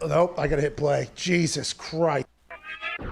Nope, I gotta hit play. Jesus Christ.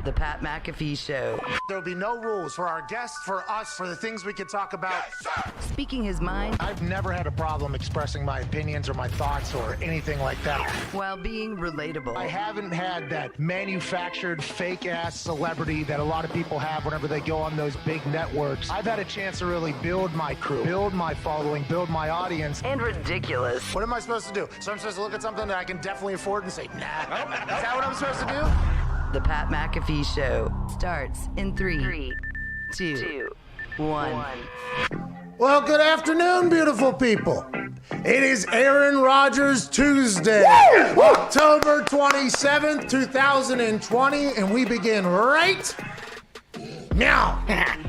The Pat McAfee Show. There'll be no rules for our guests, for us, for the things we can talk about. Yes, Speaking his mind. I've never had a problem expressing my opinions or my thoughts or anything like that. While being relatable. I haven't had that manufactured fake-ass celebrity that a lot of people have whenever they go on those big networks. I've had a chance to really build my crew, build my following, build my audience. And ridiculous. What am I supposed to do? So I'm supposed to look at something that I can definitely afford and say, nah. Is that what I'm supposed to do? The Pat McAfee Show starts in 3, 2, 1. Well, good afternoon, beautiful people. It is Aaron Rodgers Tuesday, October 27th, 2020, and we begin right now.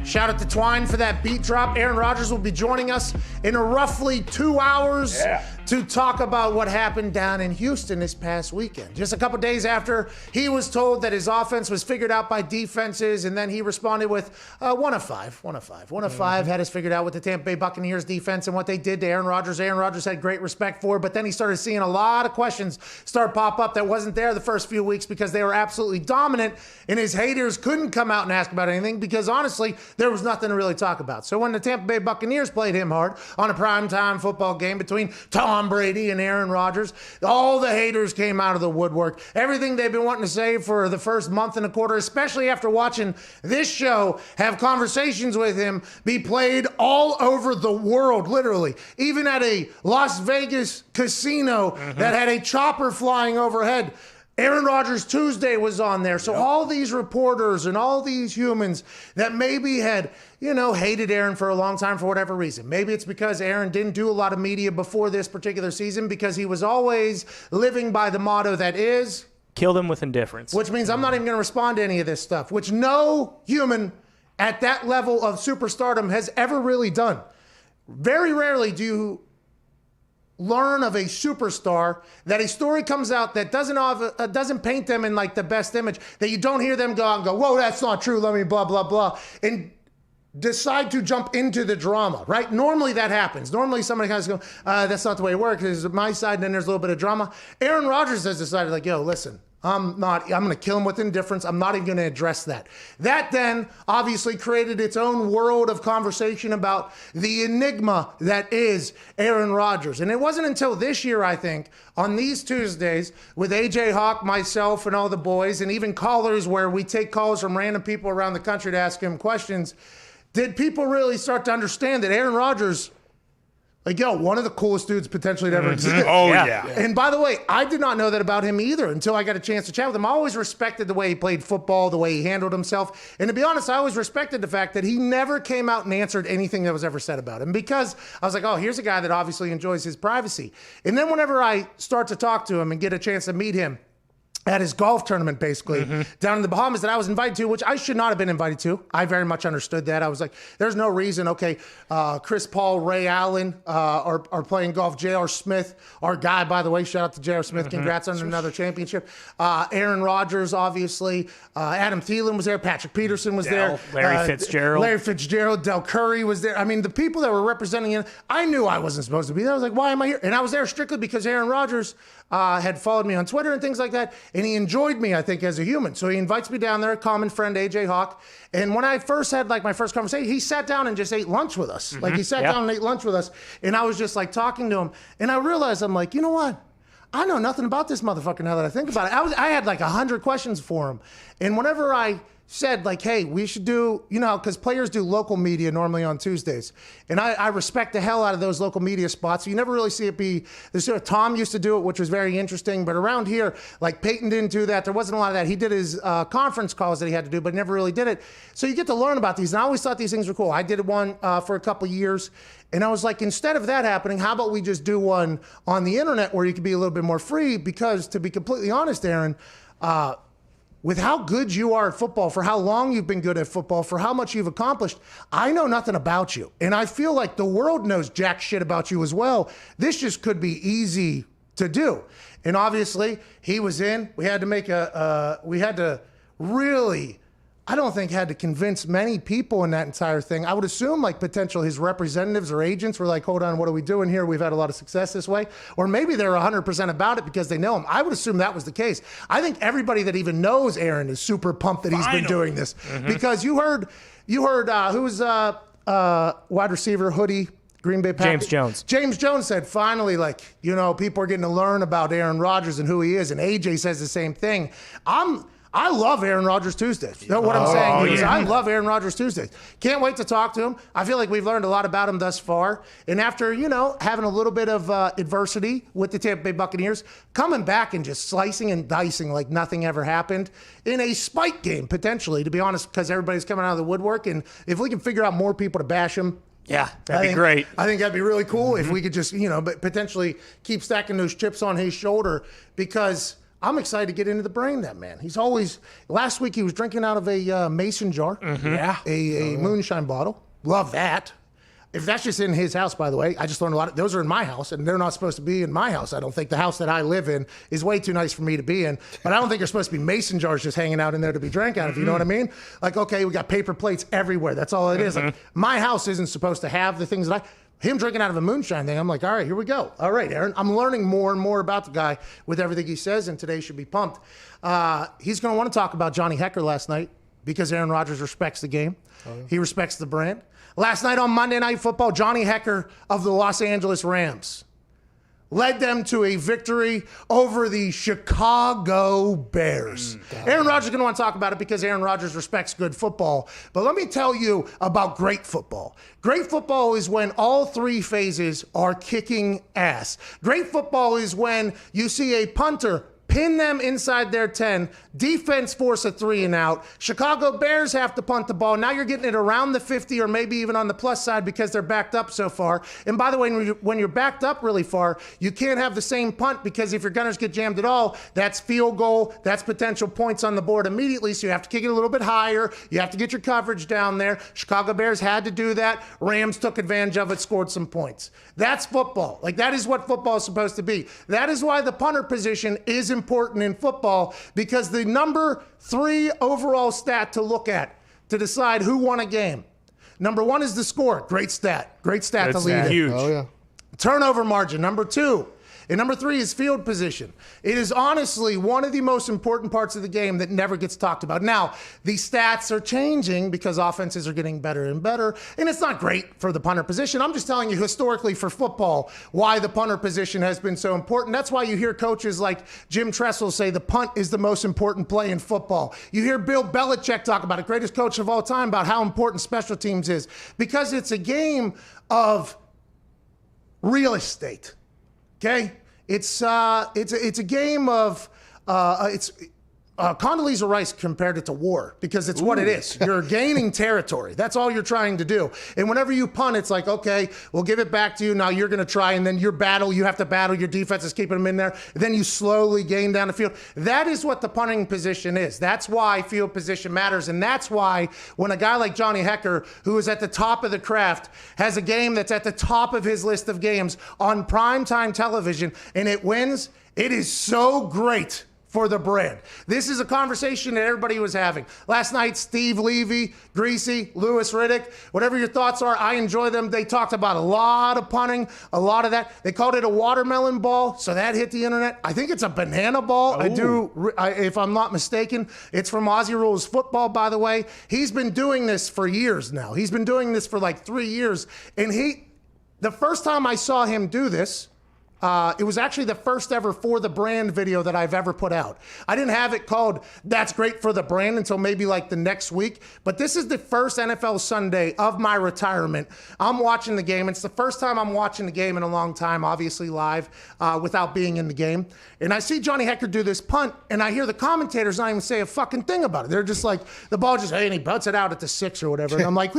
Shout out to Twine for that beat drop. Aaron Rodgers will be joining us in roughly 2 hours to talk about what happened down in Houston this past weekend. Just a couple days after he was told that his offense was figured out by defenses, and then he responded with one of five had us figured out with the Tampa Bay Buccaneers defense and what they did to Aaron Rodgers. Aaron Rodgers had great respect for, but then he started seeing a lot of questions start pop up that wasn't there the first few weeks because they were absolutely dominant, and his haters couldn't come out and ask about anything because honestly, there was nothing to really talk about. So when the Tampa Bay Buccaneers played him hard on a primetime football game between Tom Brady and Aaron Rodgers, all the haters came out of the woodwork. Everything they've been wanting to say for the first month and a quarter, especially after watching this show have conversations with him be played all over the world, literally. Even at a Las Vegas casino that had a chopper flying overhead. Aaron Rodgers Tuesday was on there. So all these reporters and all these humans that maybe had, hated Aaron for a long time for whatever reason. Maybe it's because Aaron didn't do a lot of media before this particular season because he was always living by the motto that is... kill them with indifference. Which means I'm not even going to respond to any of this stuff, which no human at that level of superstardom has ever really done. Very rarely do you learn of a superstar that a story comes out that doesn't paint them in like the best image, that you don't hear them go, whoa, that's not true, let me blah, blah, blah, and decide to jump into the drama, right? Normally that happens. Normally somebody kind of goes, that's not the way it works. There's my side and then there's a little bit of drama. Aaron Rodgers has decided like, yo, listen, I'm going to kill him with indifference. I'm not even going to address that. That then obviously created its own world of conversation about the enigma that is Aaron Rodgers. And it wasn't until this year, I think, on these Tuesdays with AJ Hawk, myself, and all the boys, and even callers where we take calls from random people around the country to ask him questions, did people really start to understand that Aaron Rodgers, one of the coolest dudes potentially to ever exist. Oh, yeah. And by the way, I did not know that about him either until I got a chance to chat with him. I always respected the way he played football, the way he handled himself. And to be honest, I always respected the fact that he never came out and answered anything that was ever said about him because I was like, oh, here's a guy that obviously enjoys his privacy. And then whenever I start to talk to him and get a chance to meet him, at his golf tournament, basically, down in the Bahamas that I was invited to, which I should not have been invited to. I very much understood that. I was like, there's no reason. Okay, Chris Paul, Ray Allen are playing golf. J.R. Smith, our guy, by the way, shout out to J.R. Smith. Congrats on another championship. Aaron Rodgers, obviously. Adam Thielen was there. Patrick Peterson was there. Larry Fitzgerald. Del Curry was there. I mean, the people that were representing him, I knew I wasn't supposed to be there. I was like, why am I here? And I was there strictly because Aaron Rodgers had followed me on Twitter and things like that. And he enjoyed me, I think, as a human. So he invites me down there, common friend, AJ Hawk. And when I first had my first conversation, he sat down and just ate lunch with us. He sat down and ate lunch with us. And I was just talking to him. And I realized, I'm like, you know what? I know nothing about this motherfucker now that I think about it. I had 100 questions for him. And whenever I said hey, we should do, because players do local media normally on Tuesdays. And I respect the hell out of those local media spots. You never really see it be, Tom used to do it, which was very interesting. But around here, Peyton didn't do that. There wasn't a lot of that. He did his conference calls that he had to do, but never really did it. So you get to learn about these. And I always thought these things were cool. I did one for a couple years. And I was like, instead of that happening, how about we just do one on the internet where you can be a little bit more free? Because to be completely honest, Aaron, with how good you are at football, for how long you've been good at football, for how much you've accomplished, I know nothing about you. And I feel like the world knows jack shit about you as well. This just could be easy to do. And obviously, he was in. We had to make we had to really I don't think had to convince many people in that entire thing. I would assume like potential his representatives or agents were like, hold on, what are we doing here? We've had a lot of success this way. Or maybe they're 100% about it because they know him. I would assume that was the case. I think everybody that even knows Aaron is super pumped that he's been doing this. Because you heard who's wide receiver, hoodie, Green Bay Packers. James Jones. James Jones said, finally, like, people are getting to learn about Aaron Rodgers and who he is. And AJ says the same thing. I love Aaron Rodgers Tuesdays. You know what I'm saying? Yeah. I love Aaron Rodgers Tuesdays. Can't wait to talk to him. I feel like we've learned a lot about him thus far. And after, having a little bit of adversity with the Tampa Bay Buccaneers, coming back and just slicing and dicing like nothing ever happened in a spike game, potentially, to be honest, because everybody's coming out of the woodwork. And if we can figure out more people to bash him, yeah, that'd be great. I think that'd be really cool if we could just, but potentially keep stacking those chips on his shoulder, because I'm excited to get into the brain of that man. He's always, last week he was drinking out of a mason jar, a moonshine bottle. Love that. If that's just in his house, by the way, I just learned a lot. Those are in my house, and they're not supposed to be in my house. I don't think the house that I live in is way too nice for me to be in. But I don't think there's supposed to be mason jars just hanging out in there to be drank out of. You know what I mean? Like, okay, we got paper plates everywhere. That's all it is. Like, my house isn't supposed to have the things that him drinking out of a moonshine thing. I'm like, all right, here we go. All right, Aaron. I'm learning more and more about the guy with everything he says, and today should be pumped. He's going to want to talk about Johnny Hekker last night because Aaron Rodgers respects the game. He respects the brand. Last night on Monday Night Football, Johnny Hekker of the Los Angeles Rams led them to a victory over the Chicago Bears. Aaron Rodgers is going to want to talk about it because Aaron Rodgers respects good football. But let me tell you about great football. Great football is when all three phases are kicking ass. Great football is when you see a punter pin them inside their 10, defense force a 3 and out. Chicago Bears have to punt the ball. Now you're getting it around the 50 or maybe even on the plus side because they're backed up so far. And by the way, when you're backed up really far, you can't have the same punt because if your gunners get jammed at all, that's field goal, that's potential points on the board immediately. So you have to kick it a little bit higher. You have to get your coverage down there. Chicago Bears had to do that. Rams took advantage of it, scored some points. That's football. Like, that is what football is supposed to be. That is why the punter position is important in football, because the number 3 overall stat to look at to decide who won a game. Number 1 is the score. Great stat. Great stat to lead. Huge. Oh, yeah. Turnover margin, number 2. And number 3 is field position. It is honestly one of the most important parts of the game that never gets talked about. Now, the stats are changing because offenses are getting better and better, and it's not great for the punter position. I'm just telling you historically for football why the punter position has been so important. That's why you hear coaches like Jim Tressel say the punt is the most important play in football. You hear Bill Belichick talk about it, greatest coach of all time, about how important special teams is, because it's a game of real estate. Okay, it's a game of Condoleezza Rice compared it to war, because it's what it is. You're gaining territory. That's all you're trying to do. And whenever you punt, it's like, okay, we'll give it back to you. Now you're going to try, and then you have to battle. Your defense is keeping them in there. Then you slowly gain down the field. That is what the punting position is. That's why field position matters. And that's why when a guy like Johnny Hekker, who is at the top of the craft, has a game that's at the top of his list of games on primetime television and it wins, it is so great for the brand. This is a conversation that everybody was having. Last night, Steve Levy, Greasy, Louis Riddick, whatever your thoughts are, I enjoy them. They talked about a lot of punting, a lot of that. They called it a watermelon ball, so that hit the internet. I think it's a banana ball. If I'm not mistaken. It's from Aussie Rules Football, by the way. He's been doing this for years now. He's been doing this for like 3 years. And the first time I saw him do this, it was actually the first ever For the Brand video that I've ever put out. I didn't have it called That's Great for the Brand until maybe like the next week. But this is the first NFL Sunday of my retirement. I'm watching the game. It's the first time I'm watching the game in a long time, obviously live, without being in the game. And I see Johnny Hekker do this punt, and I hear the commentators not even say a fucking thing about it. They're just like, the ball just, hey, and he butts it out at the 6 or whatever. And I'm like,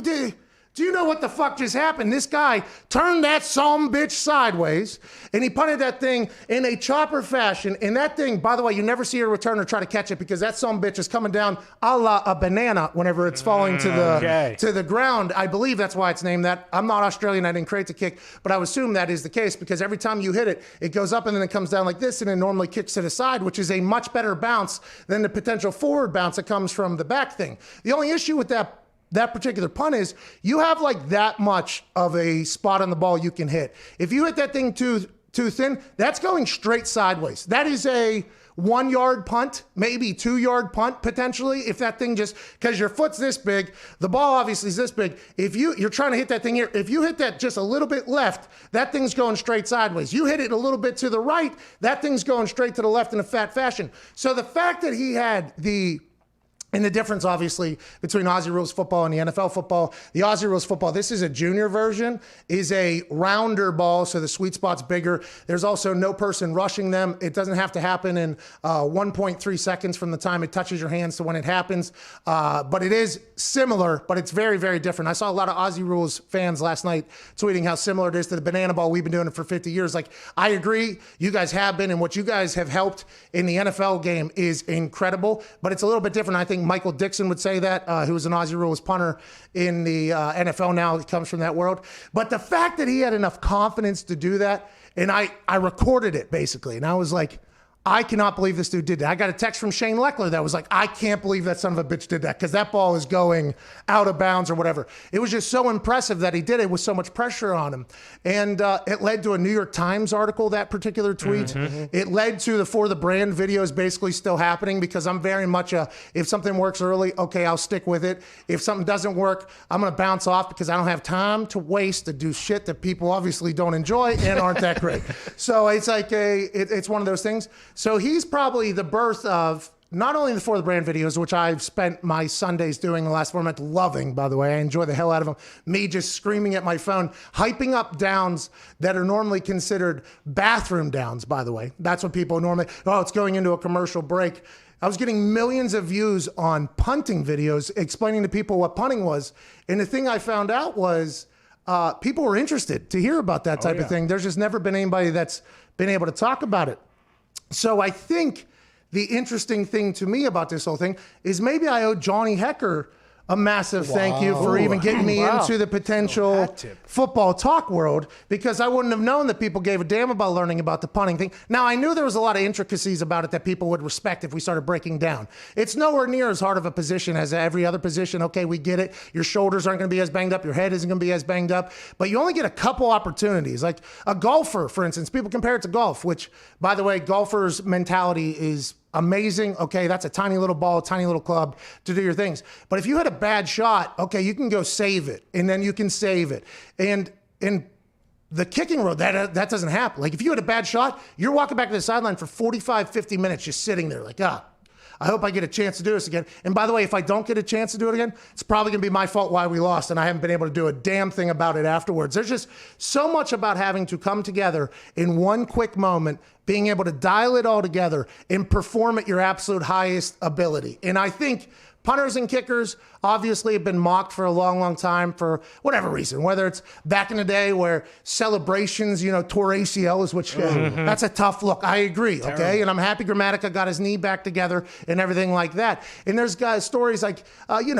Do you know what the fuck just happened? This guy turned that bitch sideways, and he punted that thing in a chopper fashion. And that thing, by the way, you never see a returner try to catch it because that bitch is coming down a la a banana whenever it's falling to the ground. I believe that's why it's named that. I'm not Australian. I didn't create the kick, but I would assume that is the case because every time you hit it, it goes up and then it comes down like this, and it normally kicks to the side, which is a much better bounce than the potential forward bounce that comes from the back thing. The only issue with that particular punt is you have like that much of a spot on the ball you can hit. If you hit that thing too thin, that's going straight sideways. That is a 1 yard punt, maybe 2 yard punt potentially. If that thing because your foot's this big, the ball obviously is this big. If you're trying to hit that thing here, if you hit that just a little bit left, that thing's going straight sideways. You hit it a little bit to the right, that thing's going straight to the left in a fat fashion. So the fact that he had and the difference, obviously, between Aussie rules football and the NFL football, the Aussie rules football, this is a junior version, is a rounder ball, so the sweet spot's bigger. There's also no person rushing them. It doesn't have to happen in 1.3 seconds from the time it touches your hands to when it happens. But it is similar, but it's very, very different. I saw a lot of Aussie rules fans last night tweeting how similar it is to the banana ball. We've been doing it for 50 years. Like, I agree, you guys have been, and what you guys have helped in the NFL game is incredible, but it's a little bit different. I think Michael Dixon would say that, who was an Aussie rules punter in the NFL now. He comes from that world. But the fact that he had enough confidence to do that, and I recorded it basically, and I was like, I cannot believe this dude did that. I got a text from Shane Leckler that was like, I can't believe that son of a bitch did that because that ball is going out of bounds or whatever. It was just so impressive that he did it with so much pressure on him. And it led to a New York Times article, that particular tweet. Mm-hmm. It led to the For the Brand videos basically still happening because I'm very much if something works early, okay, I'll stick with it. If something doesn't work, I'm going to bounce off because I don't have time to waste to do shit that people obviously don't enjoy and aren't that great. So it's like it's one of those things. So he's probably the birth of not only the For the Brand videos, which I've spent my Sundays doing the last 4 months, loving, by the way. I enjoy the hell out of them. Me just screaming at my phone, hyping up downs that are normally considered bathroom downs, by the way. That's what people normally, it's going into a commercial break. I was getting millions of views on punting videos explaining to people what punting was. And the thing I found out was people were interested to hear about that type of thing. There's just never been anybody that's been able to talk about it. So I think the interesting thing to me about this whole thing is maybe I owe Johnny Hecker a massive thank you for even getting me into the potential football talk world, because I wouldn't have known that people gave a damn about learning about the punting thing. Now, I knew there was a lot of intricacies about it that people would respect if we started breaking down. It's nowhere near as hard of a position as every other position. Okay, we get it. Your shoulders aren't going to be as banged up. Your head isn't going to be as banged up. But you only get a couple opportunities. Like a golfer, for instance, people compare it to golf, which, by the way, golfers' mentality is amazing. Okay, that's a tiny little ball, tiny little club to do your things. But if you hit a bad shot, okay, you can go save it, and then you can save it. And in the kicking road, that doesn't happen. Like if you hit a bad shot, you're walking back to the sideline for 45, 50 minutes just sitting there like, I hope I get a chance to do this again. And by the way, if I don't get a chance to do it again, it's probably going to be my fault why we lost, and I haven't been able to do a damn thing about it afterwards. There's just so much about having to come together in one quick moment, being able to dial it all together and perform at your absolute highest ability. And I think punters and kickers obviously have been mocked for a long, long time for whatever reason, whether it's back in the day where celebrations, tore ACLs, which that's a tough look. I agree, okay? And I'm happy Grammatica got his knee back together and everything like that. And there's stories like, when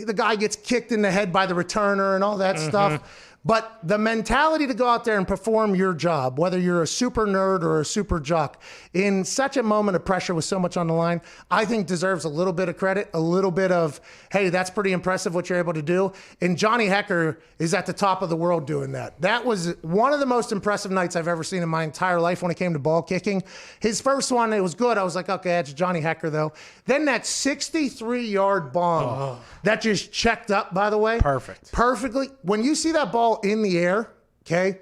the guy gets kicked in the head by the returner and all that stuff. But the mentality to go out there and perform your job, whether you're a super nerd or a super jock, in such a moment of pressure with so much on the line, I think deserves a little bit of credit, a little bit of, hey, that's pretty impressive what you're able to do. And Johnny Hecker is at the top of the world doing that. That was one of the most impressive nights I've ever seen in my entire life when it came to ball kicking. His first one, it was good. I was like, okay, that's Johnny Hecker, though. Then that 63-yard bomb that just checked up, by the way. Perfectly. When you see that ball in the air, okay,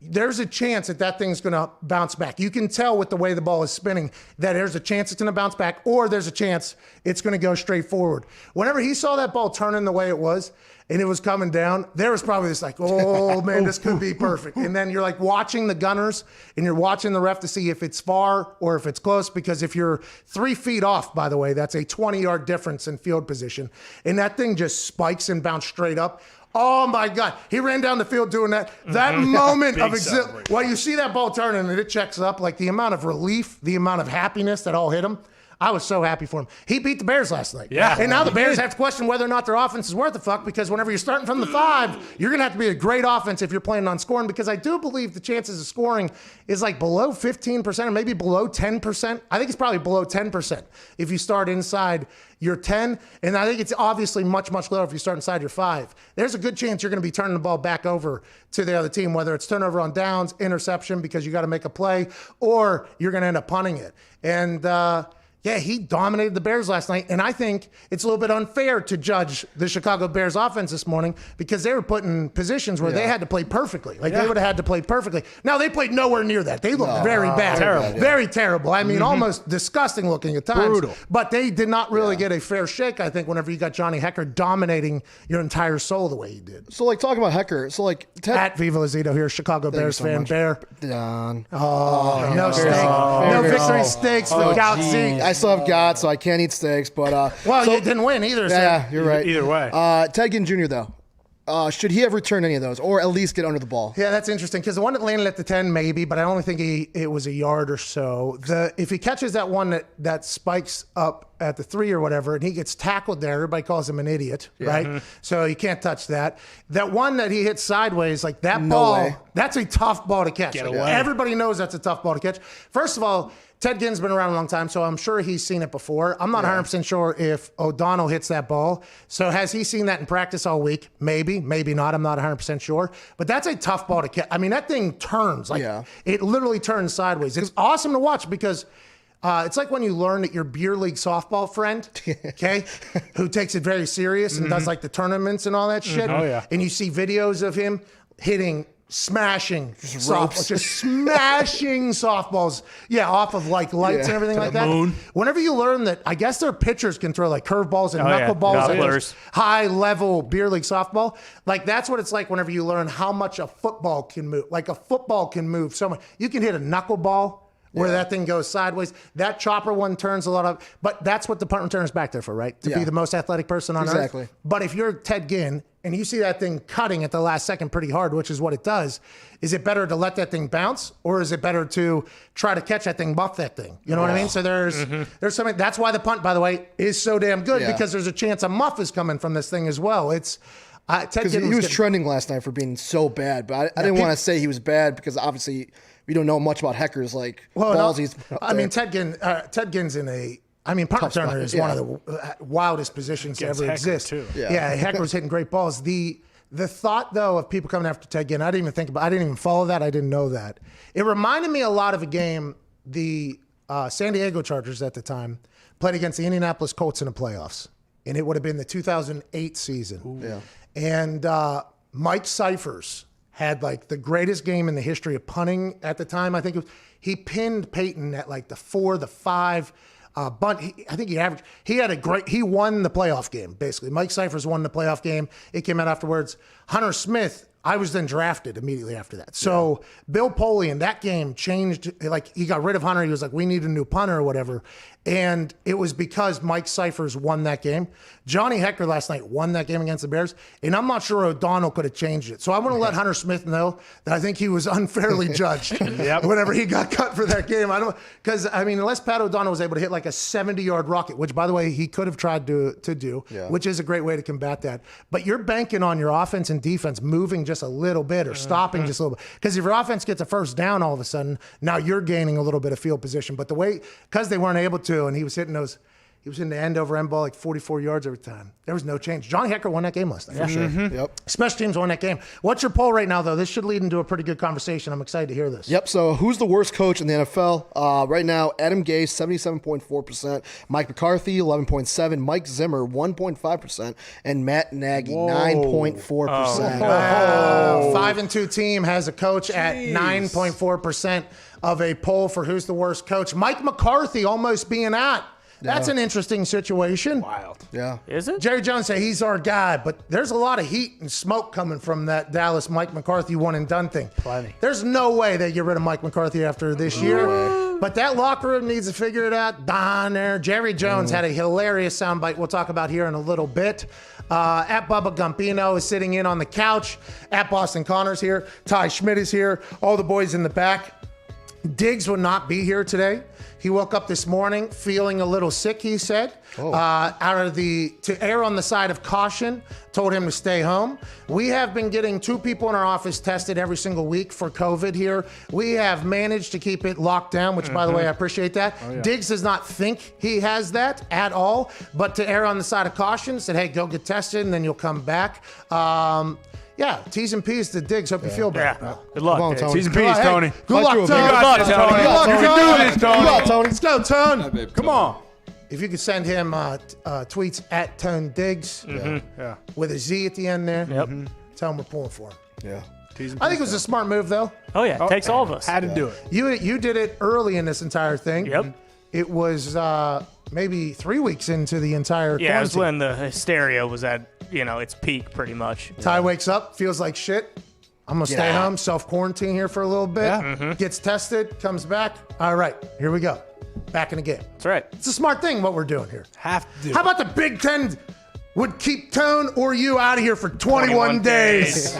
there's a chance that thing's going to bounce back. You can tell with the way the ball is spinning that there's a chance it's going to bounce back, or there's a chance it's going to go straight forward. Whenever he saw that ball turning the way it was and it was coming down, there was probably this like, oh man, this could be perfect. And then you're like watching the gunners and you're watching the ref to see if it's far or if it's close, because if you're 3 feet off, by the way, that's a 20-yard difference in field position. And that thing just spikes and bounces straight up. Oh my God. He ran down the field doing that. That moment of well, you see that ball turning and it checks up, like the amount of relief, the amount of happiness that all hit him. I was so happy for him. He beat the Bears last night. Yeah. And now the Bears have to question whether or not their offense is worth a fuck, because whenever you're starting from the 5, you're going to have to be a great offense if you're planning on scoring, because I do believe the chances of scoring is like below 15% or maybe below 10%. I think it's probably below 10% if you start inside your 10. And I think it's obviously much, much lower if you start inside your 5. There's a good chance you're going to be turning the ball back over to the other team, whether it's turnover on downs, interception because you got to make a play, or you're going to end up punting it. And, yeah, he dominated the Bears last night, and I think it's a little bit unfair to judge the Chicago Bears offense this morning because they were put in positions where they had to play perfectly. Like, they would have had to play perfectly. Now, they played nowhere near that. They looked very bad. Terrible. Very terrible. I mean, almost disgusting looking at times. Brutal. But they did not really get a fair shake, I think, whenever you got Johnny Hecker dominating your entire soul the way he did. So, like, talking about Hecker, so, like... At Viva Lazito here, Chicago Bears fan, much. Bear. Don. Oh, no steak. No victory steaks for Gout Zeke. I still have gout, so I can't eat steaks, but... Well, you didn't win either, so. Yeah, you're right. Either way. Ted Ginn Jr., though. Should he have returned any of those, or at least get under the ball? Yeah, that's interesting, because the one that landed at the 10, maybe, but I only think it was a yard or so. If he catches that one that spikes up at the 3 or whatever, and he gets tackled there, everybody calls him an idiot, right? So you can't touch that. That one that he hits sideways, like that ball, that's a tough ball to catch. Get Like, away. everybody knows that's a tough ball to catch. First of all, Ted Ginn's been around a long time, so I'm sure he's seen it before. I'm not 100% sure if O'Donnell hits that ball. So has he seen that in practice all week? Maybe, maybe not. I'm not 100% sure. But that's a tough ball to catch. I mean, that thing turns. Like, it literally turns sideways. It's awesome to watch because it's like when you learn that your beer league softball friend, okay, who takes it very serious and does like the tournaments and all that shit. Oh, yeah. And you see videos of him hitting smashing softballs, just smashing softballs, off of like lights and everything like that. Moon. Whenever you learn that, I guess their pitchers can throw like curveballs and knuckleballs and Knucklers. high level beer league softball. Like that's what it's like whenever you learn how much a football can move. Like a football can move so much. You can hit a knuckleball where that thing goes sideways. That chopper one turns a lot of, but that's what the punt return is back there for, right? To be the most athletic person on earth. But if you're Ted Ginn and you see that thing cutting at the last second pretty hard, which is what it does, is it better to let that thing bounce, or is it better to try to catch that thing, buff that thing? You know what I mean? So there's something. That's why the punt, by the way, is so damn good, because there's a chance a muff is coming from this thing as well. It's Ted Ginn he was trending last night for being so bad, but I didn't want to say he was bad because obviously we don't know much about Hecker's balls. I mean, Ted Ginn's in a. I mean, punt returner is one of the wildest positions to ever exist. Too. Yeah, Hecker's hitting great balls. The thought though of people coming after Ted Ginn, I didn't even follow that. I didn't know that. It reminded me a lot of a game the San Diego Chargers at the time played against the Indianapolis Colts in the playoffs, and it would have been the 2008 season. Ooh. Yeah. And Mike Cyphers had like the greatest game in the history of punting at the time. I think he pinned Peyton at like the 4, the 5 bunt. I think he won the playoff game, basically. Mike Cyphers won the playoff game. It came out afterwards. Hunter Smith, I was then drafted immediately after that. So Bill Poley in that game changed, like he got rid of Hunter. He was like, we need a new punter or whatever. And it was because Mike Cyphers won that game. Johnny Hecker last night won that game against the Bears. And I'm not sure O'Donnell could have changed it. So I want to let Hunter Smith know that I think he was unfairly judged whenever he got cut for that game. Because unless Pat O'Donnell was able to hit like a 70-yard rocket, which by the way, he could have tried to do, which is a great way to combat that. But you're banking on your offense and defense moving just a little bit or stopping just a little bit. Because if your offense gets a first down all of a sudden, now you're gaining a little bit of field position. But because they weren't able to, and he was hitting those, He was in the end over end ball like 44 yards every time. There was no change. Johnny Hekker won that game last night. For sure. Yep. Special teams won that game. What's your poll right now, though? This should lead into a pretty good conversation. I'm excited to hear this. Yep. So who's the worst coach in the NFL? Right now, Adam Gase, 77.4%. Mike McCarthy, 11.7%. Mike Zimmer, 1.5%. And Matt Nagy, 9.4%. Wow. 5-2 team has a coach at 9.4% of a poll for who's the worst coach. Mike McCarthy almost being at. That's an interesting situation. Wild. Yeah. Is it? Jerry Jones said he's our guy, but there's a lot of heat and smoke coming from that Dallas Mike McCarthy one and done thing. Plenty. There's no way they get rid of Mike McCarthy after this year. But that locker room needs to figure it out. Down there, Jerry Jones had a hilarious soundbite we'll talk about here in a little bit. At Bubba Gumpino is sitting in on the couch. At Boston Connor's here. Ty Schmidt is here. All the boys in the back. Diggs will not be here today. He woke up this morning feeling a little sick, he said. To err on the side of caution, told him to stay home. We have been getting 2 people in our office tested every single week for COVID here. We have managed to keep it locked down, which, by the way, I appreciate that. Diggs does not think he has that at all, but to err on the side of caution, said, hey, go get tested, and then you'll come back. Yeah, T's and P's to Diggs. Hope you feel better. Yeah. Good luck. Come on, Tony. T's and P's, Tony. Good luck, Tony. Good luck, Tony. Good luck, You can do this, Tony. Good luck, Tony. Let's go, Tone. Come on. If you could send him tweets at Tone Diggs Yeah. with a Z at the end there, Yep. tell him we're pulling for him. Yeah. I think it was a smart move, though. Oh, yeah. It takes all of us. Had to do it. You did it early in this entire thing. Yep. It was maybe 3 weeks into the entire Yeah, it was quarantine. when the hysteria was at, its peak, pretty much. Ty wakes up, feels like shit. I'm going to stay home, self-quarantine here for a little bit. Yeah. Gets tested, comes back. All right, here we go. Back in the game. That's right. It's a smart thing what we're doing here. Have to do How it. about the Big Ten would keep Tone or you out of here for 21 days?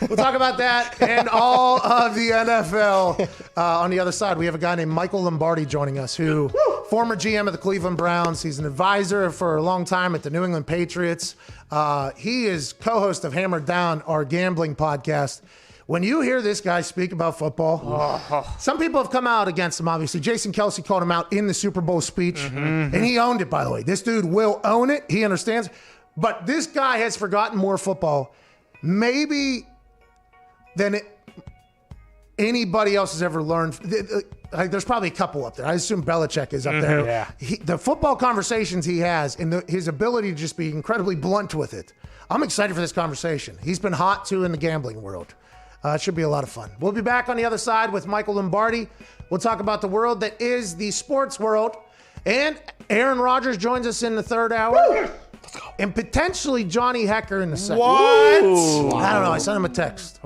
We'll talk about that and all of the NFL. On the other side, we have a guy named Michael Lombardi joining us, who former GM of the Cleveland Browns. He's an advisor for a long time at the New England Patriots. He is co-host of Hammered Down, our gambling podcast. When you hear this guy speak about football, some people have come out against him, obviously. Jason Kelsey called him out in the Super Bowl speech, and he owned it, by the way. This dude will own it. He understands. But this guy has forgotten more football maybe than anybody else has ever learned. There's probably a couple up there. I assume Belichick is up there. Yeah. The football conversations he has and his ability to just be incredibly blunt with it. I'm excited for this conversation. He's been hot, too, in the gambling world. It should be a lot of fun. We'll be back on the other side with Michael Lombardi. We'll talk about the world that is the sports world. And Aaron Rodgers joins us in the third hour. And potentially Johnny Hekker in the second. What? I don't know. I sent him a text.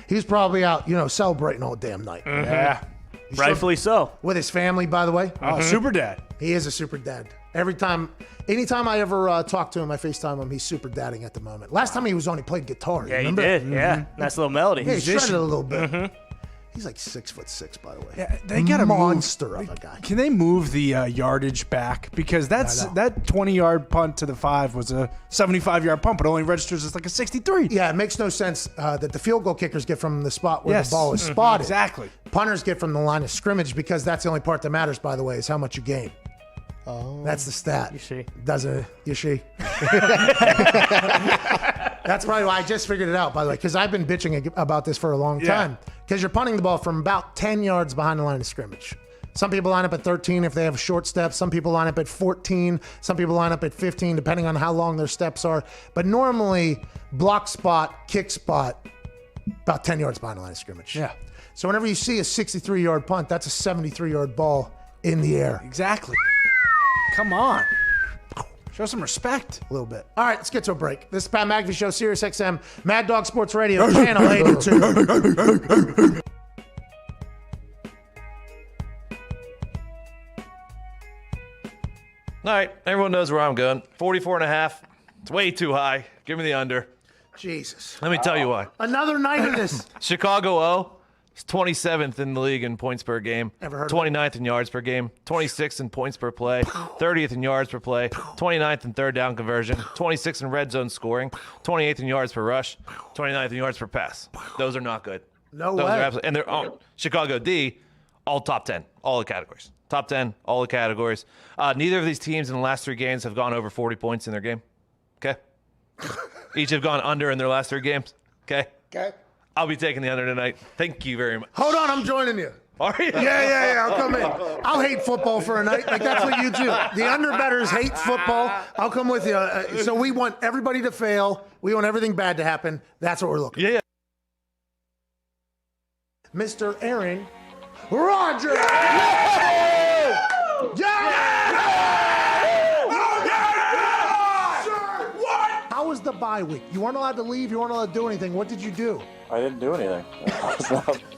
He's probably out, celebrating all damn night. Yeah. Rightfully so. With his family, by the way. Oh, super dad. He is a super dad. Anytime I ever talk to him, I FaceTime him, he's super dadding at the moment. Last time he was on, he played guitar. Yeah, remember? he did. Yeah. Nice little melody. Yeah, he shredded a little bit. He's like 6'6", by the way. Yeah, they got a monster of a guy. Can they move the yardage back? Because that 20-yard punt to the 5 was a 75-yard punt, but only registers as like a 63. Yeah, it makes no sense that the field goal kickers get from the spot where the ball is spotted. Exactly. Punters get from the line of scrimmage, because that's the only part that matters, by the way, is how much you gain. Oh, that's the stat. You see. You see. That's probably why I just figured it out, by the way, because I've been bitching about this for a long time. Because you're punting the ball from about 10 yards behind the line of scrimmage. Some people line up at 13 if they have a short step. Some people line up at 14. Some people line up at 15, depending on how long their steps are. But normally, block spot, kick spot, about 10 yards behind the line of scrimmage. Yeah. So whenever you see a 63-yard punt, that's a 73-yard ball in the air. Exactly. Come on. Show some respect. A little bit. All right, let's get to a break. This is Pat McAfee Show, Sirius XM, Mad Dog Sports Radio, Channel 82. All right, everyone knows where I'm going. 44.5. It's way too high. Give me the under. Jesus. Let me tell you why. Another night of this. Chicago O is 27th in the league in points per game. Ever heard of 29th in yards per game. 26th in points per play. 30th in yards per play. 29th in third down conversion. 26th in red zone scoring. 28th in yards per rush. 29th in yards per pass. Those are not good. No Those way. are absolutely, and they're all, Chicago D, all top 10, all the categories. Top 10, all the categories. Neither of these teams in the last 3 games have gone over 40 points in their game. Okay? Each have gone under in their last 3 games. Okay? Okay. I'll be taking the under tonight. Thank you very much. Hold on, I'm joining you. Are you? Yeah, I'll come in. I'll hate football for a night. Like, that's what you do. The underbetters hate football. I'll come with you. So we want everybody to fail. We want everything bad to happen. That's what we're looking for. Yeah. Mr. Aaron Rodgers. How was the bye week? You weren't allowed to leave. You weren't allowed to do anything. What did you do? I didn't do anything. I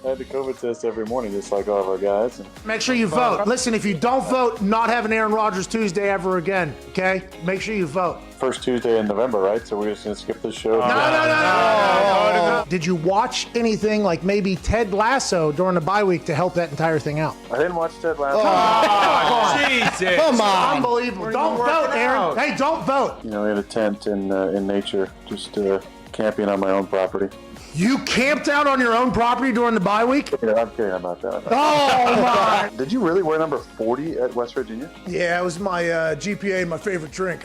had the COVID test every morning, just like all of our guys. And Make sure you vote. Listen, if you don't vote, not have an Aaron Rodgers Tuesday ever again, okay? Make sure you vote. first Tuesday in November, right? So we're just going to skip this show. No. Did you watch anything like maybe Ted Lasso during the bye week to help that entire thing out? I didn't watch Ted Lasso. Jesus. Come on. Unbelievable. Don't vote, Aaron. Hey, don't vote. You know, we had a tent in nature, just camping on my own property. You camped out on your own property during the bye week? Yeah, I'm kidding about that. Oh, my. Did you really wear number 40 at West Virginia? Yeah, it was my GPA and my favorite drink.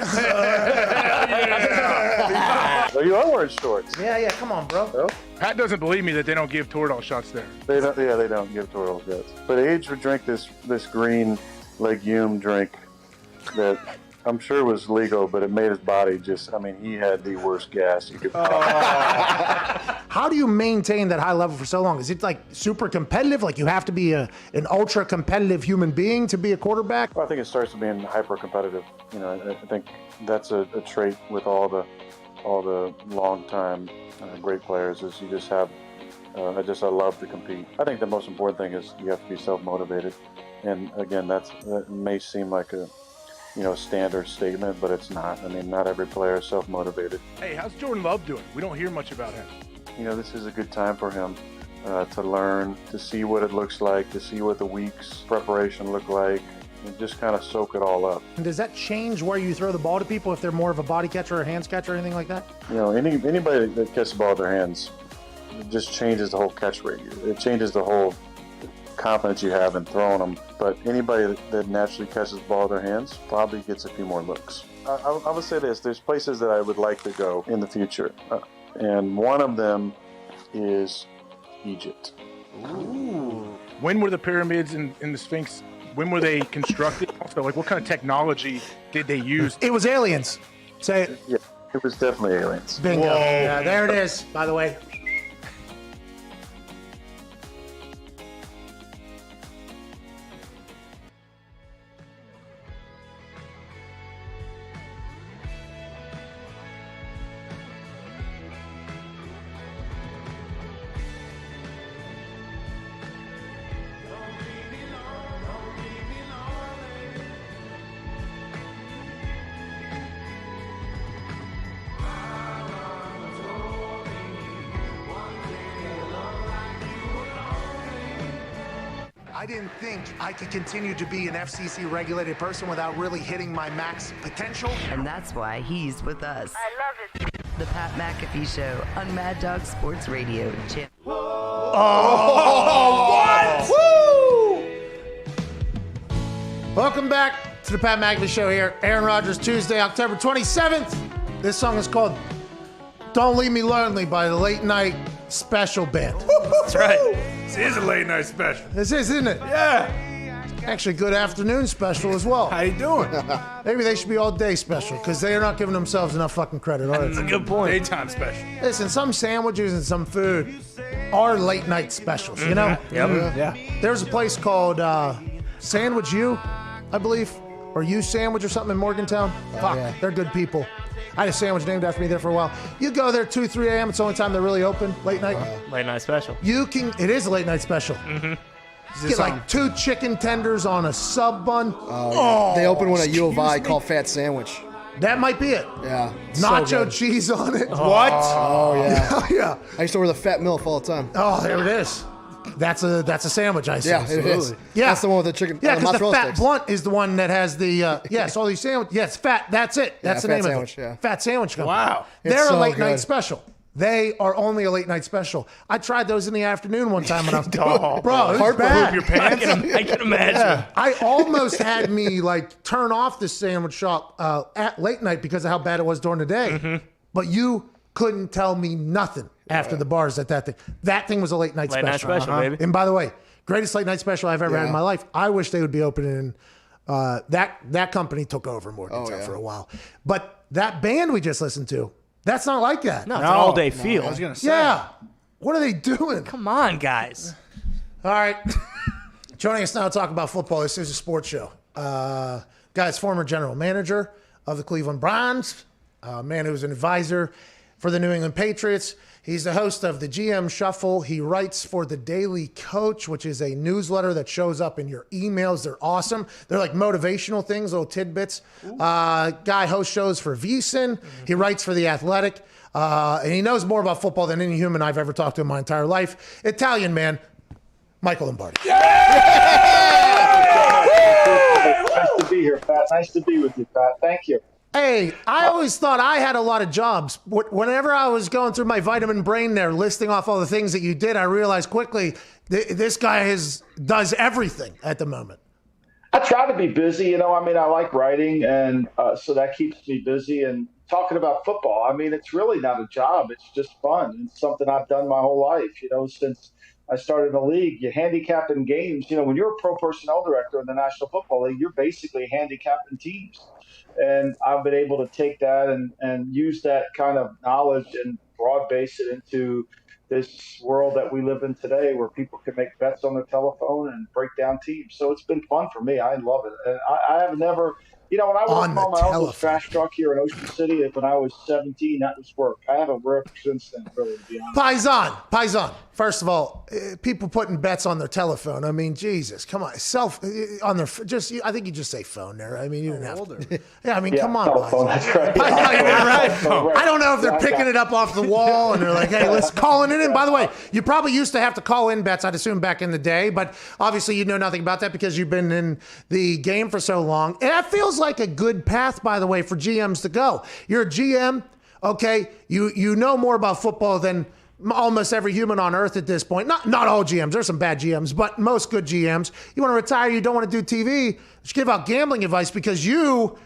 Oh, you are wearing shorts. Yeah, come on, bro. Pat doesn't believe me that they don't give Toradol shots there. They don't. Yeah, they don't give Toradol shots. But Age would drink this green legume drink that I'm sure was legal, but it made his body just. I mean, he had the worst gas you could. How do you maintain that high level for so long? Is it like super competitive? Like you have to be an ultra competitive human being to be a quarterback? Well, I think it starts with being hyper competitive. You know, I think that's a trait with all the long time great players. Is you just have. I love to compete. I think the most important thing is you have to be self-motivated, and again, that may seem like a standard statement, but it's not. I mean, not every player is self-motivated. Hey, how's Jordan Love doing? We don't hear much about him. You know, this is a good time for him to learn, to see what it looks like, to see what the week's preparation look like, and just kind of soak it all up. And does that change where you throw the ball to people if they're more of a body catcher or hands catcher or anything like that? You know, anybody that catches the ball with their hands, it just changes the whole catch rate. It changes the whole confidence you have in throwing them. But anybody that naturally catches the ball with their hands probably gets a few more looks. I would say this: there's places that I would like to go in the future, and one of them is Egypt. Ooh. When were the pyramids and the Sphinx? When were they constructed? Also, like, what kind of technology did they use? It was aliens. Say it. Yeah, it was definitely aliens. Bingo. Whoa. Yeah, there it is, by the way. I didn't think I could continue to be an FCC regulated person without really hitting my max potential. And that's why he's with us. I love it. The Pat McAfee Show on Mad Dog Sports Radio. Welcome back to the Pat McAfee Show here. Aaron Rodgers, Tuesday, October 27th. This song is called Don't Leave Me Lonely by the Late Night Special Band. That's right. This is a late night special. This is, isn't it? Yeah. Actually, good afternoon special as well. How you doing? Maybe they should be all day special because they are not giving themselves enough fucking credit, are That's a they? good point. Daytime special. Listen, some sandwiches and some food are late night specials, you know? Yep. Yeah. There's a place called Sandwich U, I believe, or U Sandwich or something in Morgantown. Fuck, yeah. they're good people. I had a sandwich named after me there for a while. You go there 2, 3 a.m. It's the only time they're really open, late night. Late night special. It is a late night special. Get like 2 chicken tenders on a sub bun. They opened one at U of I called Fat Sandwich. That might be it. Yeah. Nacho so good. cheese on it. What? Oh, yeah. Oh, yeah. I used to order the Fat MILF all the time. Oh, there it is. That's a sandwich, I Yeah, see. it is. Yeah. That's the one with the chicken. Yeah, because the mozzarella fat sticks. blunt is the one that has the yes, all these sandwiches. Yes, fat. That's it. That's the Fat name Sandwich, of it. yeah. Fat Sandwich Company. Wow. They're It's a so late night good. special. They are only a late night special. I tried those in the afternoon one time when I was bro, it was bad. Your pants? I can imagine. Yeah. I almost had me like turn off the sandwich shop at late night because of how bad it was during the day. Mm-hmm. But you couldn't tell me nothing after the bars at that thing. That thing was a late night special. Late night special, baby. And by the way, greatest late night special I've ever had in my life. I wish they would be opening. That company took over Morgantown for a while. But that band we just listened to, that's not like that. No, it's an all-day I feel. was gonna say. Yeah. What are they doing? Come on, guys. All right. Joining us now to talk about football. This is a sports show. Guy's former general manager of the Cleveland Browns, a man who was an advisor for the New England Patriots. He's the host of the GM Shuffle. He writes for the Daily Coach, which is a newsletter that shows up in your emails. They're awesome. They're like motivational things, little tidbits. Guy hosts shows for VSiN. He writes for The Athletic. And he knows more about football than any human I've ever talked to in my entire life. Italian man, Michael Lombardi. Nice to be here, Pat. Nice to be with you, Pat. Thank you. Hey, I always thought I had a lot of jobs. Whenever I was going through my vitamin brain there, listing off all the things that you did, I realized quickly this guy does everything at the moment. I try to be busy. I like writing, and so that keeps me busy. And talking about football, it's really not a job. It's just fun. It's something I've done my whole life, since I started in the league. You handicapping games. When you're a pro personnel director in the National Football League, you're basically handicapping teams. And I've been able to take that and use that kind of knowledge and broad base it into this world that we live in today, where people can make bets on their telephone and break down teams. So it's been fun for me. I love it. And I have never, when I worked on my uncle's trash truck here in Ocean City when I was 17, that was work. I haven't worked since then, really, to be honest. Paisan. First of all, people putting bets on their telephone. Jesus, come on. I think you just say phone there. You didn't have to. Yeah, come on. Telephone, that's right. I don't know if they're picking it up off the wall and they're like, hey, let's call it in. By the way, you probably used to have to call in bets, I'd assume, back in the day, but obviously you know nothing about that because you've been in the game for so long. And that feels like a good path, by the way, for GMs to go. You're a GM, okay? You know more about football than almost every human on earth at this point. Not all GMs. There's some bad GMs, but most good GMs. You want to retire, you don't want to do TV, just give out gambling advice because the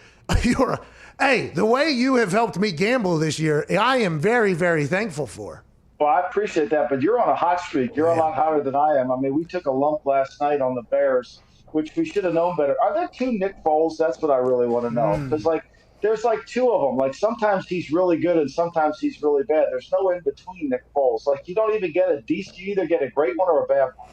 way you have helped me gamble this year, I am very, very thankful for. Well, I appreciate that, but you're on a hot streak. You're a lot hotter than I am. We took a lump last night on the Bears, which we should have known better. Are there two Nick Foles? That's what I really want to know. Because, there's two of them. Sometimes he's really good and sometimes he's really bad. There's no in between Nick Foles. You don't even get a decent. You either get a great one or a bad one.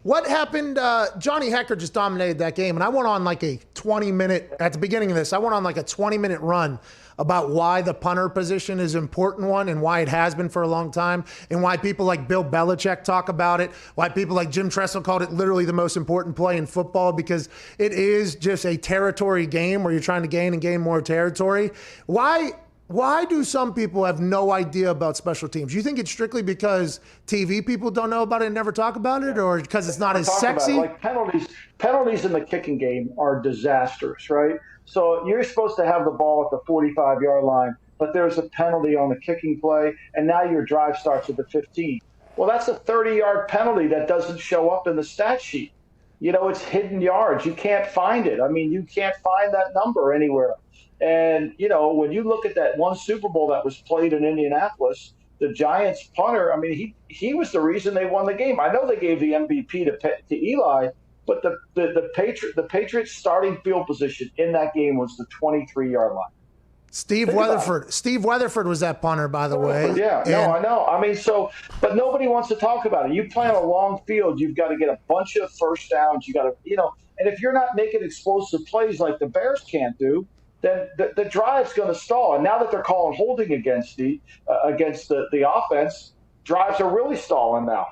What happened? Johnny Hecker just dominated that game, and I went on a 20-minute at the beginning of this. I went on a 20-minute run about why the punter position is an important one and why it has been for a long time, and why people like Bill Belichick talk about it, why people like Jim Tressel called it literally the most important play in football because it is just a territory game where you're trying to gain more territory. Why do some people have no idea about special teams? You think it's strictly because TV people don't know about it and never talk about it, or because it's not as sexy? Penalties in the kicking game are disastrous, right? So you're supposed to have the ball at the 45-yard line, but there's a penalty on the kicking play, and now your drive starts at the 15. Well, that's a 30-yard penalty that doesn't show up in the stat sheet. It's hidden yards. You can't find it. You can't find that number anywhere. And, when you look at that one Super Bowl that was played in Indianapolis, the Giants punter, he was the reason they won the game. I know they gave the MVP to Eli, but the Patriots starting field position in that game was the 23-yard line. Steve Weatherford was that punter, by the way. Yeah, I know. But nobody wants to talk about it. You play on a long field, you've got to get a bunch of first downs. You got to, and if you're not making explosive plays like the Bears can't do, then the drive's going to stall. And now that they're calling holding against the offense, drives are really stalling now.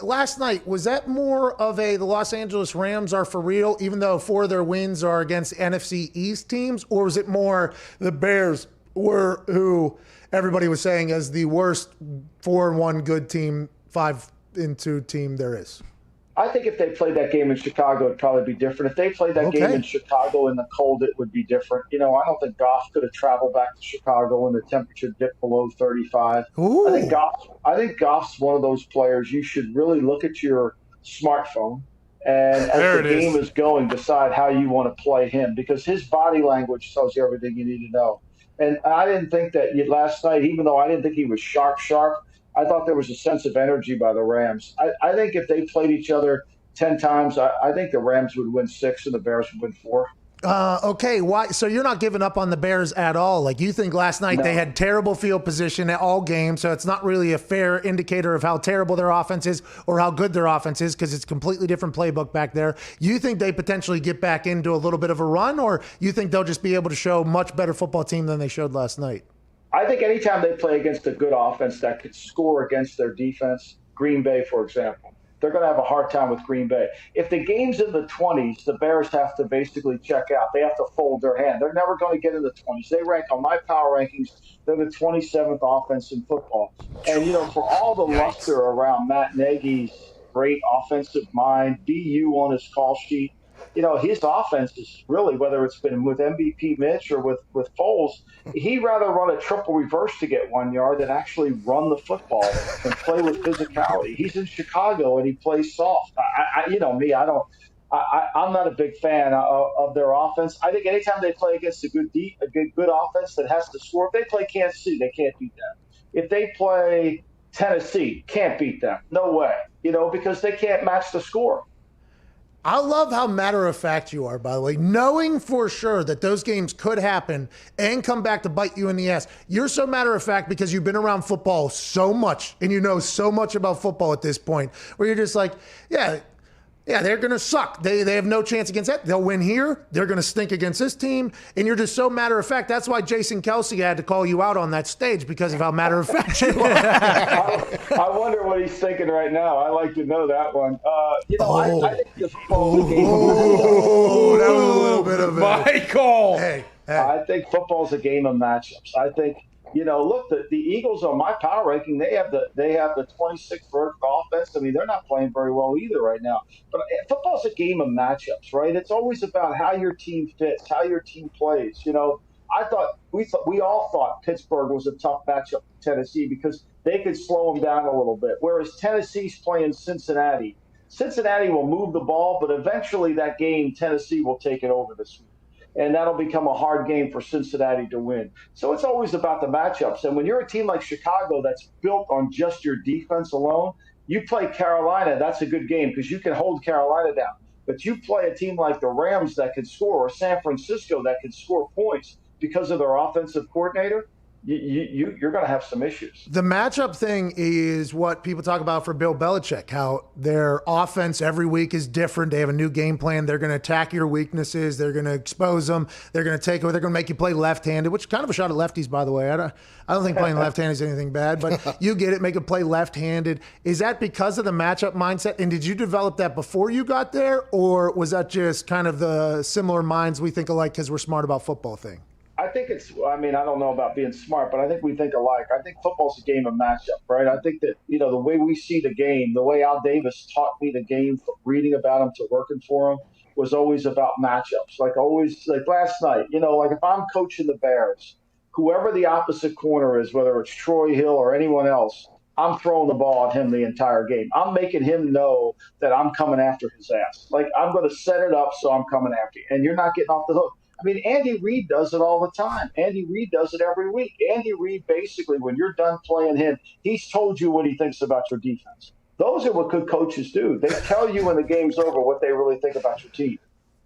Last night, was that more of the Los Angeles Rams are for real, even though 4 of their wins are against NFC East teams, or was it more the Bears were who everybody was saying is the worst 4-1 good team, 5-2 team there is? I think if they played that game in Chicago, it'd probably be different. If they played that game in Chicago in the cold, it would be different. I don't think Goff could have traveled back to Chicago when the temperature dipped below 35. Ooh. I think Goff's one of those players you should really look at your smartphone and as the game is going, decide how you want to play him, because his body language tells you everything you need to know. And I didn't think that last night, even though I didn't think he was sharp, I thought there was a sense of energy by the Rams. I think if they played each other 10 times, I think the Rams would win 6 and the Bears would win 4. Okay, why? So you're not giving up on the Bears at all? Like, you think last night they had terrible field position at all games, so it's not really a fair indicator of how terrible their offense is or how good their offense is, because it's a completely different playbook back there. You think they potentially get back into a little bit of a run, or you think they'll just be able to show much better football team than they showed last night? I think anytime they play against a good offense that could score against their defense, Green Bay, for example, they're going to have a hard time with Green Bay. If the game's in the 20s, the Bears have to basically check out. They have to fold their hand. They're never going to get in the 20s. They rank on my power rankings. They're the 27th offense in football. And, for all the luster around Matt Nagy's great offensive mind, BU on his call sheet, his offense is really, whether it's been with MVP Mitch or with Foles, he'd rather run a triple reverse to get 1 yard than actually run the football and play with physicality. He's in Chicago and he plays soft. I'm not a big fan of their offense. I think anytime they play against a good offense that has to score, if they play Kansas City, they can't beat them. If they play Tennessee, can't beat them. No way. Because they can't match the score. I love how matter-of-fact you are, by the way, knowing for sure that those games could happen and come back to bite you in the ass. You're so matter-of-fact because you've been around football so much and you know so much about football at this point, where you're just like, yeah, they're going to suck. They have no chance against that. They'll win here. They're going to stink against this team. And you're just so matter-of-fact. That's why Jason Kelsey had to call you out on that stage, because of how matter-of-fact you are. I wonder what he's thinking right now. I like to know that one. I think the football is a game of that was a little bit of it. Michael! Hey. I think football's a game of matchups. I think, look, the Eagles on my power ranking, they have the 26th vertical offense. I mean, they're not playing very well either right now. But football's a game of matchups, right? It's always about how your team fits, how your team plays. We all thought Pittsburgh was a tough matchup for Tennessee because they could slow them down a little bit. Whereas Tennessee's playing Cincinnati. Cincinnati will move the ball, but eventually that game, Tennessee will take it over this week. And that'll become a hard game for Cincinnati to win. So it's always about the matchups. And when you're a team like Chicago that's built on just your defense alone, you play Carolina, that's a good game because you can hold Carolina down. But you play a team like the Rams that can score, or San Francisco that can score points because of their offensive coordinator, you're going to have some issues. The matchup thing is what people talk about for Bill Belichick, how their offense every week is different. They have a new game plan. They're going to attack your weaknesses. They're going to expose them. They're going to take away. They're going to make you play left-handed, which is kind of a shot at lefties, by the way. I don't think playing left-handed is anything bad, but you get it, make it play left-handed. Is that because of the matchup mindset? And did you develop that before you got there, or was that just kind of the similar minds we think alike because we're smart about football thing? I think I don't know about being smart, but I think we think alike. I think football's a game of matchup, right? I think that, the way we see the game, the way Al Davis taught me the game from reading about him to working for him was always about matchups. Like last night, if I'm coaching the Bears, whoever the opposite corner is, whether it's Troy Hill or anyone else, I'm throwing the ball at him the entire game. I'm making him know that I'm coming after his ass. Like, I'm going to set it up so I'm coming after you, and you're not getting off the hook. I mean, Andy Reid does it all the time. Andy Reid does it every week. Andy Reid, basically, when you're done playing him, he's told you what he thinks about your defense. Those are what good coaches do. They tell you when the game's over what they really think about your team.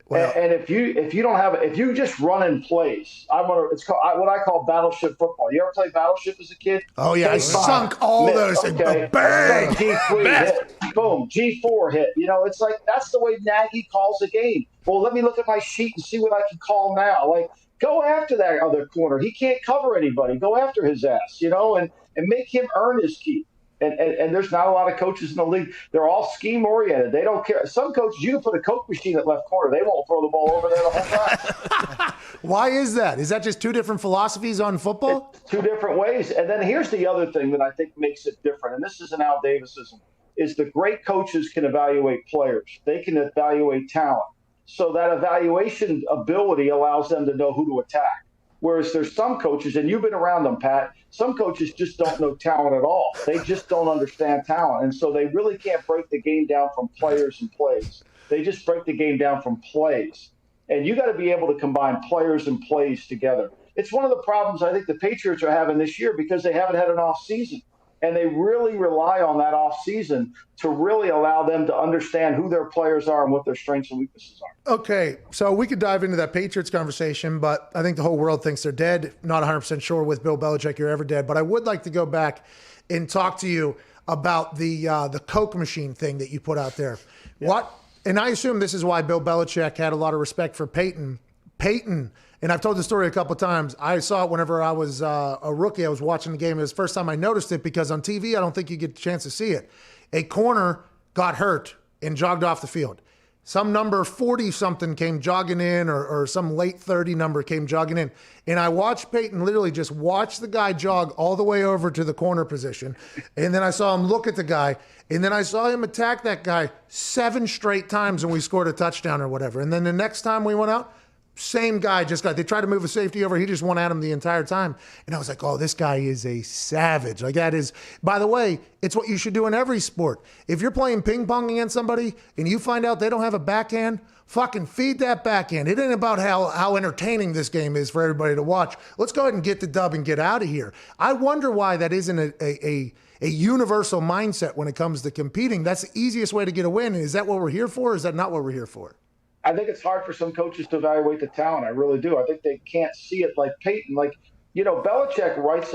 Well, and if you just run in plays, it's called what I call battleship football. You ever play Battleship as a kid? Oh yeah, I sunk all those. Okay. Bang! G3 hit, boom, G4 hit. It's like that's the way Nagy calls a game. Well, let me look at my sheet and see what I can call now. Like, go after that other corner. He can't cover anybody. Go after his ass, and make him earn his keep. And there's not a lot of coaches in the league. They're all scheme oriented. They don't care. Some coaches, you can put a Coke machine at left corner. They won't throw the ball over there the whole time. Why is that? Is that just two different philosophies on football? It's two different ways. And then here's the other thing that I think makes it different. And this is an Al Davisism. is the great coaches can evaluate players. They can evaluate talent. So that evaluation ability allows them to know who to attack. Whereas there's some coaches, and you've been around them, Pat, some coaches just don't know talent at all. They just don't understand talent. And so they really can't break the game down from players and plays. They just break the game down from plays. And you got to be able to combine players and plays together. It's one of the problems I think the Patriots are having this year because they haven't had an off season. And they really rely on that off season to really allow them to understand who their players are and what their strengths and weaknesses are. Okay, so we could dive into that Patriots conversation, but I think the whole world thinks they're dead. Not 100% sure with Bill Belichick you're ever dead, but I would like to go back and talk to you about the Coke machine thing that you put out there. Yeah. What? And I assume this is why Bill Belichick had a lot of respect for Peyton. Peyton, and I've told the story a couple of times. I saw it whenever I was a rookie. I was watching the game. It was the first time I noticed it because on TV, I don't think you get a chance to see it. A corner got hurt and jogged off the field. Some number 40-something came jogging in or some late 30 number came jogging in. And I watched Peyton literally just watch the guy jog all the way over to the corner position. And then I saw him look at the guy. And then I saw him attack that guy 7 straight times and we scored a touchdown or whatever. And then the next time we went out, same guy they tried to move a safety over. He just went at him the entire time. And I was like, oh, this guy is a savage. Like that is, by the way, it's what you should do in every sport. If you're playing ping pong against somebody and you find out they don't have a backhand, fucking feed that backhand. It ain't about how entertaining this game is for everybody to watch. Let's go ahead and get the dub and get out of here. I wonder why that isn't a universal mindset when it comes to competing. That's the easiest way to get a win. Is that what we're here for? Or is that not what we're here for? I think it's hard for some coaches to evaluate the talent. I really do. I think they can't see it like Peyton. Like, Belichick writes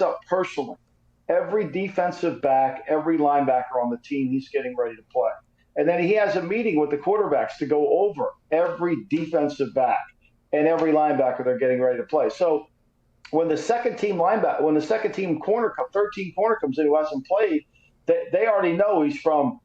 up personally every defensive back, every linebacker on the team he's getting ready to play. And then he has a meeting with the quarterbacks to go over every defensive back and every linebacker they're getting ready to play. So when the second team corner, 13 corner comes in who hasn't played, they already know he's from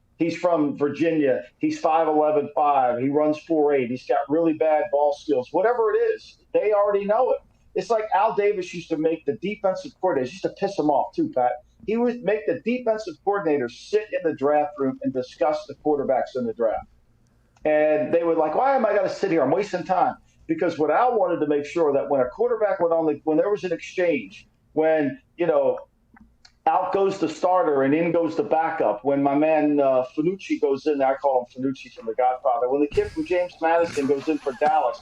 Virginia. He's 5'11", 5. He runs 4'8". He's got really bad ball skills. Whatever it is, they already know it. It's like Al Davis used to make the defensive coordinators, used to piss them off too, Pat. He would make the defensive coordinators sit in the draft room and discuss the quarterbacks in the draft. And they would like, why am I going to sit here? I'm wasting time. Because what Al wanted to make sure that when a quarterback when there was an exchange, when, out goes the starter and in goes the backup. When my man Fanucci goes in, I call him Fanucci from The Godfather. When the kid from James Madison goes in for Dallas,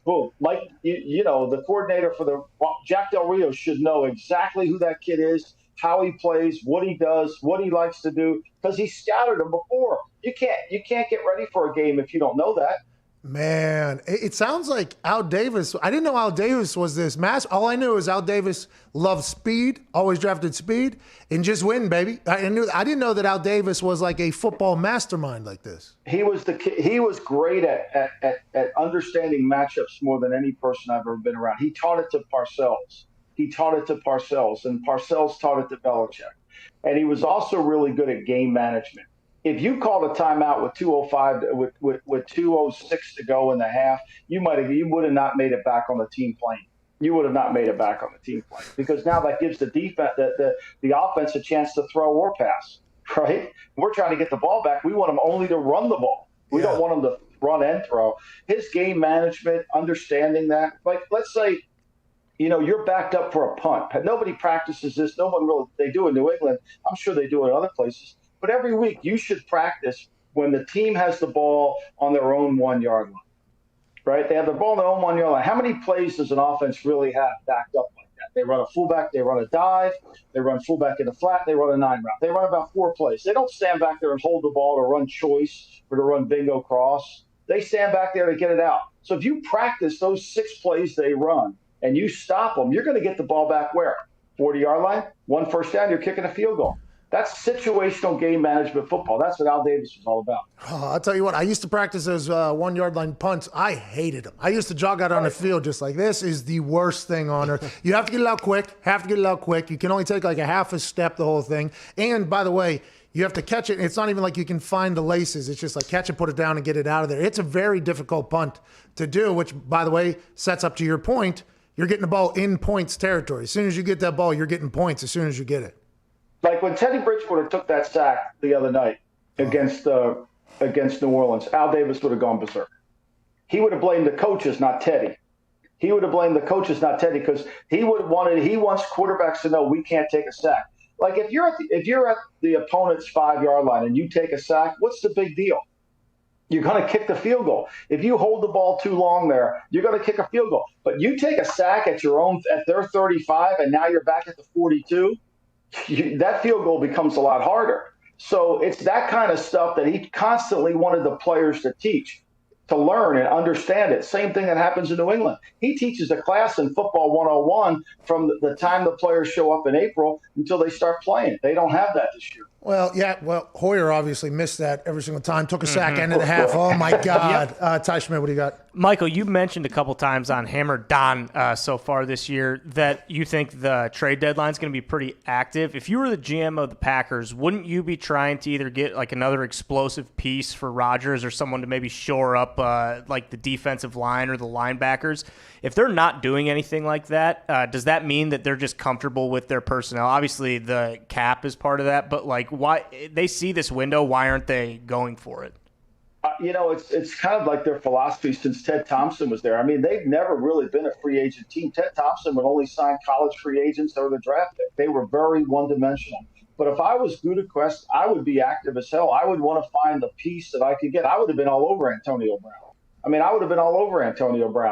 boom. Like, the coordinator for Jack Del Rio should know exactly who that kid is, how he plays, what he does, what he likes to do, because he scouted him before. You can't get ready for a game if you don't know that. Man, it sounds like Al Davis. I didn't know Al Davis was this mass. All I knew is Al Davis loved speed, always drafted speed, and just win, baby. I didn't know that Al Davis was like a football mastermind like this. He was great at understanding matchups more than any person I've ever been around. He taught it to Parcells. And Parcells taught it to Belichick. And he was also really good at game management. If you called a timeout with 2:05 with 2:06 to go in the half, you would have not made it back on the team plane. You would have not made it back on the team plane because now that gives the defense the offense a chance to throw or pass. Right? We're trying to get the ball back. We want them only to run the ball. We don't want them to run and throw. His game management, understanding that, like let's say, you're backed up for a punt. Nobody practices this. No one really. They do in New England. I'm sure they do in other places. But every week you should practice when the team has the ball on their own 1-yard line, right? They have the ball on their own 1-yard line. How many plays does an offense really have backed up like that? They run a fullback, they run a dive, they run fullback in the flat, they run a 9 route. They run about 4 plays. They don't stand back there and hold the ball to run choice or to run bingo cross. They stand back there to get it out. So if you practice those 6 plays they run and you stop them, you're going to get the ball back where? 40-yard line, 1 first down, you're kicking a field goal. That's situational game management football. That's what Al Davis was all about. Oh, I'll tell you what, I used to practice those 1-yard line punts. I hated them. I used to jog out on the field just like, this is the worst thing on earth. You have to get it out quick. You can only take like a half a step the whole thing. And by the way, you have to catch it. It's not even like you can find the laces. It's just like catch it, put it down, and get it out of there. It's a very difficult punt to do, which, by the way, sets up to your point. You're getting the ball in points territory. As soon as you get that ball, you're getting points as soon as you get it. Like when Teddy Bridgewater took that sack the other night against New Orleans, Al Davis would have gone berserk. He would have blamed the coaches, not Teddy. He would have blamed the coaches, not Teddy, because he wants quarterbacks to know we can't take a sack. Like if you're at the opponent's 5-yard line and you take a sack, what's the big deal? You're going to kick the field goal. If you hold the ball too long there, you're going to kick a field goal. But you take a sack at their 35, and now you're back at the 42. That field goal becomes a lot harder. So it's that kind of stuff that he constantly wanted the players to teach, to learn and understand it. Same thing that happens in New England. He teaches a class in Football 101 from the time the players show up in April until they start playing. They don't have that this year. Well, yeah. Well, Hoyer obviously missed that every single time. Took a sack, end of the half. Oh, my God. Ty Schmidt, what do you got? Michael, you mentioned a couple times on Hammer Don so far this year that you think the trade deadline is going to be pretty active. If you were the GM of the Packers, wouldn't you be trying to either get like another explosive piece for Rodgers or someone to maybe shore up like the defensive line or the linebackers? If they're not doing anything like that, does that mean that they're just comfortable with their personnel? Obviously, the cap is part of that, but like, why they see this window? Why aren't they going for it? It's kind of like their philosophy since Ted Thompson was there. I mean, they've never really been a free agent team. Ted Thompson would only sign college free agents or the draft pick. They were very one-dimensional. But if I was Gutekunst, I would be active as hell. I would want to find the piece that I could get. I would have been all over Antonio Brown.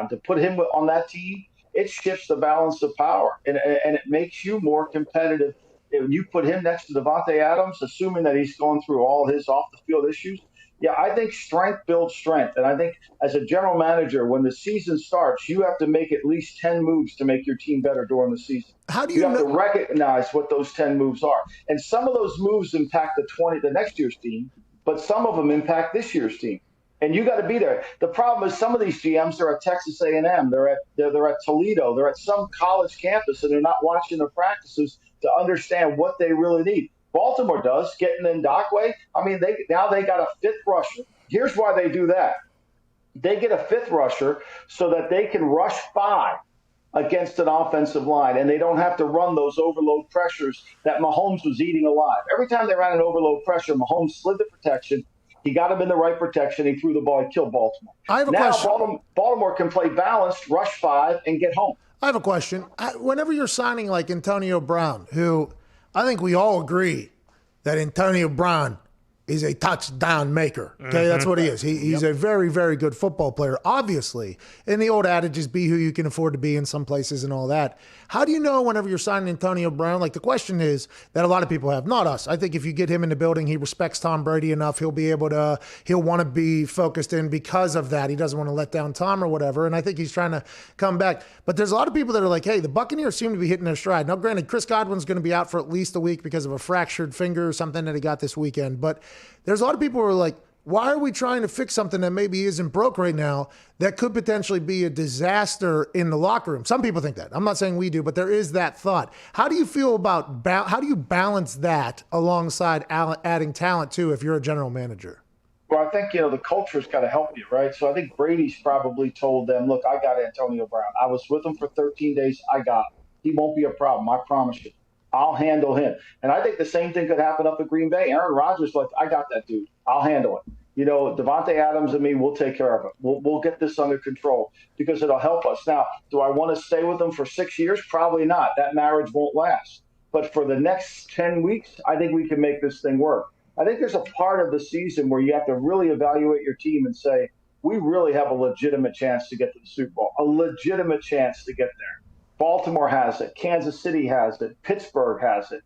To put him on that team, it shifts the balance of power, and it makes you more competitive. When you put him next to Devontae Adams, assuming that he's going through all his off-the-field issues, yeah, I think strength builds strength. And I think as a general manager, when the season starts, you have to make at least 10 moves to make your team better during the season. How do you have to recognize what those 10 moves are. And some of those moves impact the next year's team, but some of them impact this year's team. And you got to be there. The problem is some of these GMs are at Texas A&M, they're at Toledo, they're at some college campus, and they're not watching their practices to understand what they really need. Baltimore does, getting in Dockway. I mean, they got a fifth rusher. Here's why they do that. They get a fifth rusher so that they can rush 5 against an offensive line, and they don't have to run those overload pressures that Mahomes was eating alive. Every time they ran an overload pressure, Mahomes slid the protection. He got him in the right protection. He threw the ball. He killed Baltimore. I have a question. Baltimore can play balanced, rush 5, and get home. I have a question. Whenever you're signing like Antonio Brown, who I think we all agree that Antonio Brown is a touchdown maker. Okay, that's what he is. He's a very, very good football player, obviously. And the old adage is be who you can afford to be in some places and all that. How do you know whenever you're signing Antonio Brown? Like the question is that a lot of people have, not us. I think if you get him in the building, he respects Tom Brady enough. He'll want to be focused in because of that. He doesn't want to let down Tom or whatever. And I think he's trying to come back. But there's a lot of people that are like, hey, the Buccaneers seem to be hitting their stride. Now, granted, Chris Godwin's going to be out for at least a week because of a fractured finger or something that he got this weekend. But there's a lot of people who are like, why are we trying to fix something that maybe isn't broke right now that could potentially be a disaster in the locker room? Some people think that. I'm not saying we do, but there is that thought. How do you feel about how do you balance that alongside adding talent too if you're a general manager? Well, I think, the culture's got to help you, right? So I think Brady's probably told them, look, I got Antonio Brown. I was with him for 13 days. I got him. He won't be a problem. I promise you. I'll handle him. And I think the same thing could happen up at Green Bay. Aaron Rodgers, like, I got that dude. I'll handle it. Devontae Adams and me, we'll take care of it. We'll get this under control because it'll help us. Now, do I want to stay with them for 6 years? Probably not. That marriage won't last. But for the next 10 weeks, I think we can make this thing work. I think there's a part of the season where you have to really evaluate your team and say, we really have a legitimate chance to get to the Super Bowl, a legitimate chance to get there. Baltimore has it. Kansas City has it. Pittsburgh has it.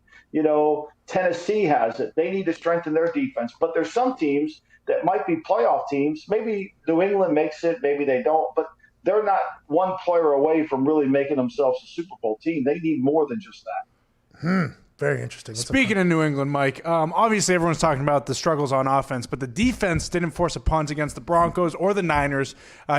Tennessee has it. They need to strengthen their defense. But there's some teams that might be playoff teams. Maybe New England makes it. Maybe they don't. But they're not one player away from really making themselves a Super Bowl team. They need more than just that. Very interesting. Speaking of New England, Mike, obviously everyone's talking about the struggles on offense, but the defense didn't force a punt against the Broncos or the Niners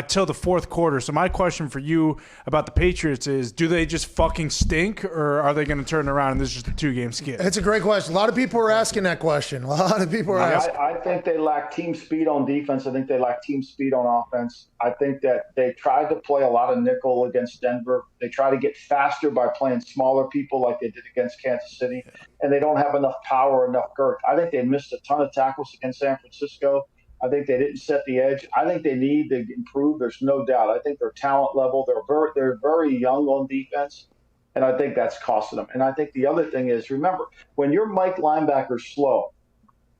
till the fourth quarter. So my question for you about the Patriots is, do they just fucking stink, or are they going to turn around and this is just a 2-game skid? It's a great question. A lot of people are asking that question. I think they lack team speed on defense. I think they lack team speed on offense. I think that they tried to play a lot of nickel against Denver. They try to get faster by playing smaller people like they did against Kansas City. City, and they don't have enough power, enough girth. I think they missed a ton of tackles against San Francisco. I think they didn't set the edge. I think they need to improve. There's no doubt. I think their talent level, they're very young on defense, and I think that's costing them. And I think the other thing is, remember, when your Mike linebacker slow,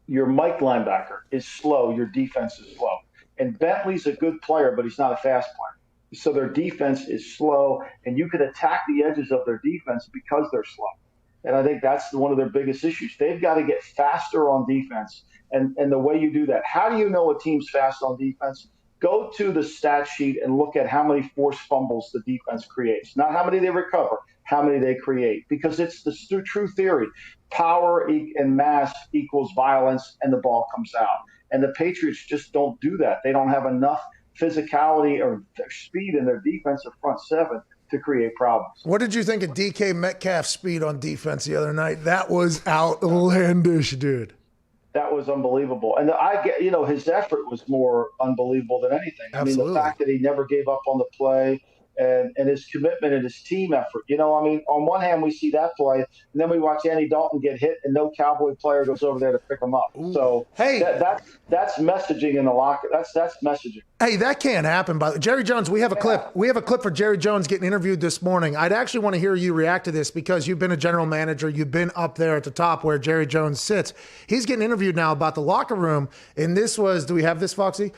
your Mike linebacker is slow, your defense is slow. And Bentley's a good player, but he's not a fast player. So their defense is slow, and you can attack the edges of their defense because they're slow. And I think that's one of their biggest issues. They've got to get faster on defense. And the way you do that, how do you know a team's fast on defense? Go to the stat sheet and look at how many forced fumbles the defense creates. Not how many they recover, how many they create. Because it's the true theory. Power and mass equals violence, and the ball comes out. And the Patriots just don't do that. They don't have enough physicality or speed in their defensive front seven to create problems. What did you think of DK Metcalf's speed on defense the other night? That was outlandish, dude. That was unbelievable. And I get, his effort was more unbelievable than anything. Absolutely. I mean, the fact that he never gave up on the play and his commitment and his team effort. On one hand, we see that play, and then we watch Andy Dalton get hit, and no Cowboy player goes over there to pick him up. Ooh. So hey, that's messaging in the locker. That's messaging. Hey, that can't happen. By Jerry Jones, we have a clip. We have a clip for Jerry Jones getting interviewed this morning. I'd actually want to hear you react to this because you've been a general manager. You've been up there at the top where Jerry Jones sits. He's getting interviewed now about the locker room, and this was. Do we have this, Foxy?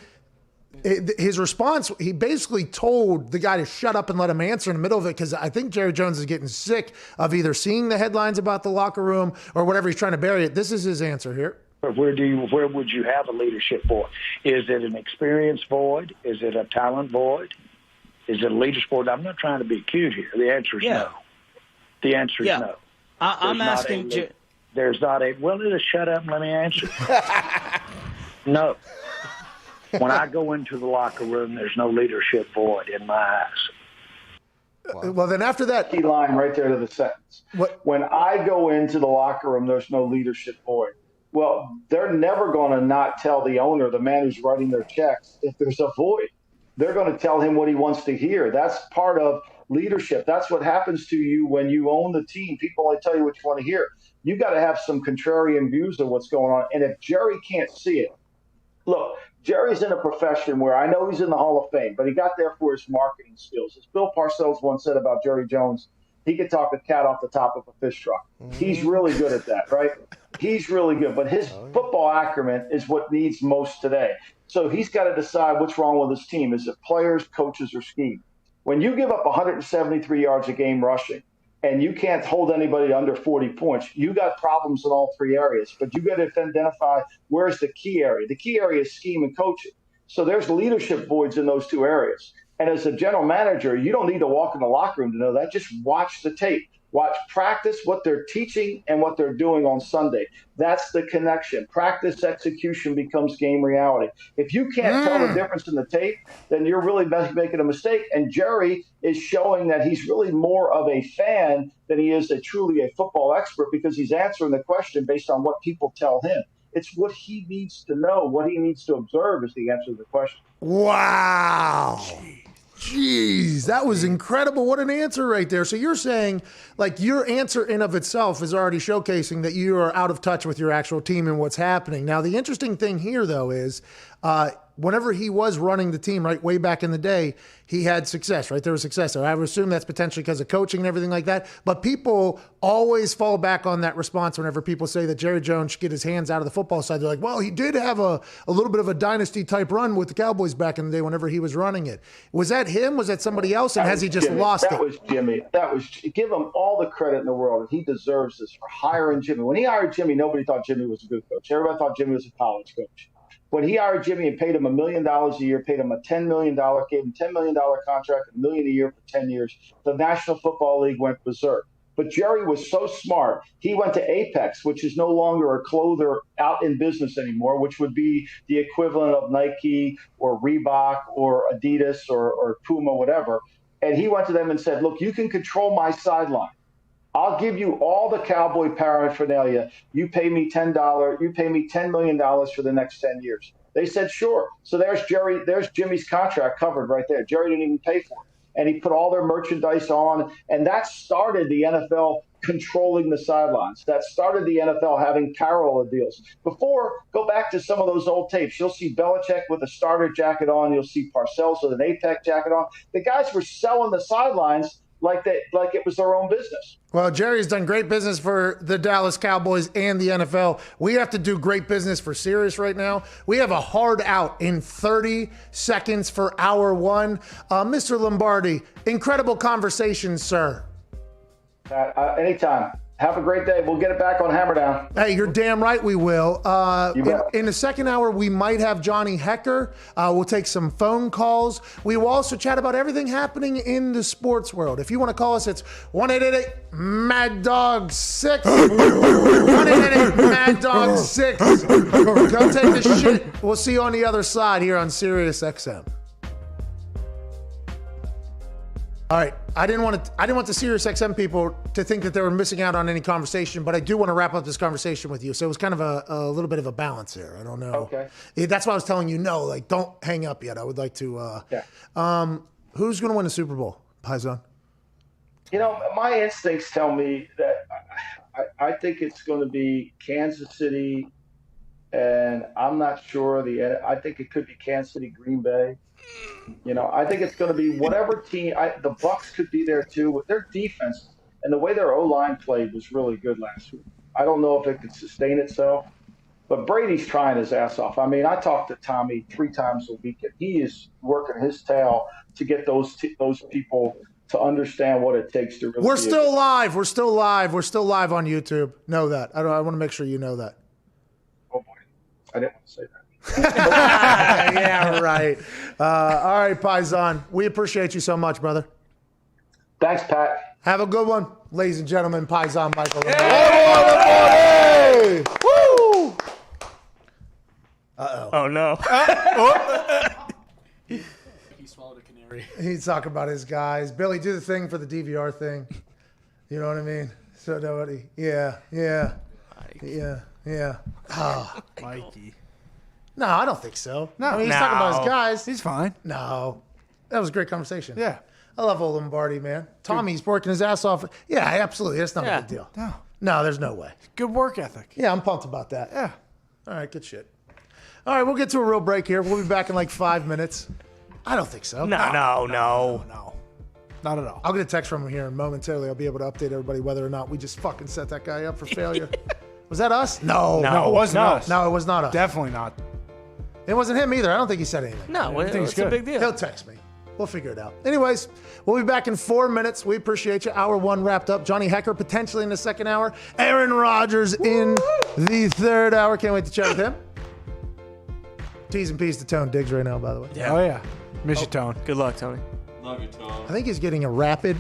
His response, he basically told the guy to shut up and let him answer in the middle of it because I think Jerry Jones is getting sick of either seeing the headlines about the locker room or whatever he's trying to bury it. This is his answer here. Where would you have a leadership void? Is it an experience void? Is it a talent void? Is it a leadership void? I'm not trying to be cute here. The answer is no. The answer is no. I'm asking. There's not a. Well, just shut up and let me answer. No. When I go into the locker room, there's no leadership void in my eyes. Well, then after that, key line right there to the sentence. When I go into the locker room, there's no leadership void. Well, they're never going to not tell the owner, the man who's writing their checks, if there's a void. They're going to tell him what he wants to hear. That's part of leadership. That's what happens to you when you own the team. People only tell you what you want to hear. You got to have some contrarian views of what's going on. And if Jerry can't see it, look, Jerry's in a profession where I know he's in the Hall of Fame, but he got there for his marketing skills. As Bill Parcells once said about Jerry Jones, he could talk a cat off the top of a fish truck. He's really good at that, right? He's really good. But his football acumen is what needs most today. So he's got to decide what's wrong with his team. Is it players, coaches, or scheme? When you give up 173 yards a game rushing, and you can't hold anybody under 40 points, you got problems in all three areas. But you got to identify where's the key area. The key area is scheme and coaching. So there's leadership voids in those two areas. And as a general manager, you don't need to walk in the locker room to know that. Just watch the tape. Watch practice what they're teaching and what they're doing on Sunday. That's the connection. Practice execution becomes game reality. If you can't tell the difference in the tape, then you're really making a mistake. And Jerry is showing that he's really more of a fan than he is truly a football expert because he's answering the question based on what people tell him. It's what he needs to know, what he needs to observe is the answer to the question. Wow. Jeez, that was incredible. What an answer right there. So you're saying, like, your answer in of itself is already showcasing that you are out of touch with your actual team and what's happening. Now, the interesting thing here, though, is whenever he was running the team, right, way back in the day, he had success, right? There was success there. I would assume that's potentially because of coaching and everything like that. But people always fall back on that response whenever people say that Jerry Jones should get his hands out of the football side. They're like, well, he did have a little bit of a dynasty-type run with the Cowboys back in the day whenever he was running it. Was that him? Was that somebody else? And has he just lost it? That was Jimmy. Give him all the credit in the world, and he deserves this for hiring Jimmy. When he hired Jimmy, nobody thought Jimmy was a good coach. Everybody thought Jimmy was a college coach. When he hired Jimmy and paid him $1 million a year, paid him a $10 million, gave him $10 million contract, $1 million a year for 10 years, the National Football League went berserk. But Jerry was so smart, he went to Apex, which is no longer a clother out in business anymore, which would be the equivalent of Nike or Reebok or Adidas or Puma, whatever. And he went to them and said, look, you can control my sideline. I'll give you all the Cowboy paraphernalia. You pay me $10 million for the next 10 years. They said, sure. So there's Jimmy's contract covered right there. Jerry didn't even pay for it. And he put all their merchandise on. And that started the NFL controlling the sidelines. That started the NFL having parallel deals. Before, go back to some of those old tapes. You'll see Belichick with a starter jacket on. You'll see Parcells with an APEC jacket on. The guys were selling the sidelines like it was their own business. Well, Jerry's done great business for the Dallas Cowboys and the NFL. We have to do great business for Sirius right now. We have a hard out in 30 seconds for hour one. Mr. Lombardi, incredible conversation, sir. Anytime. Have a great day. We'll get it back on Hammer Down. Hey, you're damn right we will. You bet. In the second hour, we might have Johnny Hecker. We'll take some phone calls. We will also chat about everything happening in the sports world. If you want to call us, it's 1-888-MAD-DOG-6. 1-888-MAD-DOG-6. Go take the shit. We'll see you on the other side here on Sirius XM. All right, I didn't want the Sirius XM people to think that they were missing out on any conversation, but I do want to wrap up this conversation with you. So it was kind of a little bit of a balance here. I don't know. Okay. That's why I was telling you no. Like, don't hang up yet. I would like to. Yeah. Who's going to win the Super Bowl, Paisan? You know, my instincts tell me that I think it's going to be Kansas City, and I'm not sure. I think it could be Kansas City, Green Bay. You know, I think it's going to be whatever team. The Bucks could be there too with their defense, and the way their O-line played was really good last week. I don't know if it could sustain itself, but Brady's trying his ass off. I mean, I talk to Tommy 3 times a week, and he is working his tail to get those people to understand what it takes to really. We're still live. We're still live. We're still live on YouTube. Know that. I want to make sure you know that. Oh boy, I didn't want to say that. Yeah, right. All right, Paisan. We appreciate you so much, brother. Thanks, Pat. Have a good one, ladies and gentlemen. Paisan Michael. Hey! Woo! Oh, no. He swallowed a canary. He's talking about his guys. Billy, do the thing for the DVR thing. You know what I mean? So nobody. Yeah. Oh. Mikey. No, I don't think so. No. I mean, he's talking about his guys. He's fine. No. That was a great conversation. Yeah. I love old Lombardi, man. Tommy's working his ass off. Yeah, absolutely. That's not a big deal. No, there's no way. Good work ethic. Yeah, I'm pumped about that. Yeah. All right, good shit. All right, we'll get to a real break here. We'll be back in like 5 minutes. I don't think so. No. Not at all. I'll get a text from him here and momentarily I'll be able to update everybody whether or not we just fucking set that guy up for failure. Was that us? No, it wasn't us. No, it was not us. Definitely not. It wasn't him either. I don't think he said anything. No, it's good. a big deal. He'll text me. We'll figure it out. Anyways, we'll be back in 4 minutes. We appreciate you. Hour one wrapped up. Johnny Hecker potentially in the second hour. Aaron Rodgers in the third hour. Can't wait to chat with him. T's and P's to Tone Diggs right now, by the way. Yeah. Oh, yeah. Miss you, Tone. Good luck, Tony. Love you, Tom. I think he's getting a rapid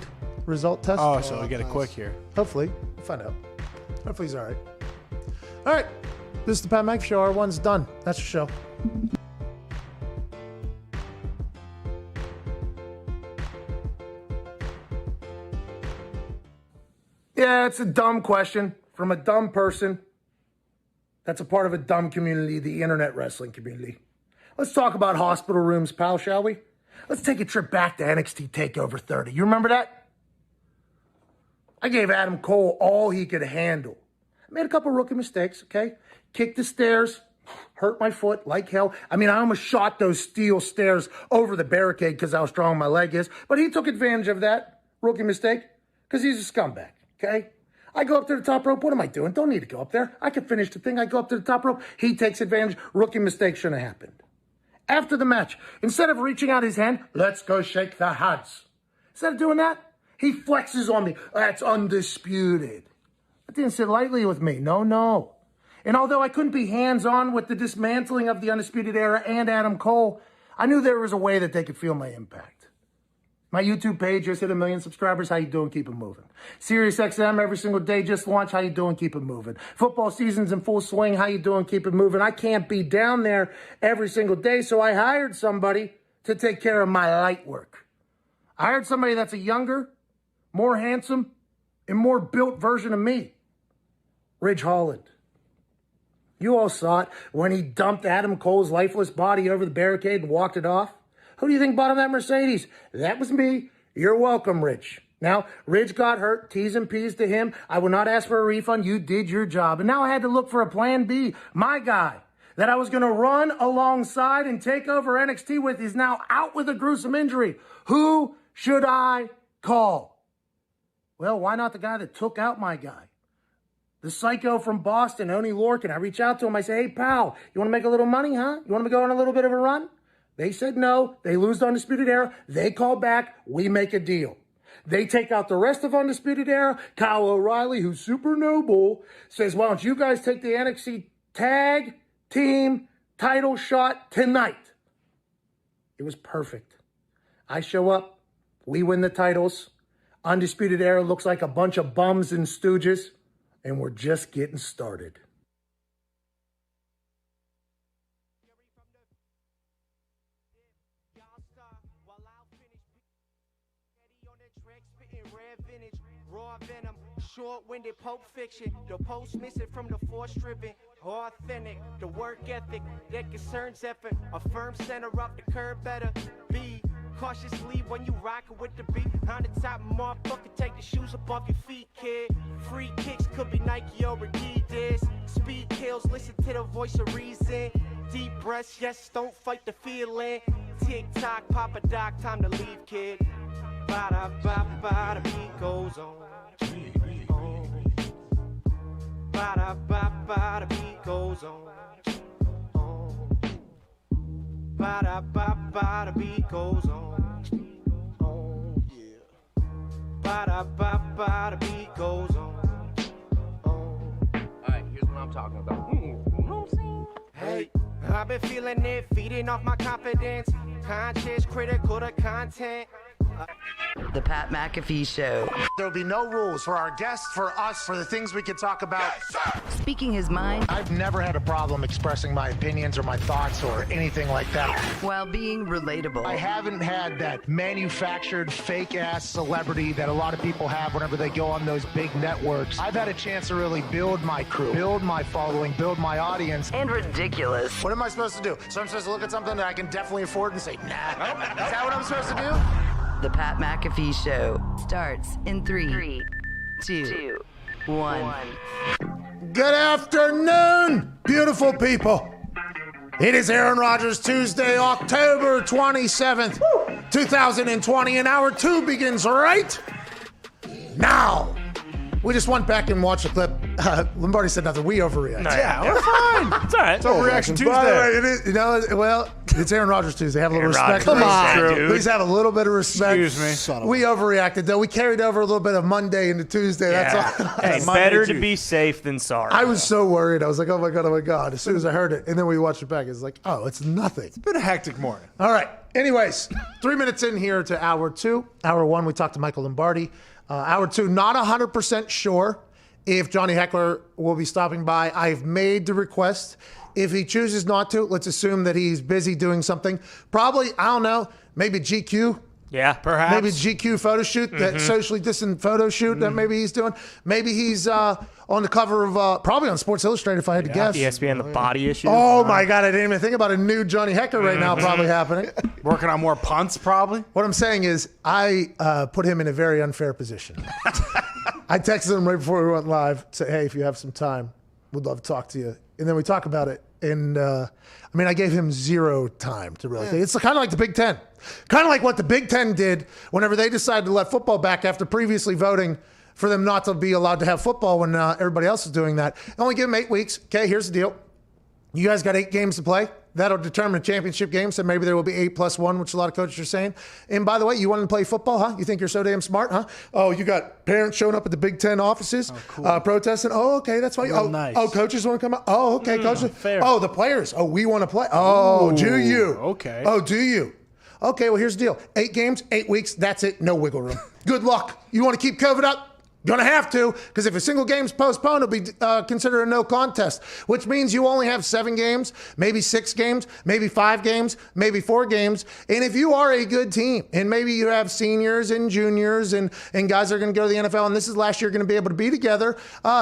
result test. Oh, so we get it quick here. Hopefully. We'll find out. Hopefully he's all right. All right. This is the Pat McAfee Show. Our one's done. That's your show. Yeah, it's a dumb question from a dumb person that's a part of a dumb community, the internet wrestling community. Let's talk about hospital rooms, pal, shall we? Let's take a trip back to NXT TakeOver 30. You remember that? I gave Adam Cole all he could handle. I made a couple rookie mistakes, okay? Kicked the stairs, hurt my foot like hell. I mean, I almost shot those steel stairs over the barricade because how strong my leg is. But he took advantage of that rookie mistake because he's a scumbag, okay? I go up to the top rope. What am I doing? Don't need to go up there. I can finish the thing. I go up to the top rope. He takes advantage. Rookie mistake shouldn't have happened. After the match, instead of reaching out his hand, let's go shake the hands. Instead of doing that, he flexes on me. That's undisputed. That didn't sit lightly with me. No. And although I couldn't be hands-on with the dismantling of the Undisputed Era and Adam Cole, I knew there was a way that they could feel my impact. My YouTube page just hit 1 million subscribers. How you doing? Keep it moving. Sirius XM every single day just launched. How you doing? Keep it moving. Football season's in full swing. How you doing? Keep it moving. I can't be down there every single day, so I hired somebody to take care of my light work. I hired somebody that's a younger, more handsome, and more built version of me. Ridge Holland. You all saw it when he dumped Adam Cole's lifeless body over the barricade and walked it off. Who do you think bought him that Mercedes? That was me. You're welcome, Rich. Now, Ridge got hurt, T's and P's to him. I will not ask for a refund. You did your job. And now I had to look for a plan B. My guy that I was going to run alongside and take over NXT with is now out with a gruesome injury. Who should I call? Well, why not the guy that took out my guy? The psycho from Boston, Oni Lorcan. I reach out to him. I say, hey, pal, you want to make a little money, huh? You want to go on a little bit of a run? They said no. They lose to Undisputed Era. They call back. We make a deal. They take out the rest of Undisputed Era. Kyle O'Reilly, who's super noble, says, why don't you guys take the NXT tag team title shot tonight? It was perfect. I show up. We win the titles. Undisputed Era looks like a bunch of bums and stooges. And we're just getting started. Raw venom, short-winded Pulp Fiction. The post missing from the force-driven, authentic. The work ethic that concerns effort. A firm center up the curb better. Be cautiously when you rockin' with the beat. On the top, motherfucker, take the shoes up off your feet, kid. Free kicks could be Nike or Adidas. Speed kills, listen to the voice of reason. Deep breaths, yes, don't fight the feeling. Tick-tock, pop a doc, time to leave, kid. Ba-da-ba-ba, the beat goes on. Ba-da-ba-ba, the beat goes on. Ba-da-ba-ba, the beat goes on. Yeah. Ba-da-ba-ba, the beat goes on. Alright, here's what I'm talking about. You know what I'm saying? Hey, I've been feeling it, feeding off my confidence. Conscious, critical to content. The Pat McAfee Show. There'll be no rules for our guests, for us, for the things we can talk about. Speaking his mind I've never had a problem expressing my opinions or my thoughts or anything like that. while being relatable. I haven't had that manufactured fake-ass celebrity that a lot of people have whenever they go on those big networks. I've had a chance to really build my crew, build my following, build my audience. And ridiculous. What am I supposed to do? So I'm supposed to look at something that I can definitely afford and say, nah. Is that what I'm supposed to do? The Pat McAfee Show starts in 3, 2, 1. Good afternoon, beautiful people. It is Aaron Rodgers Tuesday, October 27th, 2020, and hour 2 begins right now. We just went back and watched the clip. Lombardi said nothing. We overreact. Yeah, we're fine. It's all right. It's Overreaction Tuesday. By the way, it is, well, it's Aaron Rodgers Tuesday. Have a little Aaron respect. Rodgers Please. Tuesday, dude. Please have a little bit of respect. Excuse me. We overreacted, though. We carried over a little bit of Monday into Tuesday. That's all. Hey, Monday, better to Tuesday. be safe than sorry. I was so worried. I was like, oh my God. As soon as I heard it. And then we watched it back. It's like, oh, it's nothing. It's been a hectic morning. All right. Anyways, 3 minutes in here to hour 2. Hour 1, we talked to Michael Lombardi. Hour 2, not 100% sure if Johnny Heckler will be stopping by. I've made the request. If he chooses not to, let's assume that he's busy doing something. Probably, I don't know, maybe GQ. Yeah, perhaps. Maybe GQ photo shoot, that socially distant photo shoot that maybe he's doing. Maybe he's on the cover of, probably on Sports Illustrated if I had to guess. ESPN, the body issue. Oh my God, I didn't even think about a new Johnny Heckler right now probably happening. Working on more punts, probably. What I'm saying is I put him in a very unfair position. I texted him right before we went live, say, hey, if you have some time, we'd love to talk to you. And then we talk about it. And I gave him 0 time to really think. It's kind of like the Big Ten. Kind of like what the Big Ten did whenever they decided to let football back after previously voting for them not to be allowed to have football when everybody else is doing that. Only give them 8 weeks. Okay, here's the deal. You guys got 8 games to play. That'll determine a championship game, so maybe there will be 8+1, which a lot of coaches are saying. And by the way, you want to play football, huh? You think you're so damn smart, huh? Oh, you got parents showing up at the Big Ten offices, protesting. Oh, okay, that's why. Real nice. Oh, coaches want to come out. Oh, okay, coaches. fair. Oh, the players. Oh, we want to play. Oh, do you? Okay. Oh, do you? Okay, well, here's the deal. 8 games, 8 weeks. That's it. No wiggle room. Good luck. You want to keep COVID up? Gonna have to, because if a single game's postponed, it'll be considered a no contest, which means you only have 7 games, maybe 6 games, maybe 5 games, maybe 4 games. And if you are a good team, and maybe you have seniors and juniors and guys that are gonna go to the NFL, and this is last year gonna be able to be together,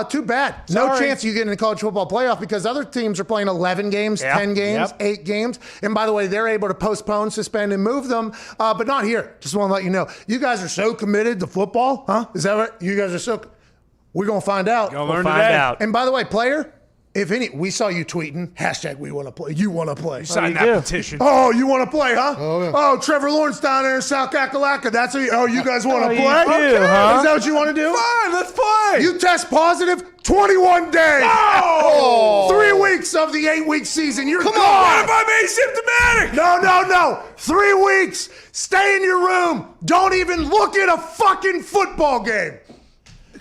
too bad. No chance you get in the college football playoff because other teams are playing 11 games, 10 games, 8 games. And by the way, they're able to postpone, suspend, and move them, but not here. Just wanna let you know. You guys are so committed to football, huh? Is that right? You guys are so. We're gonna find out. Gonna learn today. And by the way, player, if any, we saw you tweeting #we want to play. You want to play? Sign that petition. Oh, you want to play, huh? Oh, yeah. Oh, Trevor Lawrence down there in South Kakalaka. That's what you guys want to you play? do, Okay. huh? Is that what you want to do? Fine, let's play. You test positive, 21 days. No! 3 weeks of the 8-week season. You're Come gone. on, what if I'm asymptomatic? No. 3 weeks. Stay in your room. Don't even look at a fucking football game.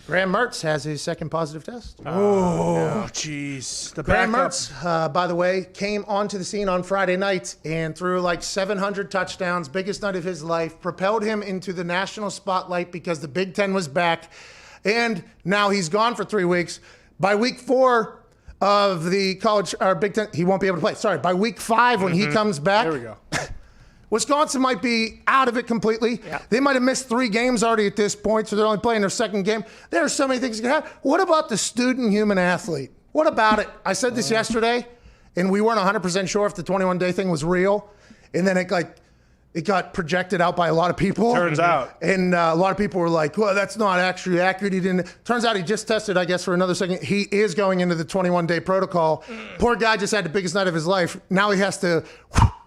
Graham Mertz has his second positive test. Oh, jeez. The Graham backup. Mertz, by the way, came onto the scene on Friday night and threw like 700 touchdowns, biggest night of his life, propelled him into the national spotlight because the Big Ten was back. And now he's gone for 3 weeks. By week 4 of the college or Big Ten, he won't be able to play. Sorry, by week 5 when he comes back. There we go. Wisconsin might be out of it completely. Yeah. They might have missed 3 games already at this point, so they're only playing their second game. There are so many things that can happen. What about the student human athlete? What about it? I said this yesterday, and we weren't 100% sure if the 21-day thing was real. And then it got projected out by a lot of people. Turns out. And a lot of people were like, well, that's not actually accurate. He didn't. Turns out he just tested, I guess, for another second. He is going into the 21-day protocol. Poor guy just had the biggest night of his life. Now he has to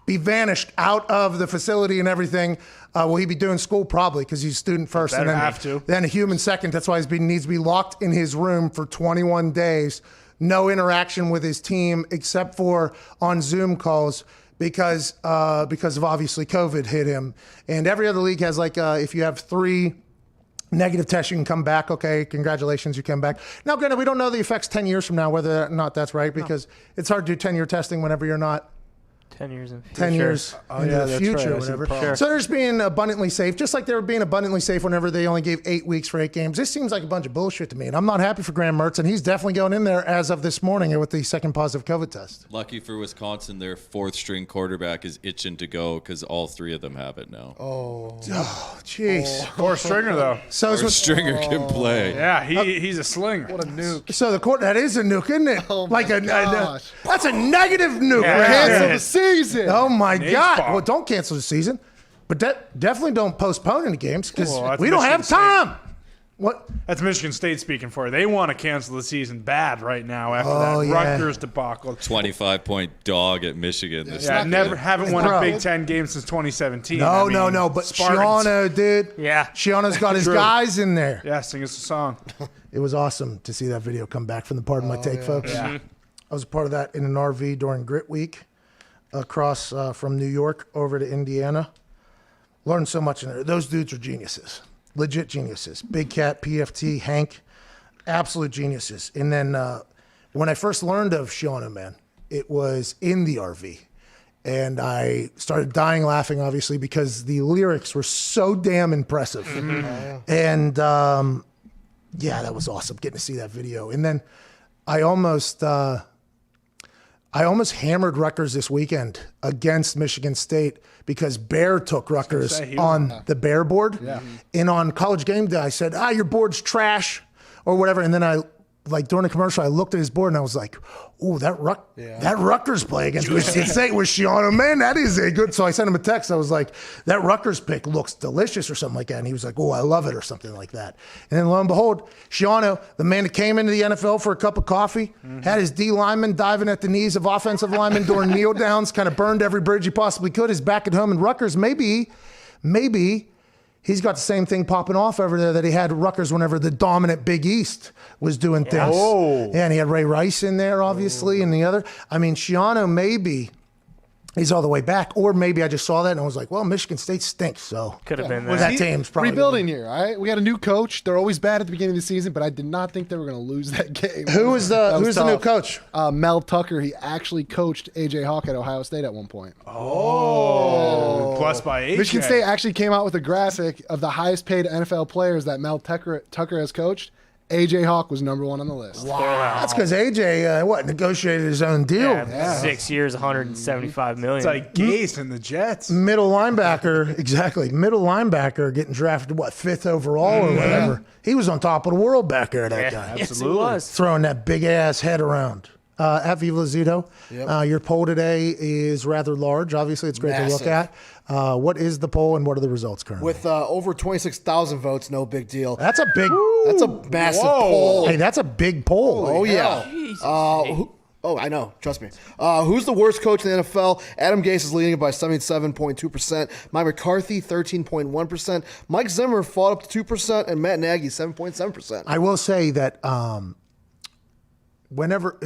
be vanished out of the facility and everything. Will he be doing school? Probably, because he's student first. Better And have to. then a human second. That's why he needs to be locked in his room for 21 days. No interaction with his team except for on Zoom calls because of obviously COVID hit him. And every other league has if you have 3 negative tests, you can come back. Okay, congratulations, you come back. Now, granted, we don't know the effects 10 years from now, whether or not that's right, because it's hard to do 10-year testing whenever you're not 10 years in the future. 10 years into the that's future right. or whatever. Sure. So they're just being abundantly safe, just like they were being abundantly safe whenever they only gave 8 weeks for 8 games. This seems like a bunch of bullshit to me, and I'm not happy for Graham Mertz, and he's definitely going in there as of this morning with the second positive COVID test. Lucky for Wisconsin, their 4th-string quarterback is itching to go because all 3 of them have it now. Oh, jeez. 4th-stringer, though. So it's Stringer can play. Yeah, he's a slinger. What a nuke. So the court, that is a nuke, isn't it? Oh, my gosh. That's a negative nuke. Yeah. Right? Cancel Yeah. the season. Oh my Nate's God! fault. Well, don't cancel the season, but definitely don't postpone any games because Well, that's we don't have Michigan time. What? That's Michigan State speaking for you. They want to cancel the season bad right now after Oh, that yeah. Rutgers debacle. 25-point dog at Michigan. This Yeah, weekend. haven't won Bro. a Big Ten game since 2017. No, I mean, no. But Spartans. Shiano, dude. Yeah. Shiano's got his True. guys in there. Yeah, sing us a song. It was awesome to see that video come back from the Pardon My Take, folks. Yeah. I was a part of that in an RV during Grit Week across from New York over to Indiana. Learned so much in there. Those dudes are geniuses. Legit geniuses. Big Cat, PFT, Hank, absolute geniuses. And then when I first learned of Shiano, man, it was in the RV. And I started dying laughing, obviously, because the lyrics were so damn impressive. And yeah, that was awesome getting to see that video. And then I almost hammered Rutgers this weekend against Michigan State because Bear took Rutgers on the Bear board. Yeah. And on College Game Day, I said, your board's trash or whatever. And then during the commercial, I looked at his board and I was like, oh, that Rutgers play against Michigan State with Shiano, man, that is a good. So I sent him a text. I was like, that Rutgers pick looks delicious or something like that. And he was like, oh, I love it or something like that. And then lo and behold, Shiano, the man that came into the NFL for a cup of coffee, had his D lineman diving at the knees of offensive linemen during kneel downs, kind of burned every bridge he possibly could, is back at home in Rutgers. Maybe he's got the same thing popping off over there that he had at Rutgers whenever the dominant Big East was doing things. Oh. Yeah, and he had Ray Rice in there, obviously, and the other. I mean, Shiano maybe he's all the way back. Or maybe I just saw that and I was like, well, Michigan State stinks. So Could have been that that. team's probably rebuilding here. All right, we got a new coach. They're always bad at the beginning of the season, but I did not think they were going to lose that game. Who's the new coach? Mel Tucker. He actually coached AJ Hawk at Ohio State at one point. Oh, plus by AJ. Michigan State actually came out with a graphic of the highest paid NFL players that Mel Tucker has coached. AJ Hawk was number 1 on the list. Wow. That's because AJ, negotiated his own deal. Yeah, 6 years, $175 million. It's like Gase and the Jets. Middle linebacker, exactly. Middle linebacker getting drafted, 5th overall or whatever. He was on top of the world back there, that guy. Yes, he was. Throwing that big-ass head around. At Viva Lazito, your poll today is rather large. Obviously, it's great to look at. What is the poll and what are the results currently? With over 26,000 votes, no big deal. That's a big. That's a massive poll. Hey, that's a big poll. Oh yeah. I know. Trust me. Who's the worst coach in the NFL? Adam Gase is leading it by 77.2%. Mike McCarthy, 13.1%. Mike Zimmer fought up to 2%, and Matt Nagy, 7.7%. I will say that whenever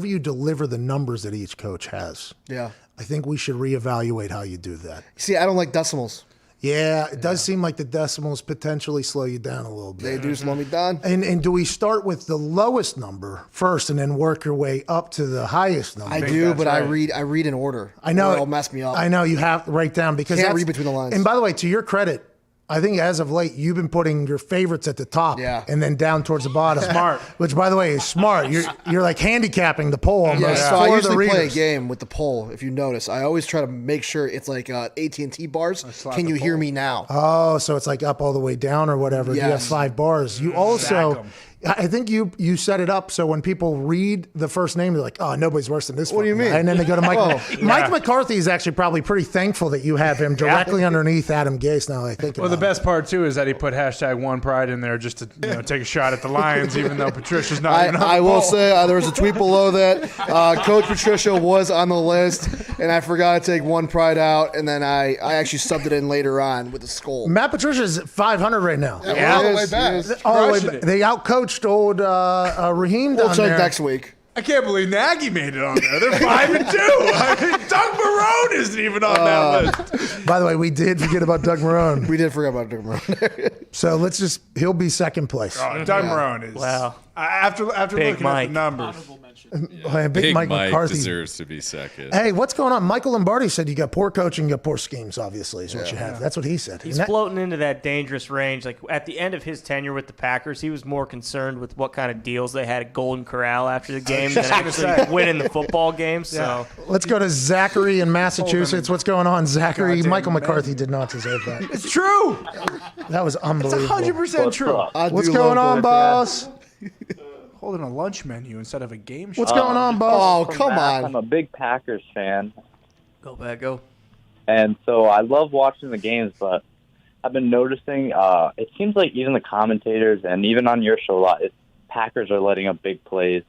you deliver the numbers that each coach has, I think we should reevaluate how you do that. See, I don't like decimals. Yeah, it does seem like the decimals potentially slow you down a little bit. They do slow me down. And do we start with the lowest number first and then work your way up to the highest number? I do, but I read in order. I know it'll mess me up. I know you have to write down because Can't read between the lines. And by the way, to your credit, I think as of late, you've been putting your favorites at the top and then down towards the bottom. Smart. Which, by the way, is smart. You're like handicapping the poll almost. So I for usually the play a readers. game with the poll. If you notice, I always try to make sure it's like AT&T bars. Can you hear me now? Oh, so it's like up all the way down or whatever. You have Yes. 5 bars. You also, I think you set it up so when people read the first name, they're like, oh, nobody's worse than this one. do you mean? And then they go to Mike. Oh, Mike McCarthy is actually probably pretty thankful that you have him directly underneath Adam Gase now, I think. Well, the best part, too, is that he put #OnePride in there just to take a shot at the Lions, even though Patricia's not even on the I will poll. say there was a tweet below that Coach Patricia was on the list, and I forgot to take OnePride out, and then I actually subbed it in later on with a skull. Matt Patricia's 500 right now. All the way back. All the way Crushing back. it. They outcoached old Raheem We'll down check there. next week. I can't believe Nagy made it on there. They're 5-2. I mean, Doug Marrone isn't even on that list. By the way, we did forget about Doug Marrone. We did forget about Doug Marrone. So he'll be second place. Oh, Doug Marrone is. Wow. After Big looking Mike. at the numbers. Big Mike McCarthy deserves to be second. Hey, what's going on? Michael Lombardi said you got poor coaching, you got poor schemes, obviously, is what you have. That's what he said. He's floating into that dangerous range. Like at the end of his tenure with the Packers, he was more concerned with what kind of deals they had at Golden Corral after the game than actually winning the football game. So Let's go to Zachary in Massachusetts. What's going on, Zachary? Goddamn Michael man. McCarthy did not deserve that. It's true. That was It's unbelievable. 100% true. What's going on, boss? Holding a lunch menu instead of a game show. What's going on, boss? Oh, come on. I'm a big Packers fan, go back, go. and so I love watching the games, but I've been noticing it seems like even the commentators and even on your show a lot, Packers are letting up big plays.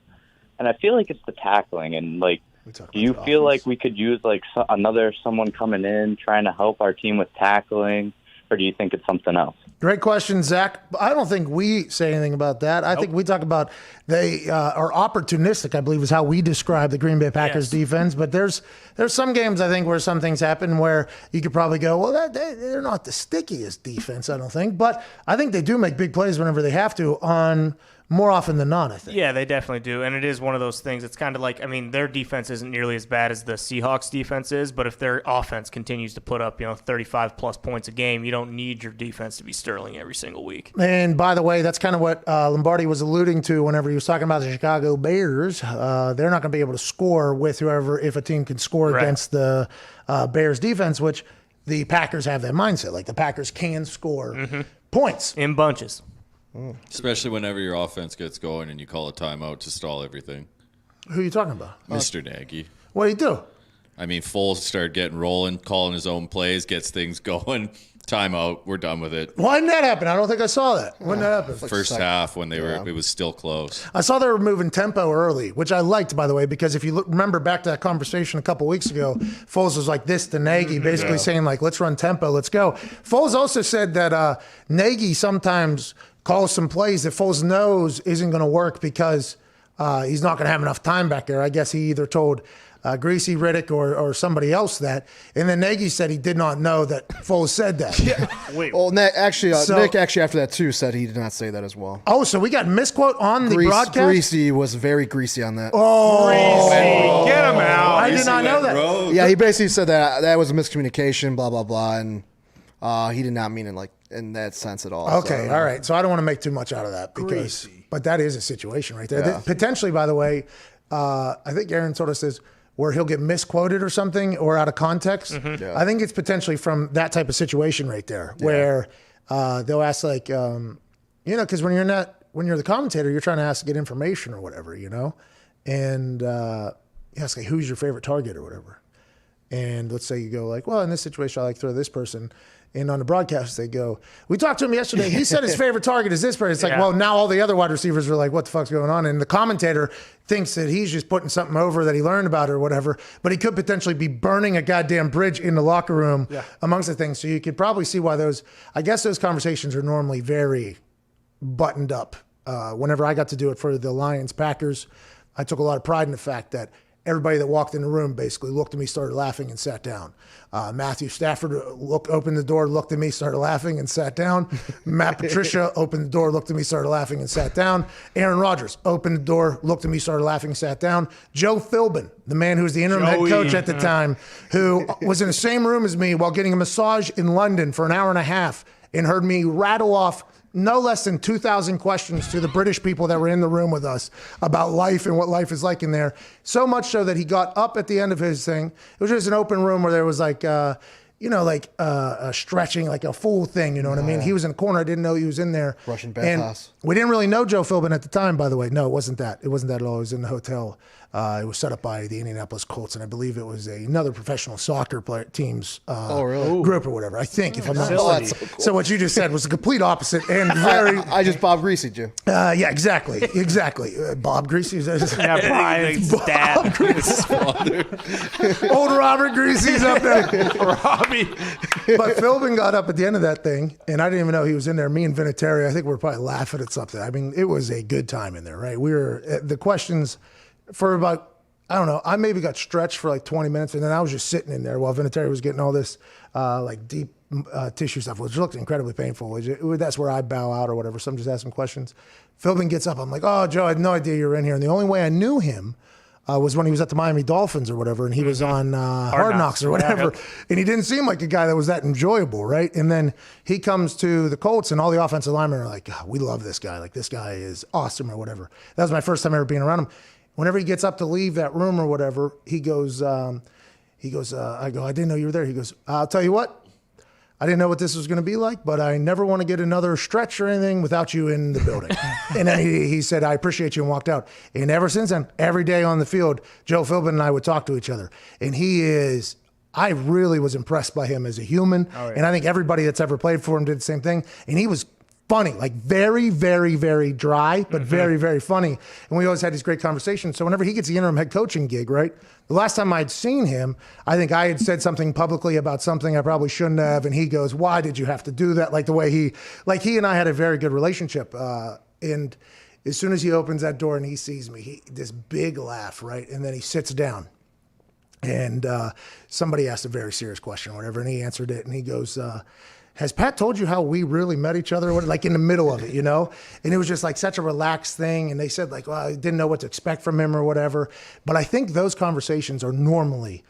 And I feel like it's the tackling. And, like, do you feel like we could use, like, someone coming in trying to help our team with tackling, or do you think it's something else? Great question, Zach. I don't think we say anything about that. I think we talk about they are opportunistic, I believe is how we describe the Green Bay Packers defense. But there's some games, I think, where some things happen where you could probably go, well, they're not the stickiest defense, I don't think. But I think they do make big plays whenever they have to on more often than not, I think. Yeah, they definitely do. And it is one of those things. It's kind of like, I mean, their defense isn't nearly as bad as the Seahawks defense is, but if their offense continues to put up, 35-plus points a game, you don't need your defense to be sterling every single week. And by the way, that's kind of what Lombardi was alluding to whenever he was talking about the Chicago Bears. They're not going to be able to score with whoever, if a team can score against the Bears defense, which the Packers have that mindset. Like the Packers can score points. In bunches. Especially whenever your offense gets going and you call a timeout to stall everything. Who are you talking about? Mr. Nagy. What do you do? I mean, Foles started getting rolling, calling his own plays, gets things going. Timeout. We're done with it. Why didn't that happen? I don't think I saw that. When did that happen? First half when they were, it was still close. I saw they were moving tempo early, which I liked, by the way, because if you remember back to that conversation a couple weeks ago, Foles was like this to Nagy, basically saying, like, let's run tempo, let's go. Foles also said that Nagy sometimes calls some plays that Foles knows isn't going to work because he's not going to have enough time back there. I guess he either told Greasy, Riddick, or somebody else that. And then Nagy said he did not know that Foles said that. Wait. Well, Nick actually after that too said he did not say that as well. Oh, so we got misquote on the broadcast? Greasy was very greasy on that. Oh, Greasy. Get him out. I did not know that. Yeah, he basically said that was a miscommunication, blah, blah, blah, and he did not mean it like in that sense at all. Okay, all right. So I don't want to make too much out of that but that is a situation right there. Yeah. Potentially, by the way, I think Aaron told us this, where he'll get misquoted or something or out of context. Mm-hmm. Yeah. I think it's potentially from that type of situation right there, where they'll ask like, because when you're the commentator, you're trying to get information or whatever, and you ask like, who's your favorite target or whatever. And let's say you go like, well, in this situation, I like throw this person. And on the broadcast, they go, we talked to him yesterday. He said his favorite target is this person. It's like, well, now all the other wide receivers are like, what the fuck's going on? And the commentator thinks that he's just putting something over that he learned about or whatever. But he could potentially be burning a goddamn bridge in the locker room amongst the things. So you could probably see why those conversations are normally very buttoned up. Whenever I got to do it for the Lions Packers, I took a lot of pride in the fact that everybody that walked in the room basically looked at me, started laughing, and sat down. Matthew Stafford opened the door, looked at me, started laughing, and sat down. Matt Patricia opened the door, looked at me, started laughing, and sat down. Aaron Rodgers opened the door, looked at me, started laughing, and sat down. Joe Philbin, the man who was the interim head coach at the time, who was in the same room as me while getting a massage in London for an hour and a half and heard me rattle off no less than 2,000 questions to the British people that were in the room with us about life and what life is like in there. So much so that he got up at the end of his thing. It was just an open room where there was like, a stretching, like a full thing, you know what I mean? He was in the corner. I didn't know he was in there. Russian bathhouse. We didn't really know Joe Philbin at the time, by the way. No, it wasn't that. It wasn't that at all. It was in the hotel. It was set up by the Indianapolis Colts, and I believe it was another professional soccer team's group or whatever, I think, if I'm not mistaken. So what you just said was the complete opposite and very... I just Bob Greasy, you. Yeah, exactly. Bob Greasy. Brian's dad. Old Robert Greasy's up there. Robbie. But Philbin got up at the end of that thing, and I didn't even know he was in there. Me and Vinatieri, I think we were probably laughing at something. I mean, it was a good time in there, right? We were... The questions... For about, I don't know, I maybe got stretched for like 20 minutes, and then I was just sitting in there while Vinatieri was getting all this deep tissue stuff, which looked incredibly painful. That's where I bow out or whatever. So I'm just asking questions. Philbin gets up. I'm like, oh, Joe, I had no idea you were in here. And the only way I knew him was when he was at the Miami Dolphins or whatever, and he was on Hard Knocks or whatever. And he didn't seem like a guy that was that enjoyable, right? And then he comes to the Colts, and all the offensive linemen are like, oh, we love this guy. Like, this guy is awesome or whatever. That was my first time ever being around him. Whenever he gets up to leave that room or whatever, he goes, I go, I didn't know you were there. He goes, I'll tell you what, I didn't know what this was going to be like, but I never want to get another stretch or anything without you in the building. And then he said, I appreciate you, and walked out. And ever since then, every day on the field, Joe Philbin and I would talk to each other. And I really was impressed by him as a human. Oh, yeah. And I think everybody that's ever played for him did the same thing. And he was funny, like very, very, very dry, but very, very funny. And we always had these great conversations. So whenever he gets the interim head coaching gig, right? The last time I'd seen him, I think I had said something publicly about something I probably shouldn't have. And he goes, why did you have to do that? Like the way he and I had a very good relationship. And as soon as he opens that door and he sees me, this big laugh, right? And then he sits down. And somebody asked a very serious question or whatever, and he answered it. And he goes, has Pat told you how we really met each other? Like in the middle of it, you know? And it was just like such a relaxed thing. And they said like, well, I didn't know what to expect from him or whatever. But I think those conversations are normally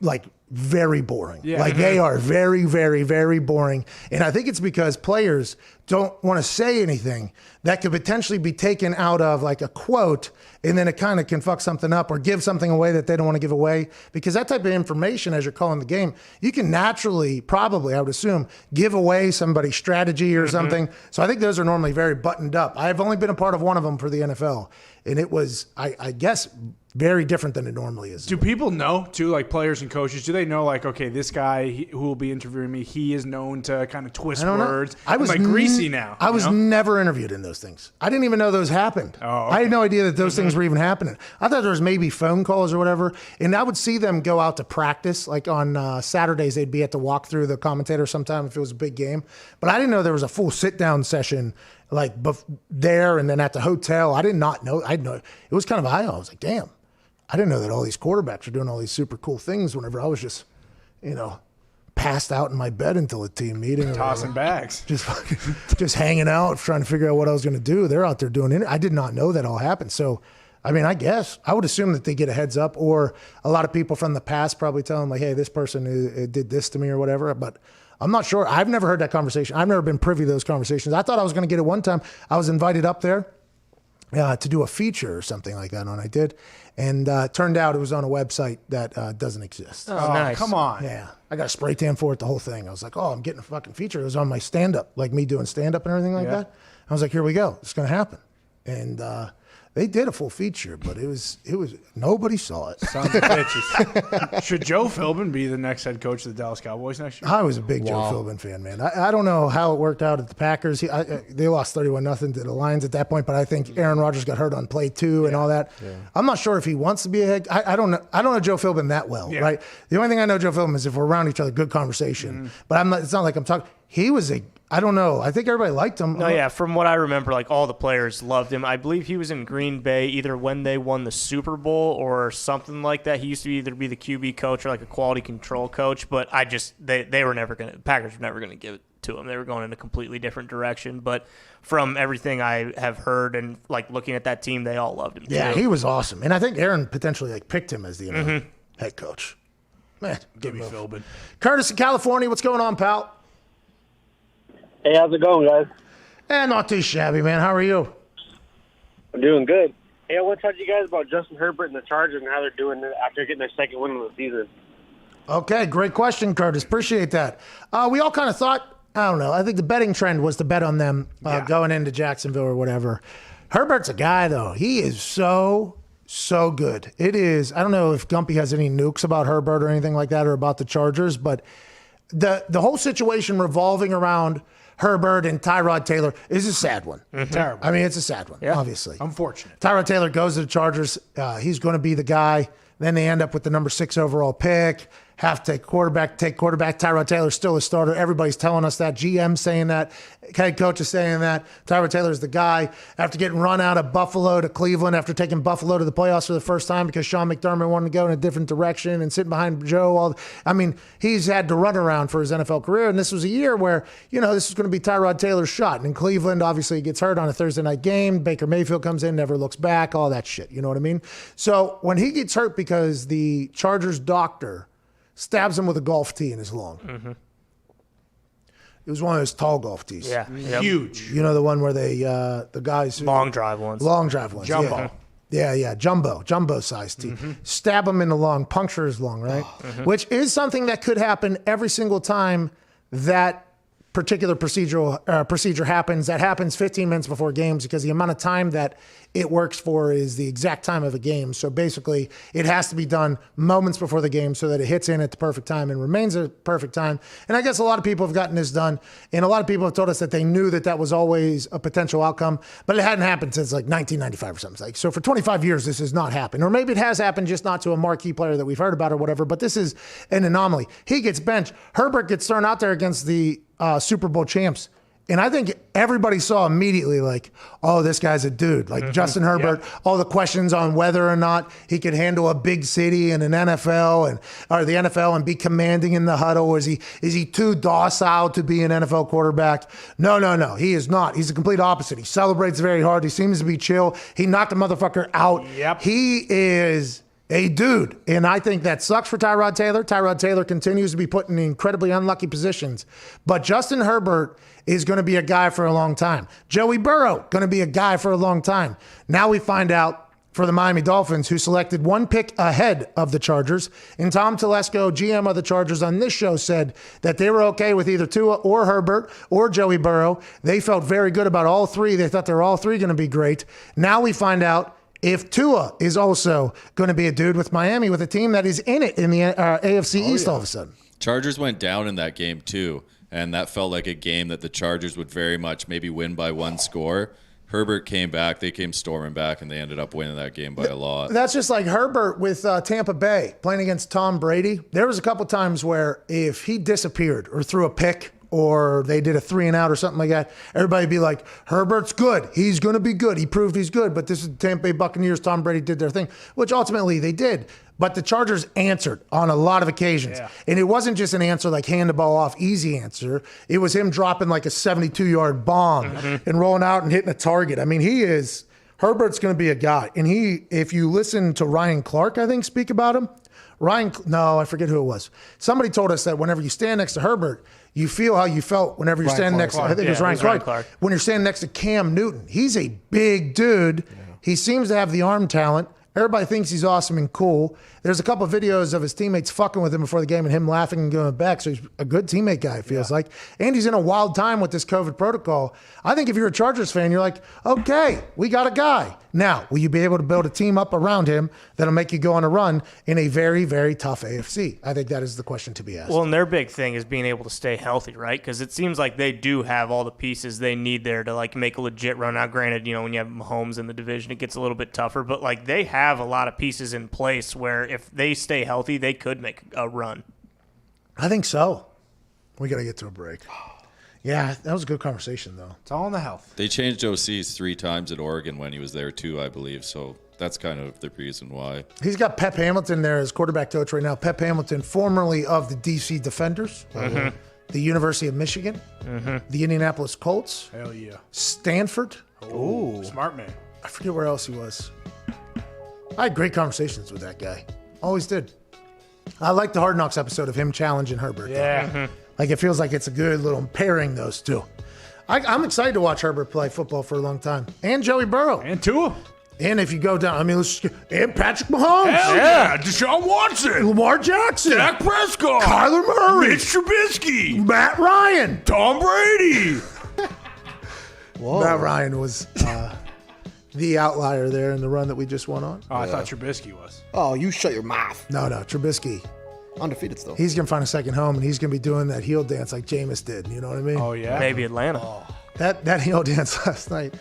like very boring. Yeah. Like they are very, very, very boring. And I think it's because players don't want to say anything that could potentially be taken out of like a quote, and then it kind of can fuck something up or give something away that they don't want to give away. Because that type of information, as you're calling the game, you can naturally, probably, I would assume, give away somebody's strategy or something. So I think those are normally very buttoned up. I've only been a part of one of them for the NFL. And it was, I guess, very different than it normally is. Do people know, too, like players and coaches, do they know, like, okay, this guy who will be interviewing me, he is known to kind of twist words? I was like Greasy now. I was never interviewed in those things. I didn't even know those happened. Oh, okay. I had no idea that those things were even happening. I thought there was maybe phone calls or whatever. And I would see them go out to practice. Like on Saturdays, they'd be at the walkthrough, the commentator sometime if it was a big game. But I didn't know there was a full sit-down session like there and then at the hotel. I did not know. I know it was kind of high. I was like, damn. I didn't know that all these quarterbacks are doing all these super cool things whenever I was just, passed out in my bed until a team meeting. Or Tossing bags. Just hanging out, trying to figure out what I was going to do. They're out there doing it. I did not know that all happened. So, I guess I would assume that they get a heads up, or a lot of people from the past probably tell them, like, hey, this person did this to me or whatever. But I'm not sure. I've never heard that conversation. I've never been privy to those conversations. I thought I was going to get it one time. I was invited up there to do a feature or something like that, and I did. And turned out it was on a website that doesn't exist. Oh, nice. Come on. Yeah. I got a spray tan for it, the whole thing. I was like, I'm getting a fucking feature. It was on my stand-up, like me doing stand-up and everything like that. I was like, here we go. It's going to happen. And they did a full feature, but it was nobody saw it. Sons of bitches. Should Joe Philbin be the next head coach of the Dallas Cowboys next year? I was a big Joe Philbin fan, man. I don't know how it worked out at the Packers. They lost 31-0 to the Lions at that point, but I think Aaron Rodgers got hurt on play 2 and all that. Yeah. I'm not sure if he wants to be a head. I don't know. I don't know Joe Philbin that well, right? The only thing I know Joe Philbin is if we're around each other, good conversation. But it's not like I'm talking. He was I don't know. I think everybody liked him. No, yeah. From what I remember, like all the players loved him. I believe he was in Green Bay either when they won the Super Bowl or something like that. He used to either be the QB coach or like a quality control coach. But they were never going to. Packers were never going to give it to him. They were going in a completely different direction. But from everything I have heard and like looking at that team, they all loved him. Yeah, too. he was awesome, and I think Aaron potentially picked him as the head coach. Man, give me Philbin. Curtis in California, what's going on, pal? Hey, how's it going, guys? Not too shabby, man. How are you? I'm doing good. Hey, I want to talk to you guys about Justin Herbert and the Chargers and how they're doing after getting their second win of the season. Okay, great question, Curtis. Appreciate that. We all kind of thought, I don't know, I think the betting trend was to bet on them going into Jacksonville or whatever. Herbert's a guy, though. He is so good. It is, I don't know if Gumpy has any nukes about Herbert or anything like that or about the Chargers, but the whole situation revolving around Herbert and Tyrod Taylor is a sad one. Terrible. I mean, it's a sad one, obviously. Unfortunate. Tyrod Taylor goes to the Chargers. He's going to be the guy. Then they end up with the number 6 overall pick. Have to take quarterback. Tyrod Taylor's still a starter. Everybody's telling us that. GM saying that. Head coach is saying that. Tyrod Taylor's the guy. After getting run out of Buffalo to Cleveland, after taking Buffalo to the playoffs for the first time because Sean McDermott wanted to go in a different direction and sitting behind Joe. He's had to run around for his NFL career, and this was a year where, this is going to be Tyrod Taylor's shot. And in Cleveland, obviously, he gets hurt on a Thursday night game. Baker Mayfield comes in, never looks back, all that shit. You know what I mean? So when he gets hurt because the Chargers doctor stabs him with a golf tee in his lung. It was one of those tall golf tees. Yeah. Huge. You know, the one where they, the guys... Long drive ones. Jumbo. Yeah. Jumbo size tee. Stab him in the lung, puncture his lung, right? Which is something that could happen every single time that particular procedure happens. That happens 15 minutes before games because the amount of time that it works for is the exact time of a game. So basically, it has to be done moments before the game so that it hits in at the perfect time and remains a perfect time. And I guess a lot of people have gotten this done, and a lot of people have told us that they knew that was always a potential outcome, but it hadn't happened since like 1995 or something. So for 25 years, this has not happened. Or maybe it has happened, just not to a marquee player that we've heard about or whatever, but this is an anomaly. He gets benched. Herbert gets thrown out there against the Super Bowl champs. And I think everybody saw immediately like, oh, this guy's a dude. Like Justin Herbert, all the questions on whether or not he could handle a big city and an NFL or the NFL and be commanding in the huddle. Or is he too docile to be an NFL quarterback? No. He is not. He's the complete opposite. He celebrates very hard. He seems to be chill. He knocked the motherfucker out. Yep. He is a dude. And I think that sucks for Tyrod Taylor. Tyrod Taylor continues to be put in incredibly unlucky positions. But Justin Herbert is going to be a guy for a long time. Joey Burrow, going to be a guy for a long time. Now we find out for the Miami Dolphins, who selected one pick ahead of the Chargers. And Tom Telesco, GM of the Chargers, on this show said that they were okay with either Tua or Herbert or Joey Burrow. They felt very good about all three. They thought they were all three going to be great. Now we find out if Tua is also going to be a dude with Miami, with a team that is in it in the AFC East all of a sudden. Chargers went down in that game too, and that felt like a game that the Chargers would very much maybe win by one score. Herbert came back, they came storming back, and they ended up winning that game by a lot. That's just like Herbert with Tampa Bay playing against Tom Brady. There was a couple times where if he disappeared or threw a pick or they did a 3 and out or something like that, everybody'd be like, Herbert's good. He's going to be good. He proved he's good. But this is the Tampa Bay Buccaneers. Tom Brady did their thing, which ultimately they did. But the Chargers answered on a lot of occasions. Yeah. And it wasn't just an answer like hand the ball off, easy answer. It was him dropping like a 72-yard bomb and rolling out and hitting a target. I mean, Herbert's going to be a guy. And if you listen to Ryan Clark, I think, speak about him, I forget who it was. Somebody told us that whenever you stand next to Herbert, you feel how you felt whenever you're standing next to, I think it was Ryan Clark. When you're standing next to Cam Newton. He's a big dude. Yeah. He seems to have the arm talent. Everybody thinks he's awesome and cool. There's a couple of videos of his teammates fucking with him before the game and him laughing and going back. So he's a good teammate guy, it feels like. And he's in a wild time with this COVID protocol. I think if you're a Chargers fan, you're like, okay, we got a guy. Now, will you be able to build a team up around him that'll make you go on a run in a very, very tough AFC? I think that is the question to be asked. Well, and their big thing is being able to stay healthy, right? Because it seems like they do have all the pieces they need there to like make a legit run. Now, granted, when you have Mahomes in the division, it gets a little bit tougher. But like they have a lot of pieces in place where if they stay healthy, they could make a run. I think so. We got to get to a break. Yeah, that was a good conversation, though. It's all in the health. They changed OCs 3 times at Oregon when he was there, too, I believe. So that's kind of the reason why. He's got Pep Hamilton there as quarterback coach right now. Pep Hamilton, formerly of the D.C. Defenders, the University of Michigan, the Indianapolis Colts. Hell yeah. Stanford. Oh, smart man. I forget where else he was. I had great conversations with that guy. Always did. I like the Hard Knocks episode of him challenging Herbert. Yeah. Like, it feels like it's a good little pairing, those two. I'm excited to watch Herbert play football for a long time. And Joey Burrow. And Tua. And if you go down, and Patrick Mahomes. Hell yeah. Deshaun Watson. Lamar Jackson. Dak Prescott. Kyler Murray. Mitch Trubisky. Matt Ryan. Tom Brady. Matt Ryan was the outlier there in the run that we just went on. Oh, I thought Trubisky was. Oh, you shut your mouth. No, Trubisky. Undefeated still. He's going to find a second home, and he's going to be doing that heel dance like Jameis did. You know what I mean? Oh, yeah. Maybe Atlanta. Oh. That heel dance last night,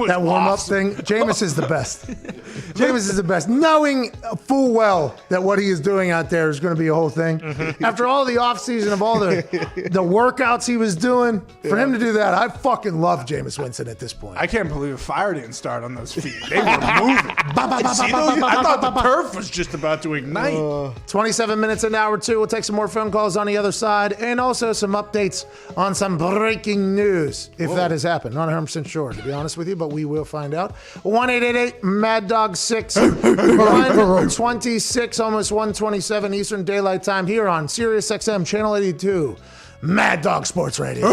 that warm-up thing, Jameis is the best. Jameis is the best. Knowing full well that what he is doing out there is going to be a whole thing. After all the offseason of all the workouts he was doing, for him to do that, I fucking love Jameis Winston at this point. I can't believe a fire didn't start on those feet. They were moving. I thought the turf was just about to ignite. 27 minutes into hour 2. We'll take some more phone calls on the other side and also some updates on some breaking news, if that has happened. Not 100% sure, to be honest with you, but we will find out. 1-888-MAD-DOG-6, 126, almost 127 Eastern Daylight Time here on Sirius XM, Channel 82, Mad Dog Sports Radio.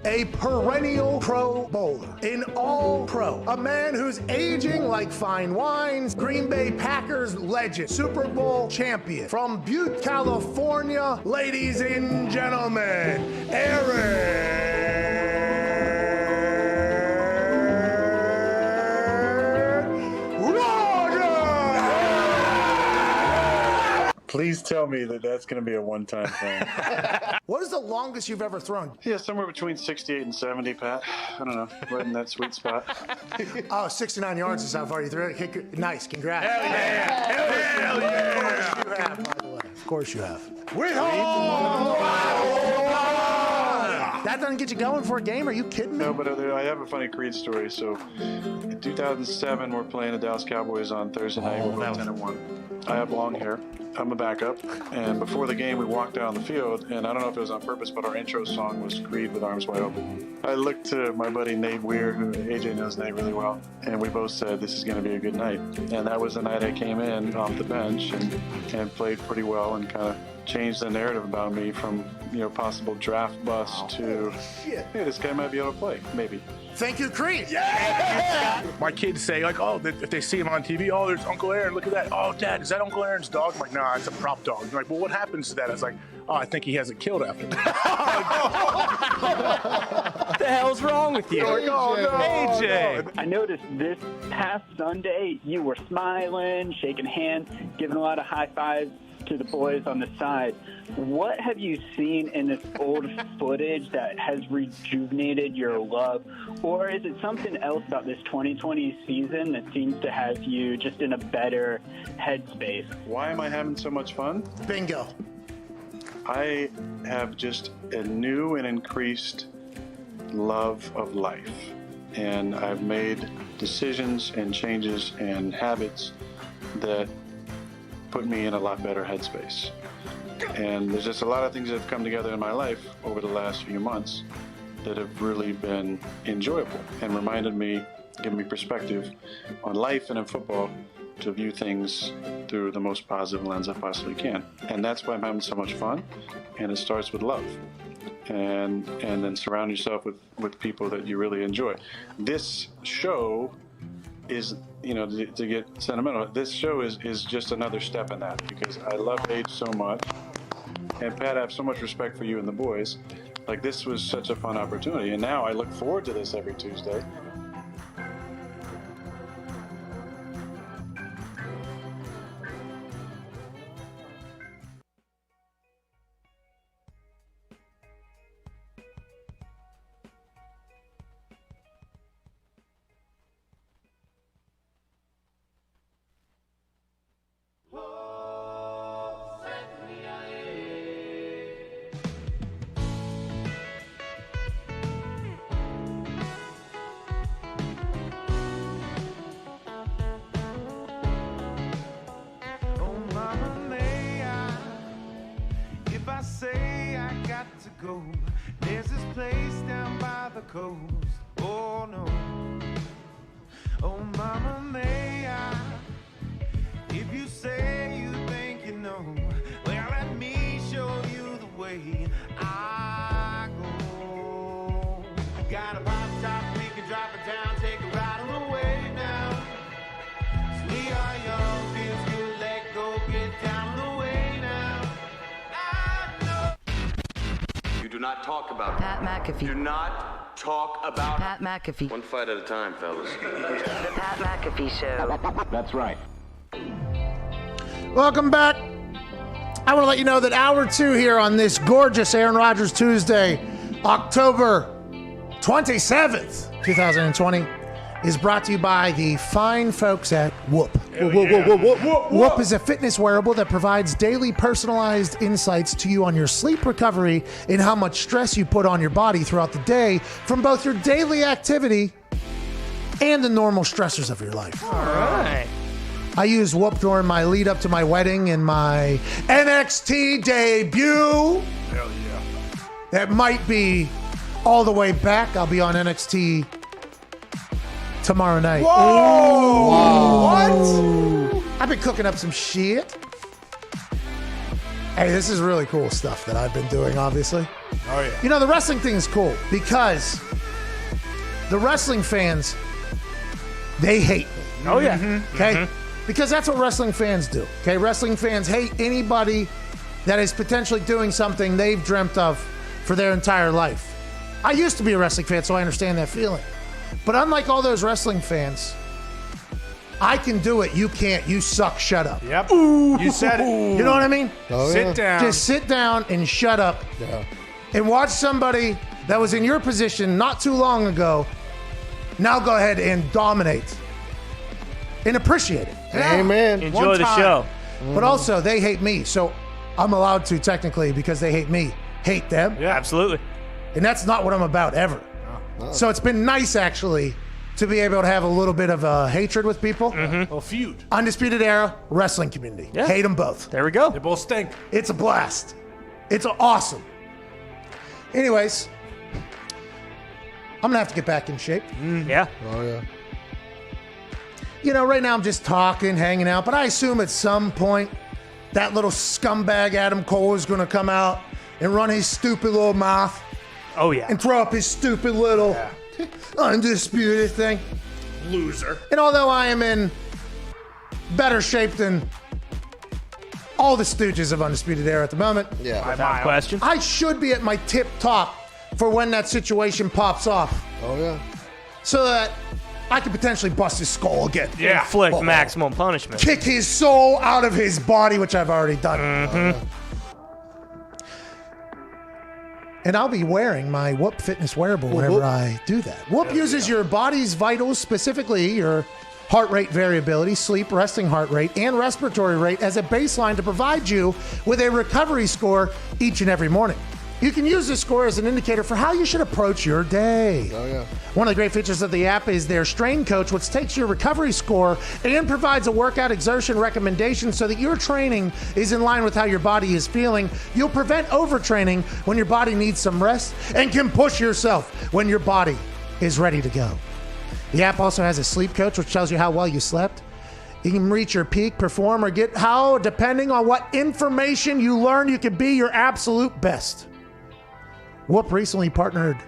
A perennial Pro Bowler, an all-pro, a man who's aging like fine wines, Green Bay Packers legend, Super Bowl champion, from Butte, California, ladies and gentlemen, Aaron Rodgers! Please tell me that that's going to be a one-time thing. What is the longest you've ever thrown? Yeah, somewhere between 68 and 70, Pat. I don't know, right in that sweet spot. 69 yards is how far you threw it. Nice, congrats. Hell yeah. Hell yeah. Of course you have, by the way. Of course you have. That doesn't get you going for a game? Are you kidding me? No, but I have a funny Creed story. So, in 2007, we're playing the Dallas Cowboys on Thursday night. We're 10-1. I have long hair. I'm a backup. And before the game, we walked down the field, and I don't know if it was on purpose, but our intro song was Creed with Arms Wide Open. I looked to my buddy Nate Weir, who AJ knows Nate really well, and we both said this is going to be a good night. And that was the night I came in off the bench and played pretty well and kind of changed the narrative about me from, possible draft bust to, hey, this guy might be able to play, maybe. Thank you, Creed. Yeah! My kids say, like, oh, if they see him on TV, oh, there's Uncle Aaron, look at that. Oh, Dad, is that Uncle Aaron's dog? I'm like, nah, it's a prop dog. They're like, well, what happens to that? I was like, oh, I think he has it killed after that. What the hell's wrong with you? Like, oh, no, AJ! no. I noticed this past Sunday, you were smiling, shaking hands, giving a lot of high fives to the boys on the side. What have you seen in this old footage that has rejuvenated your love? Or is it something else about this 2020 season that seems to have you just in a better headspace? Why am I having so much fun? Bingo. I have just a new and increased love of life. And I've made decisions and changes and habits that put me in a lot better headspace. And there's just a lot of things that have come together in my life over the last few months that have really been enjoyable and reminded me, given me perspective on life and in football to view things through the most positive lens I possibly can. And that's why I'm having so much fun. And it starts with love. And then surround yourself with people that you really enjoy. This show is, to get sentimental, this show is just another step in that, because I love Age so much. And Pat, I have so much respect for you and the boys. Like, this was such a fun opportunity. And now I look forward to this every Tuesday. Say I got to go. There's this place down by the coast. Oh no. Oh mama, may I? If you say you think you know, well let me show you the way I go. Got a pop top, we can drop it down, take a ride on the way now. So we are young, feels good, let go, get down on the way now. Do not talk about Pat McAfee. Do not talk about Pat McAfee. One fight at a time, fellas. The Pat McAfee Show. That's right. Welcome back. I want to let you know that hour 2 here on this gorgeous Aaron Rodgers Tuesday, October 27th, 2020, is brought to you by the fine folks at Whoop. Whoop is a fitness wearable that provides daily personalized insights to you on your sleep recovery and how much stress you put on your body throughout the day from both your daily activity and the normal stressors of your life. All right. I used Whoop during my lead up to my wedding and my NXT debut. Hell yeah. That might be all the way back. I'll be on NXT tomorrow night. Whoa! What? I've been cooking up some shit. Hey, this is really cool stuff that I've been doing, obviously. Oh, yeah. You know, the wrestling thing is cool because the wrestling fans, they hate me. Oh, yeah. Okay? Because that's what wrestling fans do. Okay? Wrestling fans hate anybody that is potentially doing something they've dreamt of for their entire life. I used to be a wrestling fan, so I understand that feeling. But unlike all those wrestling fans, I can do it. You can't. You suck. Shut up. Yep. You said it. You know what I mean? Sit down. Just sit down and shut up. Yeah. And watch somebody that was in your position not too long ago now go ahead and dominate and appreciate it. Amen. Enjoy One the time. show. But also, they hate me. So I'm allowed to, technically, because they hate me, hate them. Yeah, absolutely. And that's not what I'm about ever. So it's been nice, actually, to be able to have a little bit of a hatred with people. A feud. Undisputed Era, wrestling community. Yeah. Hate them both. There we go. They both stink. It's a blast. It's awesome. Anyways, I'm going to have to get back in shape. Yeah. Oh, yeah. You know, right now I'm just talking, hanging out, but I assume at some point that little scumbag Adam Cole is going to come out and run his stupid little mouth. Oh, yeah. And throw up his stupid little undisputed thing. Loser. And although I am in better shape than all the stooges of Undisputed Era at the moment, Without question. I should be at my tip top for when that situation pops off. Oh, yeah. So that I could potentially bust his skull again. Yeah. Inflict maximum punishment. Kick his soul out of his body, which I've already done. And I'll be wearing my Whoop fitness wearable whenever I do that. Whoop uses your body's vitals, specifically your heart rate variability, sleep, resting heart rate, and respiratory rate as a baseline to provide you with a recovery score each and every morning. You can use this score as an indicator for how you should approach your day. Oh, yeah. One of the great features of the app is their Strain Coach, which takes your recovery score and provides a workout exertion recommendation so that your training is in line with how your body is feeling. You'll prevent overtraining when your body needs some rest and can push yourself when your body is ready to go. The app also has a sleep coach, which tells you how well you slept. You can reach your peak, perform, or get how, depending on what information you learn, you can be your absolute best. Whoop recently partnered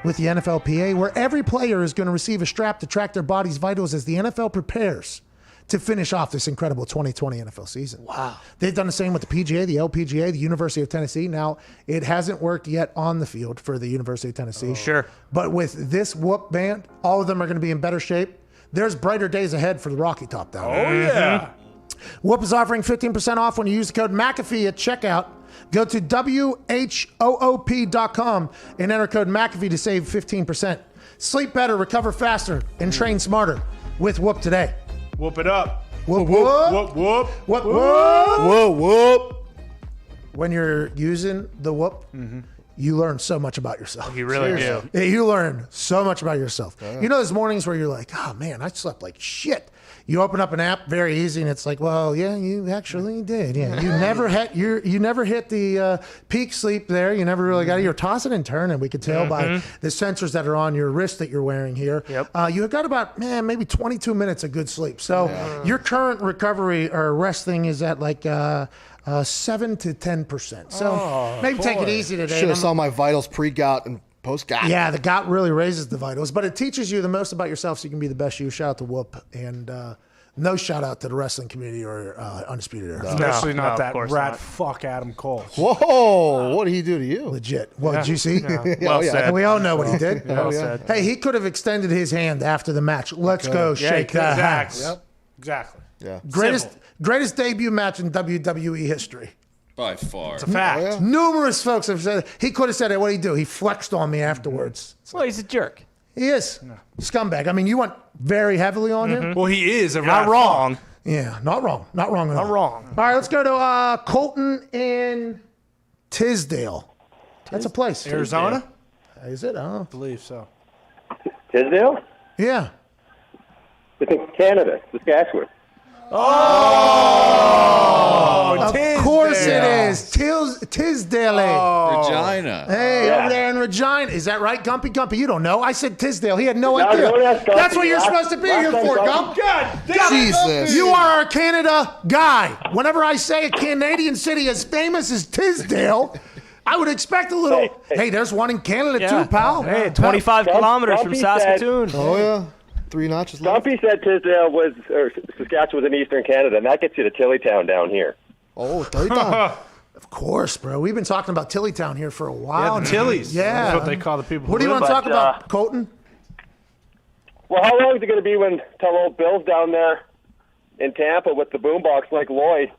with the NFLPA, where every player is going to receive a strap to track their body's vitals as the NFL prepares to finish off this incredible 2020 NFL season. Wow. They've done the same with the PGA, the LPGA, the University of Tennessee. Now, it hasn't worked yet on the field for the University of Tennessee. Sure. But with this Whoop band, all of them are going to be in better shape. There's brighter days ahead for the Rocky Top down there. Oh, yeah. Whoop is offering 15% off when you use the code McAfee at checkout. Go to WHOOP.com and enter code McAfee to save 15%. Sleep better, recover faster, and train smarter with Whoop today. Whoop it up. Whoop, whoop, whoop. whoop, Whoop, whoop. whoop. Whoa, whoop. When you're using the Whoop, you learn so much about yourself. You really do. Yeah, you learn so much about yourself. Yeah. You know those mornings where you're like, oh man, I slept like shit. You open up an app, very easy, and it's like, well, yeah, you actually did. Yeah, you never hit the peak sleep there. You never really got it. You're tossing and turning. We could tell by the sensors that are on your wrist that you're wearing here. Yep. You got about maybe 22 minutes of good sleep. So your current recovery or resting is at like 7 to 10%. So maybe take it easy today. Should have saw my vitals pre-gout and post-gout. Yeah, the gout really raises the vitals, but it teaches you the most about yourself so you can be the best you. Shout out to Whoop, and no shout out to the wrestling community or Undisputed Era. Especially not of that course rat not. fuck Adam Cole. Whoa, what did he do to you? Legit. Well, did you see? Well said. And we all know what he did. Well said. Hey, he could have extended his hand after the match. Let's go shake that hand. Exactly. Exactly. Yeah. Greatest debut match in WWE history. By far. It's a fact. yeah. Numerous folks have said it. He could have said it. What did he do? He flexed on me afterwards. Well, he's a jerk. He is. Scumbag. I mean, you went very heavily on him. Well, he is a Not rat wrong. Yeah, not wrong. Not wrong at all. Not wrong. All right, let's go to Colton in Tisdale. That's a place. fuck. Arizona? Is it? I don't know. I believe so. Tisdale? Yeah. It's in Canada, Saskatchewan. Oh, Of course it is. Tisdale. Regina. Hey, Yeah. over there in Regina. Is that right, Gumpy? Gumpy, you don't know. I said Tisdale. He had no No, idea. don't ask Gumpy. That's what you're Last- supposed to be last here time for, Gumpy- Gump. God damn Jesus. You are our Canada guy. Whenever I say a Canadian city as famous as Tisdale, I would expect a little, hey, there's one in Canada too, pal. Hey, 25 kilometers from Gumpy said- Saskatoon. Oh, yeah. 3 notches left. Stumpy said Tisdale was, or Saskatchewan was in eastern Canada, and that gets you to Tillytown down here. Oh, tell you down. Of course, bro. We've been talking about Tillytown here for a while. Yeah, the Tillies. Yeah. That's what they call the people What do who you live want to But, talk about, Colton? Well, how long is it going to be when tell old Bill's down there in Tampa with the boombox like Lloyd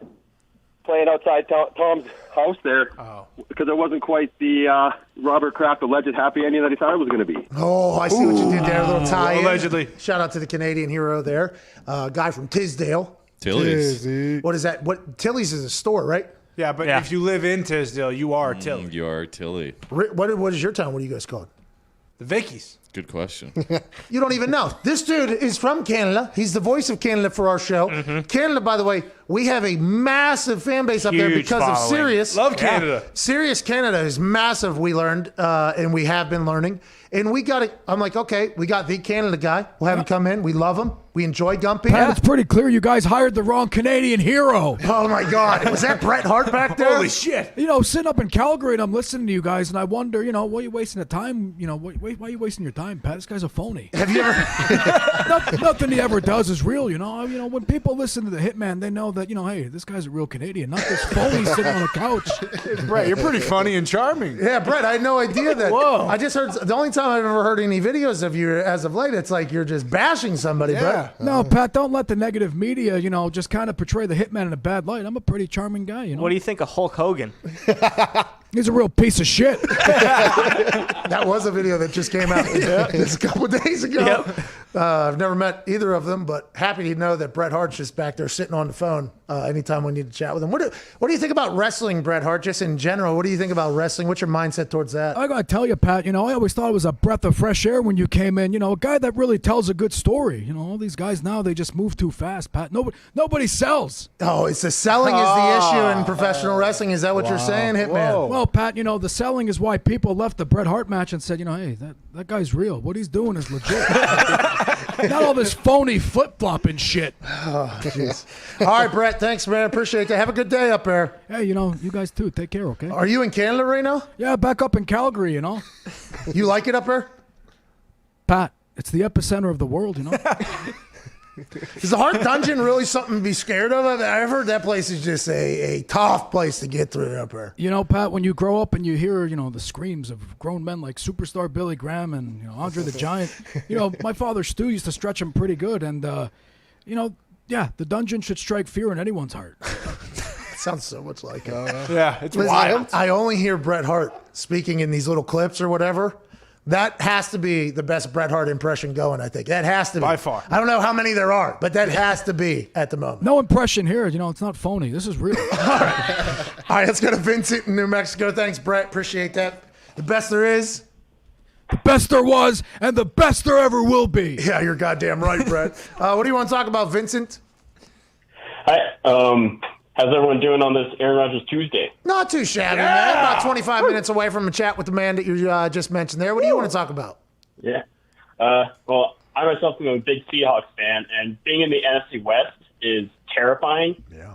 playing outside Tom's house there? Oh. Because it wasn't quite the Robert Kraft alleged happy ending that he thought it was going to be. Oh, I see what you did there. A little tie Allegedly. Shout out to the Canadian hero there. Guy from Tisdale. Tilly's. What is that? What Tilly's is a store, right? Yeah, but if you live in Tisdale, you are Tilly. You are Tilly. What is your town? What do you guys call it? The Vickies. Good question. You don't even know. This dude is from Canada. He's the voice of Canada for our show. Canada, by the way, we have a massive fan base up there Huge because of following. Sirius. Love Canada. Sirius Canada is massive, we learned, and we have been learning. And we got it. I'm like, okay, we got the Canada guy. We'll have him come in. We love him. We enjoy Gumpy. Pat, it's pretty clear you guys hired the wrong Canadian hero. Oh, my God. Was that Bret Hart back there? Holy shit. You know, sitting up in Calgary and I'm listening to you guys and I wonder, why are you wasting the time? Why are you wasting your time? time, Pat. This guy's a phony. Have you ever? Nothing he ever does is real, you know. When people listen to the Hitman, they know that, hey, this guy's a real Canadian, not this phony sitting on a couch. Brett, you're pretty funny and charming. Yeah, Brett, I had no idea that. Whoa. I just heard, the only time I've ever heard any videos of you as of late, it's like you're just bashing somebody, Brett. No, Pat, don't let the negative media, just kind of portray the Hitman in a bad light. I'm a pretty charming guy, What do you think of Hulk Hogan? He's a real piece of shit. That was a video that just came out just a couple of days ago. Yep. I've never met either of them, but happy to know that Bret Hart's just back there sitting on the phone anytime we need to chat with him. What do you think about wrestling, Bret Hart, just in general? What do you think about wrestling? What's your mindset towards that? I got to tell you, Pat, I always thought it was a breath of fresh air when you came in. A guy that really tells a good story. All these guys now, they just move too fast, Pat. Nobody sells. Oh, it's the selling is the issue in professional wrestling. Is that what you're saying, Hitman? Well, Pat, the selling is why people left the Bret Hart match and said, hey, that guy's real. What he's doing is legit. Not all this phony flip-flopping shit. Oh, jeez. All right, Brett, thanks, man. Appreciate that. Have a good day up there. Hey, you guys too. Take care, okay? Are you in Canada right now? Yeah, back up in Calgary, You like it up there? Pat, it's the epicenter of the world, Is the Hart Dungeon really something to be scared of? I've heard that place is just a tough place to get through up there. Pat, when you grow up and you hear, the screams of grown men like superstar Billy Graham and, Andre the Giant, my father, Stu, used to stretch him pretty good. And, yeah, the dungeon should strike fear in anyone's heart. It sounds so much like it. Yeah, it's wild. I only hear Bret Hart speaking in these little clips or whatever. That has to be the best Bret Hart impression going, I think. That has to be. By far. I don't know how many there are, but that has to be at the moment. No impression here. It's not phony. This is real. All right, let's go to Vincent in New Mexico. Thanks, Brett. Appreciate that. The best there is. The best there was, and the best there ever will be. Yeah, you're goddamn right, Brett. What do you want to talk about, Vincent? Hi. How's everyone doing on this Aaron Rodgers Tuesday? Not too shabby, man. About 25 minutes away from a chat with the man that you just mentioned there. What do you want to talk about? Yeah. Well, I myself am a big Seahawks fan, and being in the NFC West is terrifying. Yeah.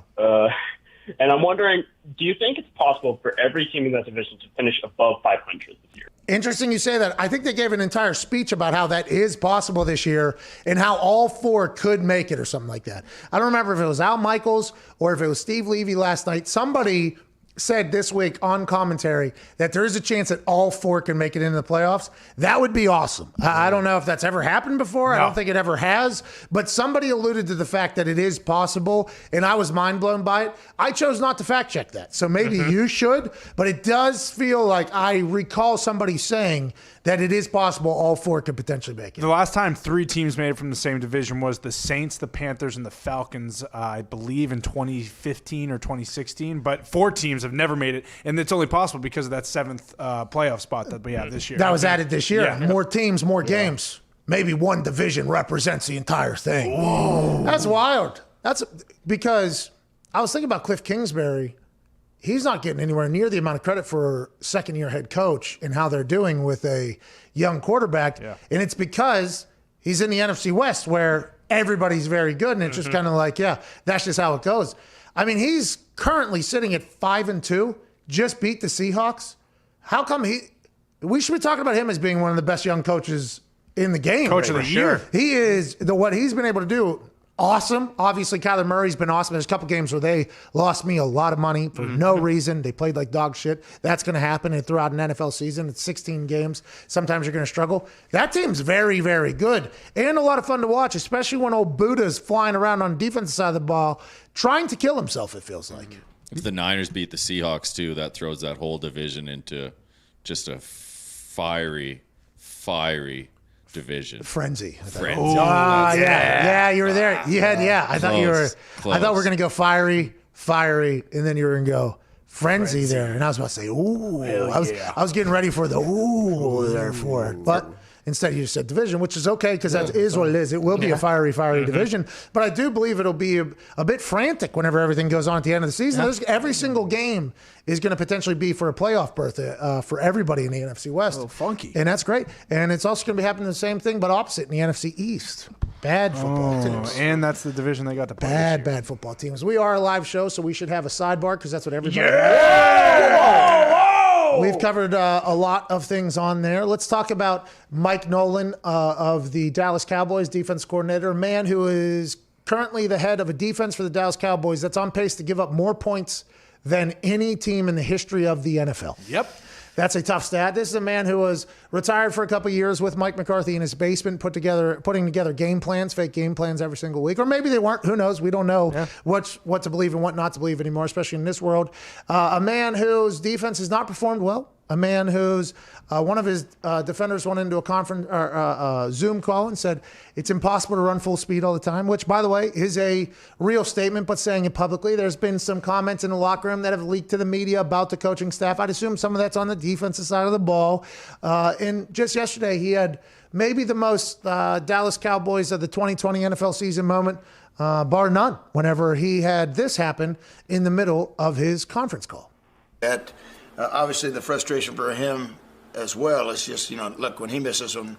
And I'm wondering, do you think it's possible for every team in that division to finish above 500 this year? Interesting you say that. I think they gave an entire speech about how that is possible this year and how all four could make it or something like that. I don't remember if it was Al Michaels or if it was Steve Levy last night. Somebody said this week on commentary that there is a chance that all four can make it into the playoffs. That would be awesome. I don't know if that's ever happened before. I don't think it ever has, but somebody alluded to the fact that it is possible, and I was mind blown by it. I chose not to fact check that, so maybe you should, but it does feel like I recall somebody saying that it is possible all four could potentially make it. The last time three teams made it from the same division was the Saints, the Panthers, and the Falcons, I believe in 2015 or 2016. But four teams have never made it, and it's only possible because of that seventh playoff spot that we have this year. That was added this year. Yeah. More teams, more games. Maybe one division represents the entire thing. Whoa. That's wild. That's because I was thinking about Cliff Kingsbury. He's not getting anywhere near the amount of credit for second-year head coach and how they're doing with a young quarterback. Yeah. And it's because he's in the NFC West where everybody's very good. And it's just kind of like, yeah, that's just how it goes. I mean, he's currently sitting at 5-2, just beat the Seahawks. How come we should be talking about him as being one of the best young coaches in the game. Coach of the year. He is, what he's been able to do, awesome. Obviously, Kyler Murray's been awesome. There's a couple games where they lost me a lot of money for no reason. They played like dog shit. That's going to happen and throughout an NFL season. It's 16 games. Sometimes you're going to struggle. That team's very, very good and a lot of fun to watch, especially when old Buddha's flying around on the defensive side of the ball trying to kill himself, it feels like. If the Niners beat the Seahawks, too, that throws that whole division into just a fiery division. Frenzy. Frenzy. Oh, yeah, you were there. You had, I thought you were. Close. I thought we were gonna go fiery, and then you were gonna go frenzy there, and I was about to say ooh. I was getting ready for the ooh there for it, but instead you just said division, which is okay because that is what it is. It will be a fiery division, but I do believe it'll be a bit frantic whenever everything goes on at the end of the season. Every single game is going to potentially be for a playoff berth for everybody in the NFC West. Oh, funky. And that's great. And it's also going to be happening the same thing, but opposite in the NFC East. Bad football teams. And that's the division they got to play. Bad football teams. We are a live show, so we should have a sidebar because that's what everybody We've covered a lot of things on there. Let's talk about Mike Nolan of the Dallas Cowboys, defense coordinator, a man who is currently the head of a defense for the Dallas Cowboys that's on pace to give up more points than any team in the history of the NFL. Yep. That's a tough stat. This is a man who was retired for a couple of years with Mike McCarthy in his basement, putting together game plans, fake game plans every single week. Or maybe they weren't. Who knows? We don't know what to believe and what not to believe anymore, especially in this world. A man whose defense has not performed well. A man who's one of his defenders went into a conference or Zoom call and said it's impossible to run full speed all the time, which, by the way, is a real statement, but saying it publicly. There's been some comments in the locker room that have leaked to the media about the coaching staff. I'd assume some of that's on the defensive side of the ball. And just yesterday, he had maybe the most Dallas Cowboys of the 2020 NFL season moment, bar none, whenever he had this happen in the middle of his conference call. Obviously, the frustration for him as well is just, look, when he misses them,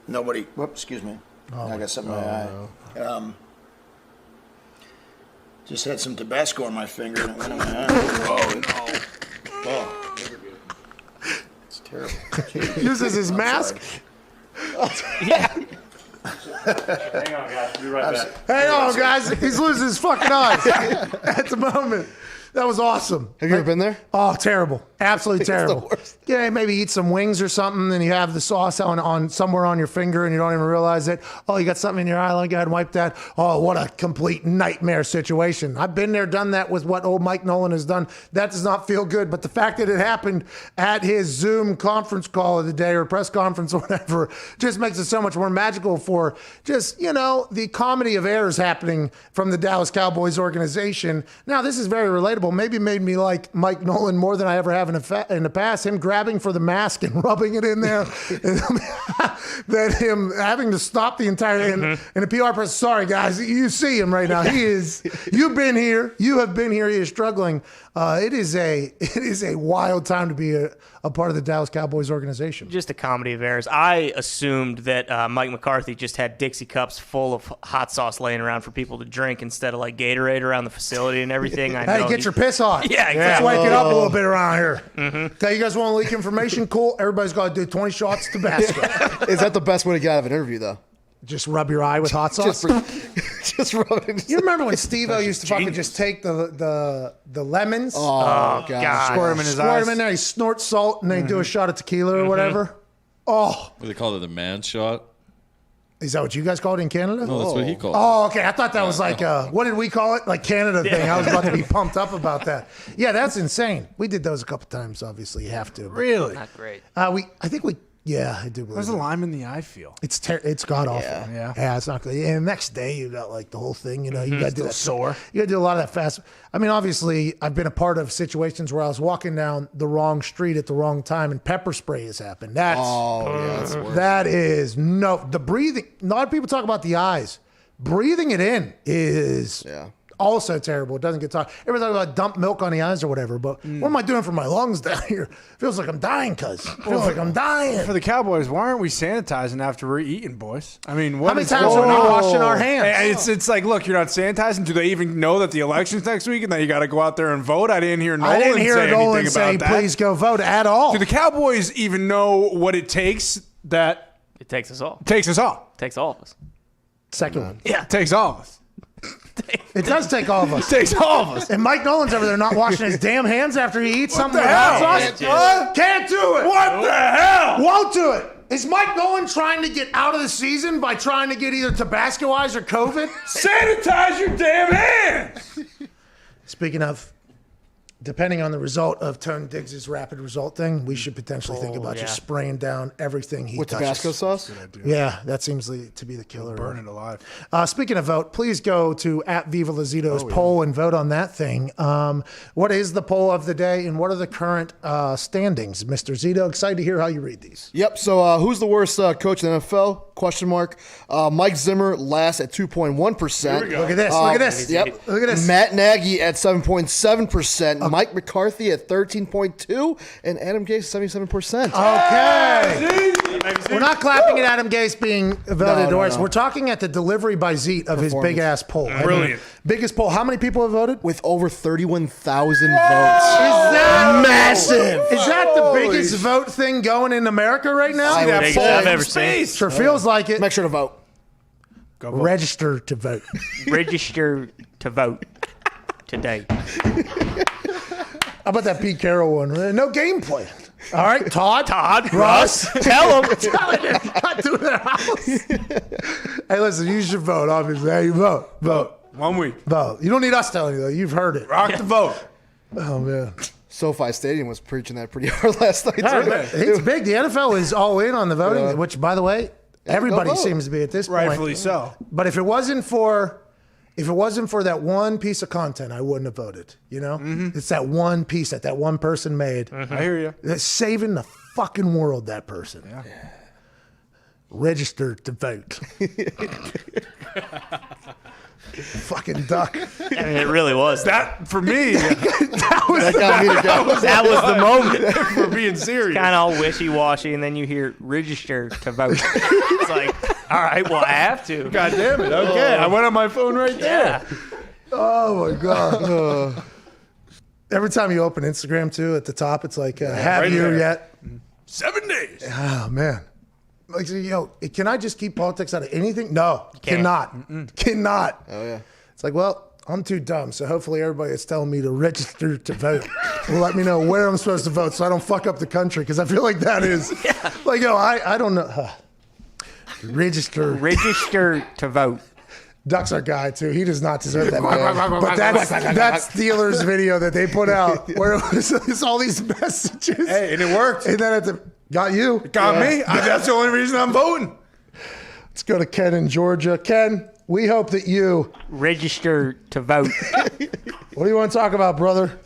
nobody. Whoops, excuse me. I got something in my eye. Just had some Tabasco on my finger and it went in my eye. Oh, no. Oh. It's terrible. Uses his mask. Yeah. Hang on, guys. Be right back. Hang on, guys. He's losing his fucking eyes at the moment. That was awesome. Have you ever been there? Oh, terrible. Absolutely It's the terrible. worst. Yeah, maybe eat some wings or something, and you have the sauce on somewhere on your finger, and you don't even realize it. Oh, you got something in your eye. Let me go ahead and wipe that. Oh, what a complete nightmare situation. I've been there, done that with what old Mike Nolan has done. That does not feel good. But the fact that it happened at his Zoom conference call of the day or press conference or whatever just makes it so much more magical for just, the comedy of errors happening from the Dallas Cowboys organization. Now, this is very relatable. Maybe made me like Mike Nolan more than I ever have in the past. Him grabbing for the mask and rubbing it in there. Then him having to stop the entire, and the PR press, sorry guys, you see him right now. You've been here. You have been here. He is struggling. It is a wild time to be a part of the Dallas Cowboys organization. Just a comedy of errors. I assumed that Mike McCarthy just had Dixie cups full of hot sauce laying around for people to drink instead of like Gatorade around the facility and everything. I know Hey, get your piss on. Yeah, Let's exactly. wake it up a little bit around here. Okay, you guys want to leak information? Cool. Everybody's got to do 20 shots of Tabasco. Is that the best way to get out of an interview, though? Just rub your eye with hot sauce? Just rub it. You remember when Steve-O used to fucking just take the lemons? Oh, God. Squirt him in his Squirt eyes. them in there. He snorts salt and they do a shot of tequila or whatever. Oh, What do they call it? The man shot? is that what you guys call it in Canada? No, that's what he called it. Oh, okay. I thought that was like, what did we call it? Like Canada thing. I was about to be pumped up about that. Yeah, that's insane. We did those a couple times, obviously. You have to. But, Really? Not great. yeah, I do believe How's it. the lime in the eye feel? It's god awful. Yeah. It's not good. And the next day you got like the whole thing. You got to do Still that sore. You got to do a lot of that fast. I mean, obviously, I've been a part of situations where I was walking down the wrong street at the wrong time, and pepper spray has happened. That's that's worse. that is the breathing. A lot of people talk about the eyes. Breathing it in is also terrible. It doesn't get talked. Everybody talks about dump milk on the eyes or whatever, but what am I doing for my lungs down here? Feels like I'm dying, cuz. Feels like I'm dying. For the Cowboys, why aren't we sanitizing after we're eating, boys? I mean, How many times are we washing our hands? And it's like, look, you're not sanitizing. Do they even know that the election's next week and that you got to go out there and vote? I didn't hear Nolan say anything about that. Please go vote at all. Do the Cowboys even know what it takes that It takes us all. takes us all? Takes all of us. Second one. Yeah, it takes all of us. It does take all of us. It takes all of us. And Mike Nolan's over there not washing his damn hands after he eats something with the hot hell? sauce. Can't do it. What the hell? Won't do it. Is Mike Nolan trying to get out of the season by trying to get either Tabasco eyes or COVID? Sanitize your damn hands. Speaking of, depending on the result of Tone Diggs' rapid result thing, we should potentially think about just spraying down everything he With touches. Tabasco sauce? Yeah, that seems to be the killer. Burn it alive. Speaking of vote, please go to @VivaLazito's poll and vote on that thing. What is the poll of the day, and what are the current standings, Mr. Zito? Excited to hear how you read these. Yep. So who's the worst coach in the NFL? Question mark. Mike Zimmer last at 2.1%. Look at this. Look at this. Yep. Look at this. Matt Nagy at 7.7%. Mike McCarthy at 13.2%. And Adam Gase 77%. Okay. We're not clapping at Adam Gase being voted No, worse. no. We're talking at the delivery by Zeke of his Performance. big ass poll. Brilliant. Biggest poll. How many people have voted? With over 31,000 votes. Is that massive? Is that the biggest vote thing going in America right now? I would Biggest say. I've ever seen. Sure feels like it. Make sure to vote. Register to vote. Register to vote today. How about that Pete Carroll one? No game plan. All right, Todd, Russ, tell him. not doing their house. Hey, listen, you should vote. Obviously, hey, you vote. 1 week. Vote. You don't need us telling you though. You've heard it. Rock the vote. Oh man, SoFi Stadium was preaching that pretty hard last night. Yeah, too. it's big. The NFL is all in on the voting, Yeah. which, by the way, everybody vote. seems to be at this point. Rightfully so. But if it wasn't for that one piece of content, I wouldn't have voted. You know, it's that one piece that one person made. I hear you. That's saving the fucking world. That person. Yeah. Register to vote. Fucking duck. I mean, it really was. That, for me, That got me to go. That was the moment. for being serious. Kind of all wishy-washy, and then you hear register to vote. It's like, all right, well, I have to. God damn it. Okay. I went on my phone right there. Yeah. Oh my god. Every time you open Instagram too, at the top, it's like, have right you there. yet? 7 days. Oh man. Like, you know, can I just keep politics out of anything? No, can't. cannot. Oh, yeah. It's like, well, I'm too dumb. So hopefully everybody that's telling me to register to vote will let me know where I'm supposed to vote so I don't fuck up the country. Because I feel like that is like, yo, I don't know. Register to vote. Duck's our guy too. He does not deserve that. But that's Steelers video that they put out where it was it's all these messages. Hey, and it worked. And then at the got you. Got me. That's the only reason I'm voting. Let's go to Ken in Georgia. Ken, we hope that you register to vote. What do you want to talk about, brother?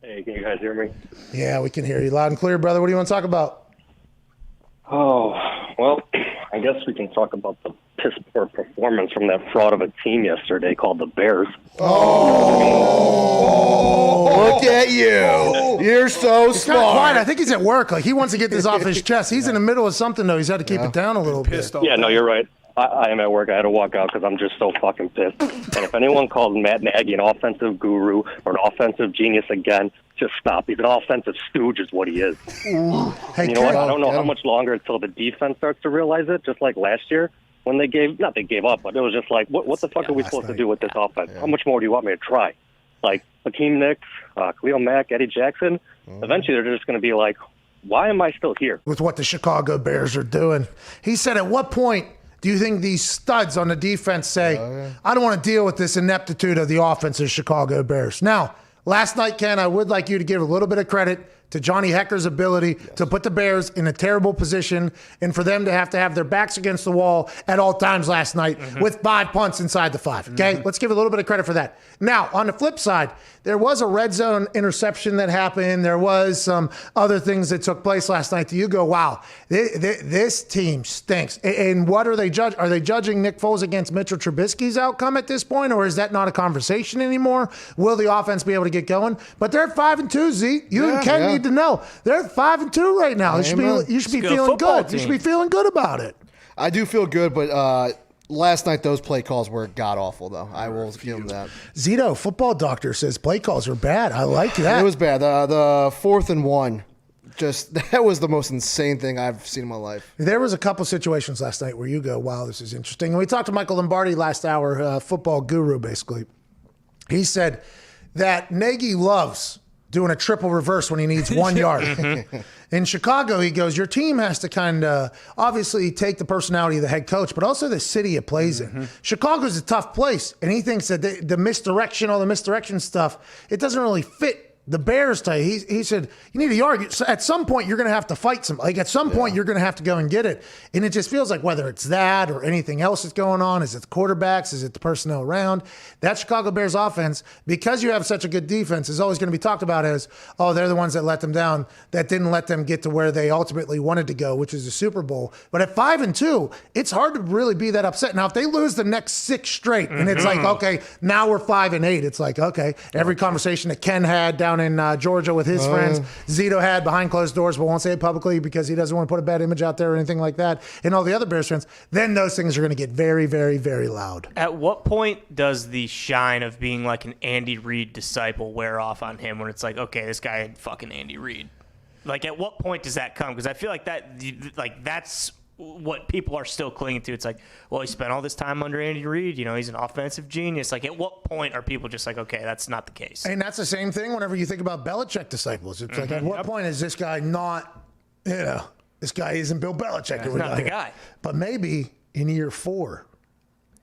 Hey, can you guys hear me? Yeah, we can hear you loud and clear, brother. What do you want to talk about? Oh, well, I guess we can talk about the piss poor performance from that fraud of a team yesterday called the Bears. Look at you. You're so He's kind of quiet. smart. I think he's at work. Like, he wants to get this off his chest. He's in the middle of something, though. He's had to keep it down a little bit. Yeah, no, you're right. I am at work. I had to walk out because I'm just so fucking pissed. And if anyone calls Matt Nagy an offensive guru or an offensive genius again, just stop. He's an offensive stooge is what he is. Hey, You know what? I don't know how much longer until the defense starts to realize it, just like last year when they gave up, but it was just like, what the fuck are we supposed to do with this offense? How much more do you want me to try? Like Hakeem Nicks, Khalil Mack, Eddie Jackson, eventually they're just going to be like, why am I still here? With what the Chicago Bears are doing. He said, at what point do you think these studs on the defense say, I don't want to deal with this ineptitude of the offense of Chicago Bears? Now, last night, Ken, I would like you to give a little bit of credit to Johnny Hecker's ability to put the Bears in a terrible position and for them to have their backs against the wall at all times last night with 5 punts inside the 5. Okay, let's give a little bit of credit for that. Now, on the flip side, there was a red zone interception that happened. There was some other things that took place last night that you go, wow, this team stinks. And what are they judging? Are they judging Nick Foles against Mitchell Trubisky's outcome at this point, or is that not a conversation anymore? Will the offense be able to get going? But they're at 5-2, Zeke. You and Ken need to know they're at 5-2 right now. You should be feeling good. You should be feeling good about it. I do feel good, but last night those play calls were god awful, though. I will give them that. Zito, football doctor, says play calls are bad. I like that. It was bad. The 4th and 1, just that was the most insane thing I've seen in my life. There was a couple situations last night where you go, wow, this is interesting. And we talked to Michael Lombardi last hour, football guru, basically. He said that Nagy loves doing a triple reverse when he needs 1 yard. In Chicago, he goes, your team has to kind of obviously take the personality of the head coach, but also the city it plays in. Chicago's a tough place, and he thinks that the misdirection, all the misdirection stuff, it doesn't really fit the Bears type. He said, you need a yard. So at some point, you're going to have to fight some. Like, at some point, you're going to have to go and get it. And it just feels like whether it's that or anything else that's going on, is it the quarterbacks, is it the personnel around, that Chicago Bears offense, because you have such a good defense, is always going to be talked about as, oh, they're the ones that let them down, that didn't let them get to where they ultimately wanted to go, which is the Super Bowl. But at 5-2, it's hard to really be that upset. Now, if they lose the next 6 straight, and it's like, okay, now we're 5-8, it's like, okay, every conversation that Ken had down down in Georgia with his friends. Zito had behind closed doors, but won't say it publicly because he doesn't want to put a bad image out there or anything like that. And all the other Bears fans, then those things are going to get very, very, very loud. At what point does the shine of being like an Andy Reid disciple wear off on him when it's like, okay, this guy had fucking Andy Reid? Like, at what point does that come? Because I feel like that's what people are still clinging to. It's like, well, he spent all this time under Andy Reid. You know, he's an offensive genius. Like, at what point are people just like, okay, that's not the case? And that's the same thing whenever you think about Belichick disciples. It's like, at what point is this guy not, this guy isn't Bill Belichick. He's not the guy. But maybe in year 4.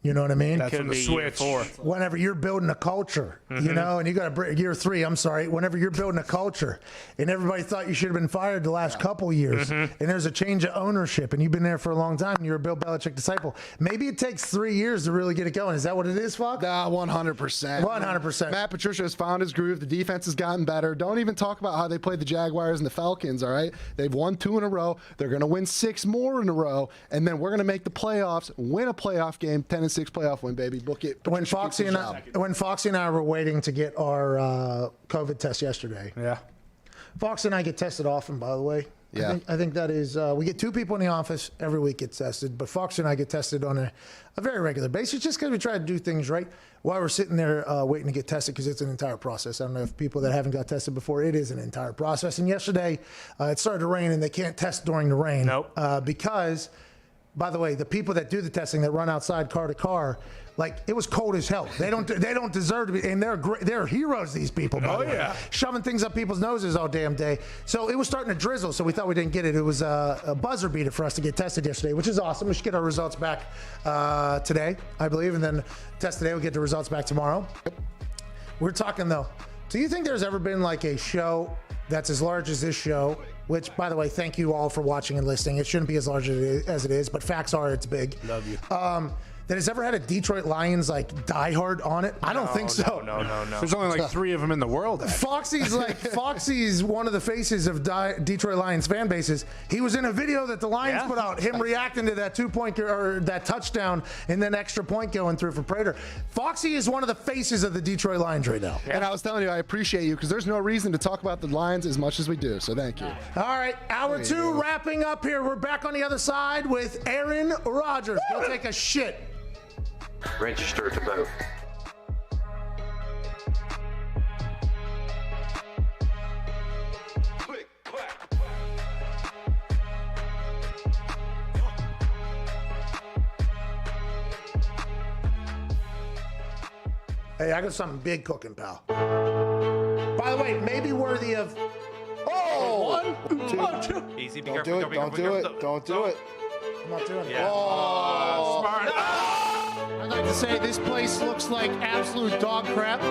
You know what I mean? That's when the switch. Whenever you're building a culture, you know, and you got to year 3. I'm sorry. Whenever you're building a culture, and everybody thought you should have been fired the last couple years, and there's a change of ownership, and you've been there for a long time, and you're a Bill Belichick disciple. Maybe it takes 3 years to really get it going. Is that what it is, Fox? 100%. 100%. Matt Patricia has found his groove. The defense has gotten better. Don't even talk about how they played the Jaguars and the Falcons. All right, they've won 2 in a row. They're going to win 6 more in a row, and then we're going to make the playoffs, win a playoff game, 10-6 playoff win, baby. Book it. When Foxy and I were waiting to get our COVID test yesterday. Yeah. Fox and I get tested often, by the way. Yeah. I think that is, we get 2 people in the office every week get tested, but Fox and I get tested on a very regular basis just because we try to do things right while we're sitting there waiting to get tested because it's an entire process. I don't know if people that haven't got tested before, it is an entire process. And yesterday it started to rain and they can't test during the rain. Nope. Because, by the way, the people that do the testing that run outside car to car, like, it was cold as hell. They don't deserve to be, and they're heroes, these people, by the way. Shoving things up people's noses all damn day. So it was starting to drizzle, so we thought we didn't get it. It was a buzzer beater for us to get tested yesterday, which is awesome. We should get our results back today, I believe, and then test today. We'll get the results back tomorrow. We're talking, though, do you think there's ever been like a show that's as large as this show, which, by the way, thank you all for watching and listening. It shouldn't be as large as it is, but facts are it's big. Love you. That has ever had a Detroit Lions like diehard on it? I don't think so. No. There's only like 3 of them in the world. Foxy's one of the faces of Detroit Lions fan bases. He was in a video that the Lions put out, him reacting to that 2-point or that touchdown and then extra point going through for Prater. Foxy is one of the faces of the Detroit Lions right now. And I was telling you, I appreciate you because there's no reason to talk about the Lions as much as we do. So thank you. All right, hour 2 wrapping up here. We're back on the other side with Aaron Rodgers. Go take a shit. Register to vote. Hey, I got something big cooking, pal. By the way, maybe worthy of... Oh! 1, 2. Easy, Don't do it. Don't do it. Don't do it. I'm not doing it. Yeah. Oh! Smart. I'd like to say this place looks like absolute dog crap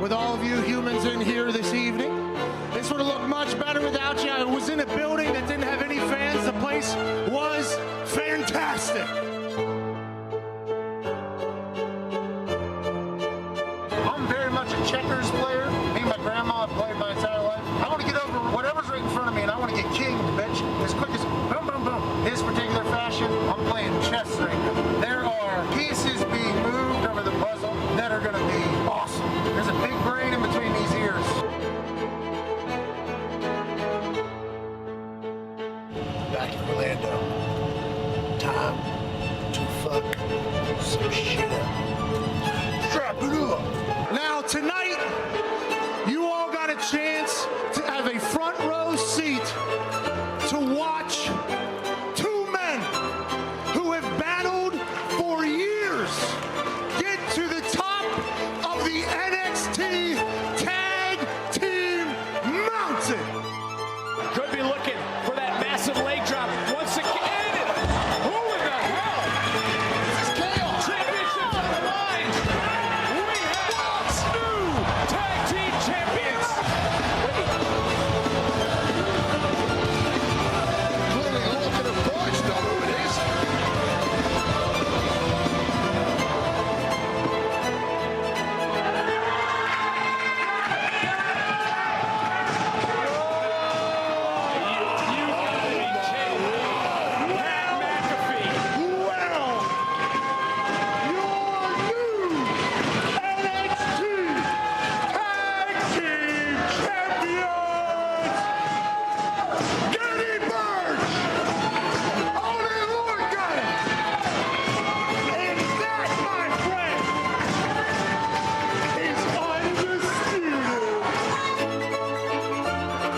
with all of you humans in here this evening. This would have looked much better without you. I was in a building that didn't have any fans. The place was fantastic. I'm very much a checkers player. Me and my grandma have played my entire life. I want to get over whatever's right in front of me, and I want to get king, bitch, as quick as boom, boom, boom. This particular fashion, I'm playing chess right now. There are pieces being moved over the puzzle that are going to be awesome. There's a big brain in between these ears.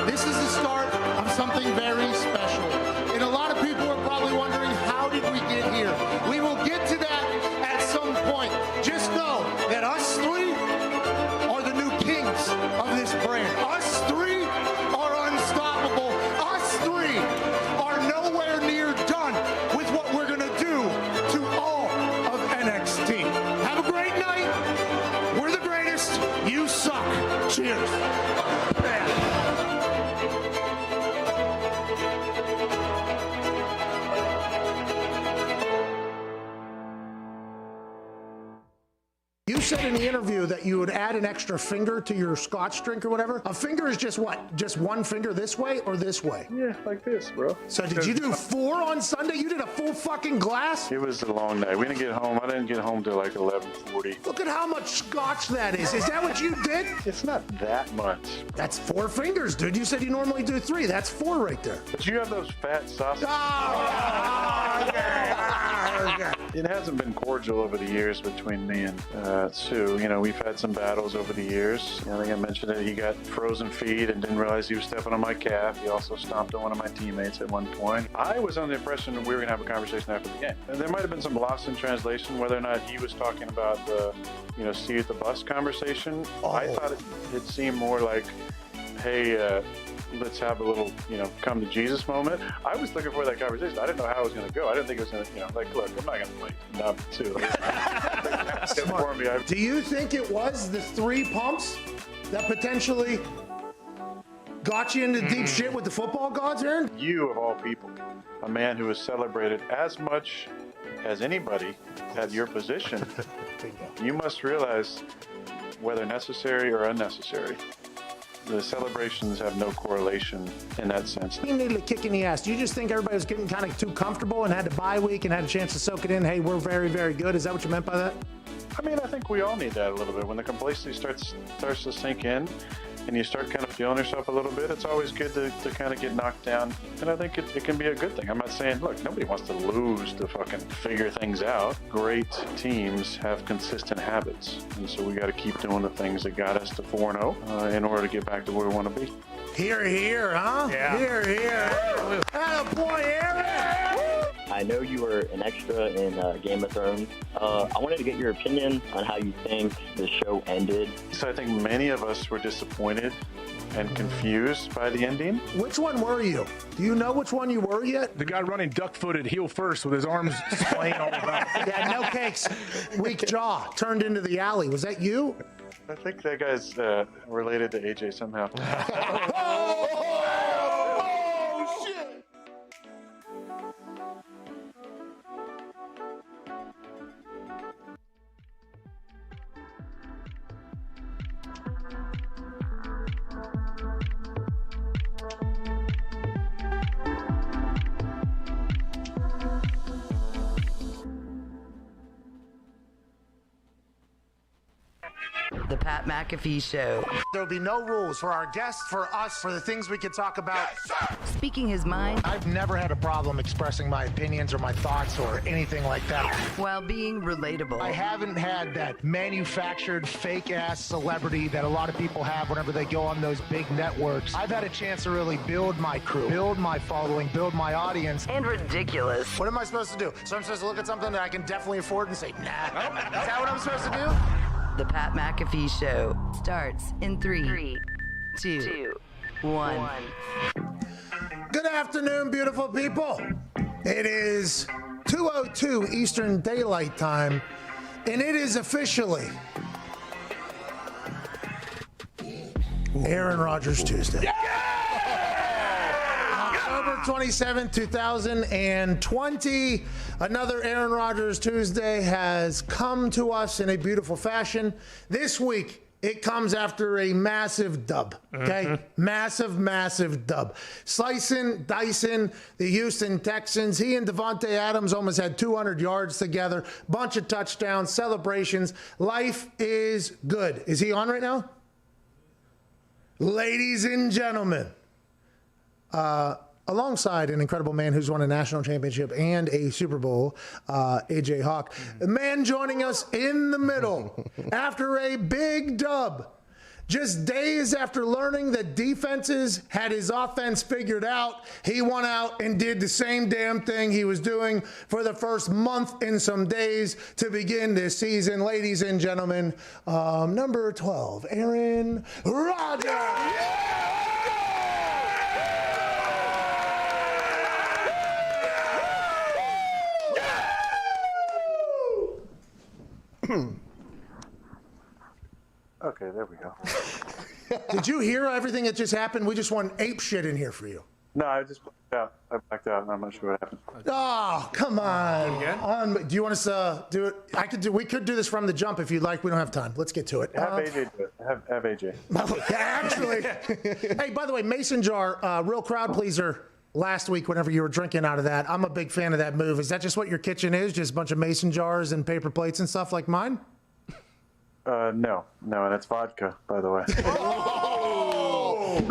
This is the start of something very special. And a lot of people are probably wondering, how did we get here? We will get to that at some point. Just know that us three are the new kings of this brand. Us three are unstoppable. Us three are nowhere near done with what we're going to do to all of NXT. Have a great night. We're the greatest. You suck. Cheers. You said in the interview that you would add an extra finger to your scotch drink or whatever. A finger is just what? Just one finger this way or this way? Yeah, like this, bro. So did you do 4 on Sunday? You did a full fucking glass? It was a long night. We didn't get home. I didn't get home till like 11:40. Look at how much scotch that is. Is that what you did? It's not that much. That's 4 fingers, dude. You said you normally do 3. That's 4 right there. But you have those fat sausages. It hasn't been cordial over the years between me and Sue. You know, we've had some battles over the years. I think I mentioned that he got frozen feet and didn't realize he was stepping on my calf. He also stomped on one of my teammates at one point. I was under the impression that we were going to have a conversation after the game. And there might have been some loss in translation, whether or not he was talking about the, see you at the bus conversation. I thought it seemed more like, hey, let's have a little, come to Jesus moment. I was looking for that conversation. I didn't know how it was going to go. I didn't think it was going to, look, I'm not going to play number 2. Do you think it was the 3 pumps that potentially got you into deep shit with the football gods, Aaron? You, of all people, a man who is celebrated as much as anybody at your position, you must realize, whether necessary or unnecessary, the celebrations have no correlation in that sense. You needed a kick in the ass. Do you just think everybody was getting kind of too comfortable and had a bye week and had a chance to soak it in? Hey, we're very, very good. Is that what you meant by that? I mean, I think we all need that a little bit. When the complacency starts to sink in and you start kind of feeling yourself a little bit, it's always good to kind of get knocked down. And I think it can be a good thing. I'm not saying, look, nobody wants to lose to fucking figure things out. Great teams have consistent habits. And so we got to keep doing the things that got us to 4-0 in order to get back to where we want to be. Here, here, huh? Yeah. Here. Attaboy, Aaron! I know you were an extra in Game of Thrones. I wanted to get your opinion on how you think the show ended. So I think many of us were disappointed and confused by the ending. Which one were you? Do you know which one you were yet? The guy running duck-footed heel first with his arms splaying all about. Yeah, no cakes. Weak jaw turned into the alley. Was that you? I think that guy's related to AJ somehow. Oh, shit! The Pat McAfee Show. There'll be no rules for our guests, for us, for the things we can talk about. Speaking his mind. I've never had a problem expressing my opinions or my thoughts or anything like that. While being relatable. I haven't had that manufactured fake-ass celebrity that a lot of people have whenever they go on those big networks. I've had a chance to really build my crew, build my following, build my audience. And ridiculous. What am I supposed to do? So I'm supposed to look at something that I can definitely afford and say, nah. Is that what I'm supposed to do? The Pat McAfee Show starts in 3, 2, 1. Good afternoon, beautiful people. It is 2:02 Eastern Daylight Time, and it is officially Aaron Rodgers Tuesday. October 27, 2020. Another Aaron Rodgers Tuesday has come to us in a beautiful fashion. This week, it comes after a massive dub, okay? Massive dub. Slicing, dicing the Houston Texans. He and Devontae Adams almost had 200 yards together. Bunch of touchdowns, celebrations. Life is good. Is he on right now? Ladies and gentlemen, alongside an incredible man who's won a national championship and a Super Bowl, AJ Hawk. The man joining us in the middle after a big dub Just days after learning that defenses had his offense figured out, he went out and did the same damn thing he was doing for the first month and some days to begin this season. Ladies and gentlemen, number 12, Aaron Rodgers. Okay, there we go. Did you hear everything that just happened? We just went ape shit in here for you. No, I just blacked out. I blacked out, and I'm not sure what happened. Oh, come on. Do you want us to do it? We could do this from the jump if you'd like. We don't have time. Let's get to it. Have AJ do it. Have AJ. Actually. Hey, by the way, Mason jar, real crowd pleaser. Last week, whenever you were drinking out of that, I'm a big fan of that move. Is that just what your kitchen is? Just a bunch of mason jars and paper plates and stuff like mine? No, and it's vodka, by the way. Oh!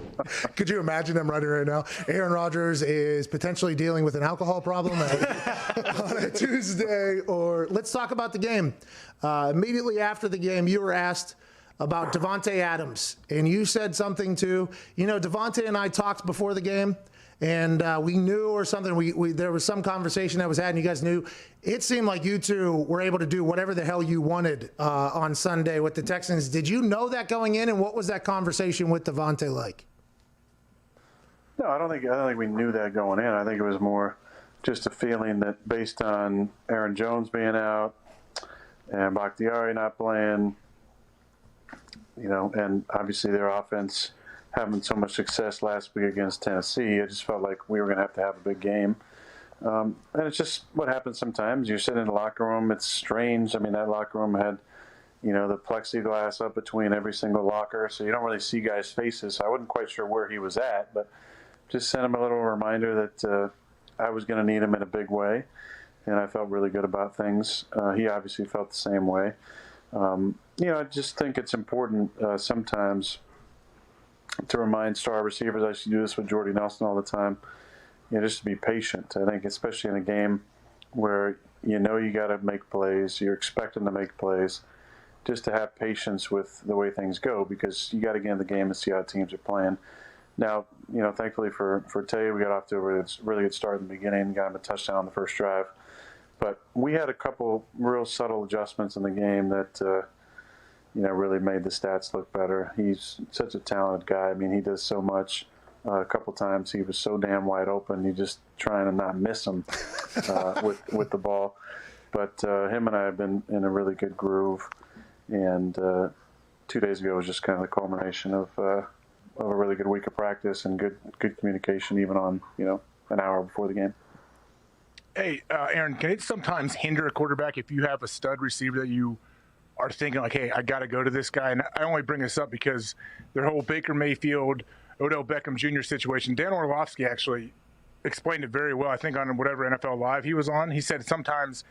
Could you imagine them writing right now? Aaron Rodgers is potentially dealing with an alcohol problem on a Tuesday. Or let's talk about the game. Immediately after the game, you were asked about Davante Adams, and you said something to, Davante and I talked before the game. And we knew or something, there was some conversation that was had, and you guys knew. It seemed like you two were able to do whatever the hell you wanted on Sunday with the Texans. Did you know that going in, and what was that conversation with Davante like? No, I don't think we knew that going in. I think it was more just a feeling that based on Aaron Jones being out and Bakhtiari not playing, and obviously their offense having so much success last week against Tennessee, I just felt like we were going to have a big game. And it's just what happens sometimes. You're sitting in the locker room. It's strange. I mean, that locker room had, the plexiglass up between every single locker, so you don't really see guys' faces. So I wasn't quite sure where he was at, but just sent him a little reminder that I was going to need him in a big way, and I felt really good about things. He obviously felt the same way. I just think it's important sometimes to remind star receivers. I used to do this with Jordy Nelson all the time, just to be patient. I think especially in a game where you got to make plays, you're expecting to make plays, just to have patience with the way things go, because you got to get in the game and see how teams are playing. Now, thankfully for Tay, we got off to a really good start in the beginning, got him a touchdown on the first drive. But we had a couple real subtle adjustments in the game that really made the stats look better. He's such a talented guy. I mean, he does so much. A couple times he was so damn wide open. You're just trying to not miss him with the ball. But him and I have been in a really good groove. And 2 days ago was just kind of the culmination of a really good week of practice and good communication, even on an hour before the game. Hey, Aaron, can it sometimes hinder a quarterback if you have a stud receiver that you are thinking like, hey, I got to go to this guy? And I only bring this up because their whole Baker Mayfield, Odell Beckham Jr. situation, Dan Orlovsky actually explained it very well, I think, on whatever NFL Live he was on. He said sometimes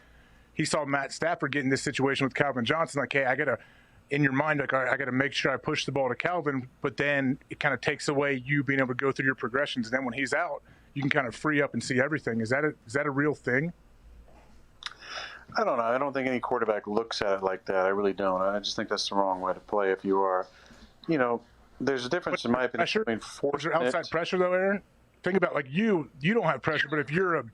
he saw Matt Stafford get in this situation with Calvin Johnson, like, hey, I got to, in your mind, like, I got to make sure I push the ball to Calvin, but then it kind of takes away you being able to go through your progressions. And then when he's out, you can kind of free up and see everything. Is that a real thing? I don't know. I don't think any quarterback looks at it like that. I really don't. I just think that's the wrong way to play. If you are, there's a difference in my opinion between Was there outside pressure though, Aaron? Think about like you don't have pressure, but if you're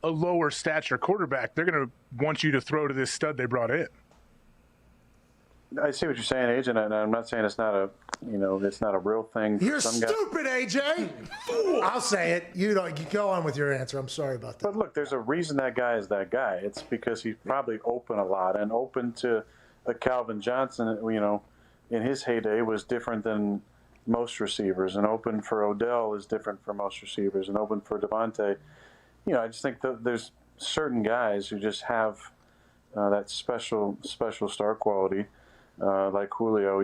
a lower stature quarterback, they're going to want you to throw to this stud they brought in. I see what you're saying, Agent, and I'm not saying it's not a real thing. You're stupid, AJ. I'll say it. You go on with your answer. I'm sorry about that. But look, there's a reason that guy is that guy. It's because he's probably open a lot and open to a Calvin Johnson. In his heyday was different than most receivers, and open for Odell is different for most receivers, and open for Davante. I just think that there's certain guys who just have that special star quality. Like Julio,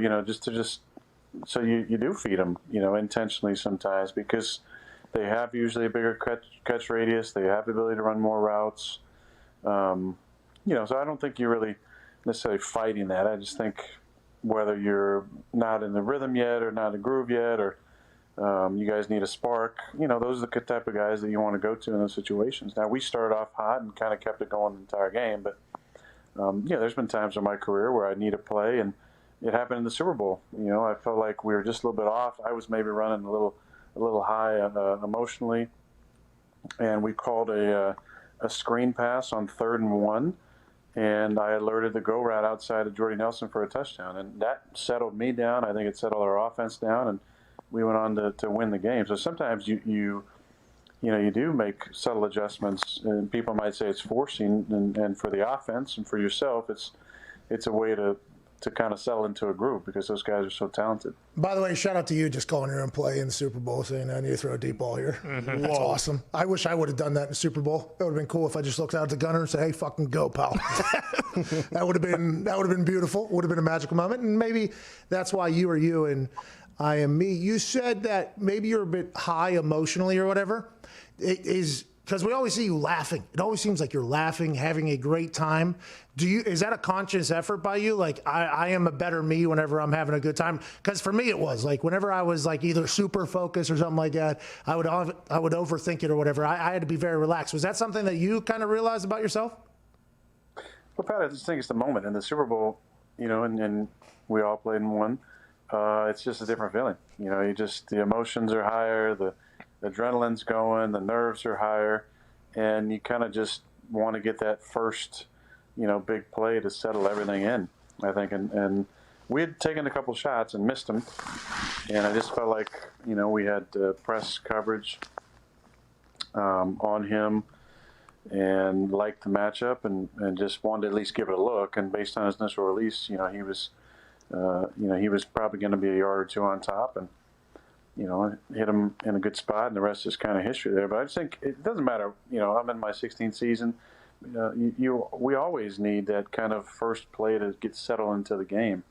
so you do feed them, intentionally sometimes, because they have usually a bigger catch radius. They have the ability to run more routes. So I don't think you're really necessarily fighting that. I just think whether you're not in the rhythm yet or not in the groove yet, or you guys need a spark, those are the type of guys that you want to go to in those situations. Now, we started off hot and kind of kept it going the entire game, but there's been times in my career where I need a play and it happened in the Super Bowl. I felt like we were just a little bit off. I was maybe running a little high emotionally, and we called a screen pass on 3rd and 1, and I alerted the go route outside of Jordy Nelson for a touchdown, and that settled me down. I think it settled our offense down, and we went on to win the game. So sometimes you do make subtle adjustments, and people might say it's forcing, and for the offense and for yourself, it's a way to kind of settle into a group because those guys are so talented. By the way, shout out to you just calling your own play in the Super Bowl, saying I need to throw a deep ball here. Mm-hmm. That's awesome. I wish I would have done that in the Super Bowl. It would have been cool if I just looked out at the gunner and said, "Hey, fucking go, pal." That would have been beautiful. Would have been a magical moment, and maybe that's why you are you and I am me. You said that maybe you're a bit high emotionally or whatever. It is because we always see you laughing. It always seems like you're laughing, having a great time. Is that a conscious effort by you? Like, I am a better me whenever I'm having a good time. Because for me, it was like whenever I was like either super focused or something like that, I would overthink it or whatever. I had to be very relaxed. Was that something that you kind of realized about yourself? Well, Pat, I just think it's the moment in the Super Bowl, and we all played and won. It's just a different feeling. The emotions are higher, the adrenaline's going, the nerves are higher, and you kind of just want to get that first, big play to settle everything in, I think. And we had taken a couple shots and missed them, and I just felt like, we had press coverage on him and liked the matchup and just wanted to at least give it a look. And based on his initial release, he was probably going to be a yard or two on top, and hit him in a good spot, and the rest is kind of history there. But I just think it doesn't matter. I'm in my 16th season. We always need that kind of first play to get settled into the game.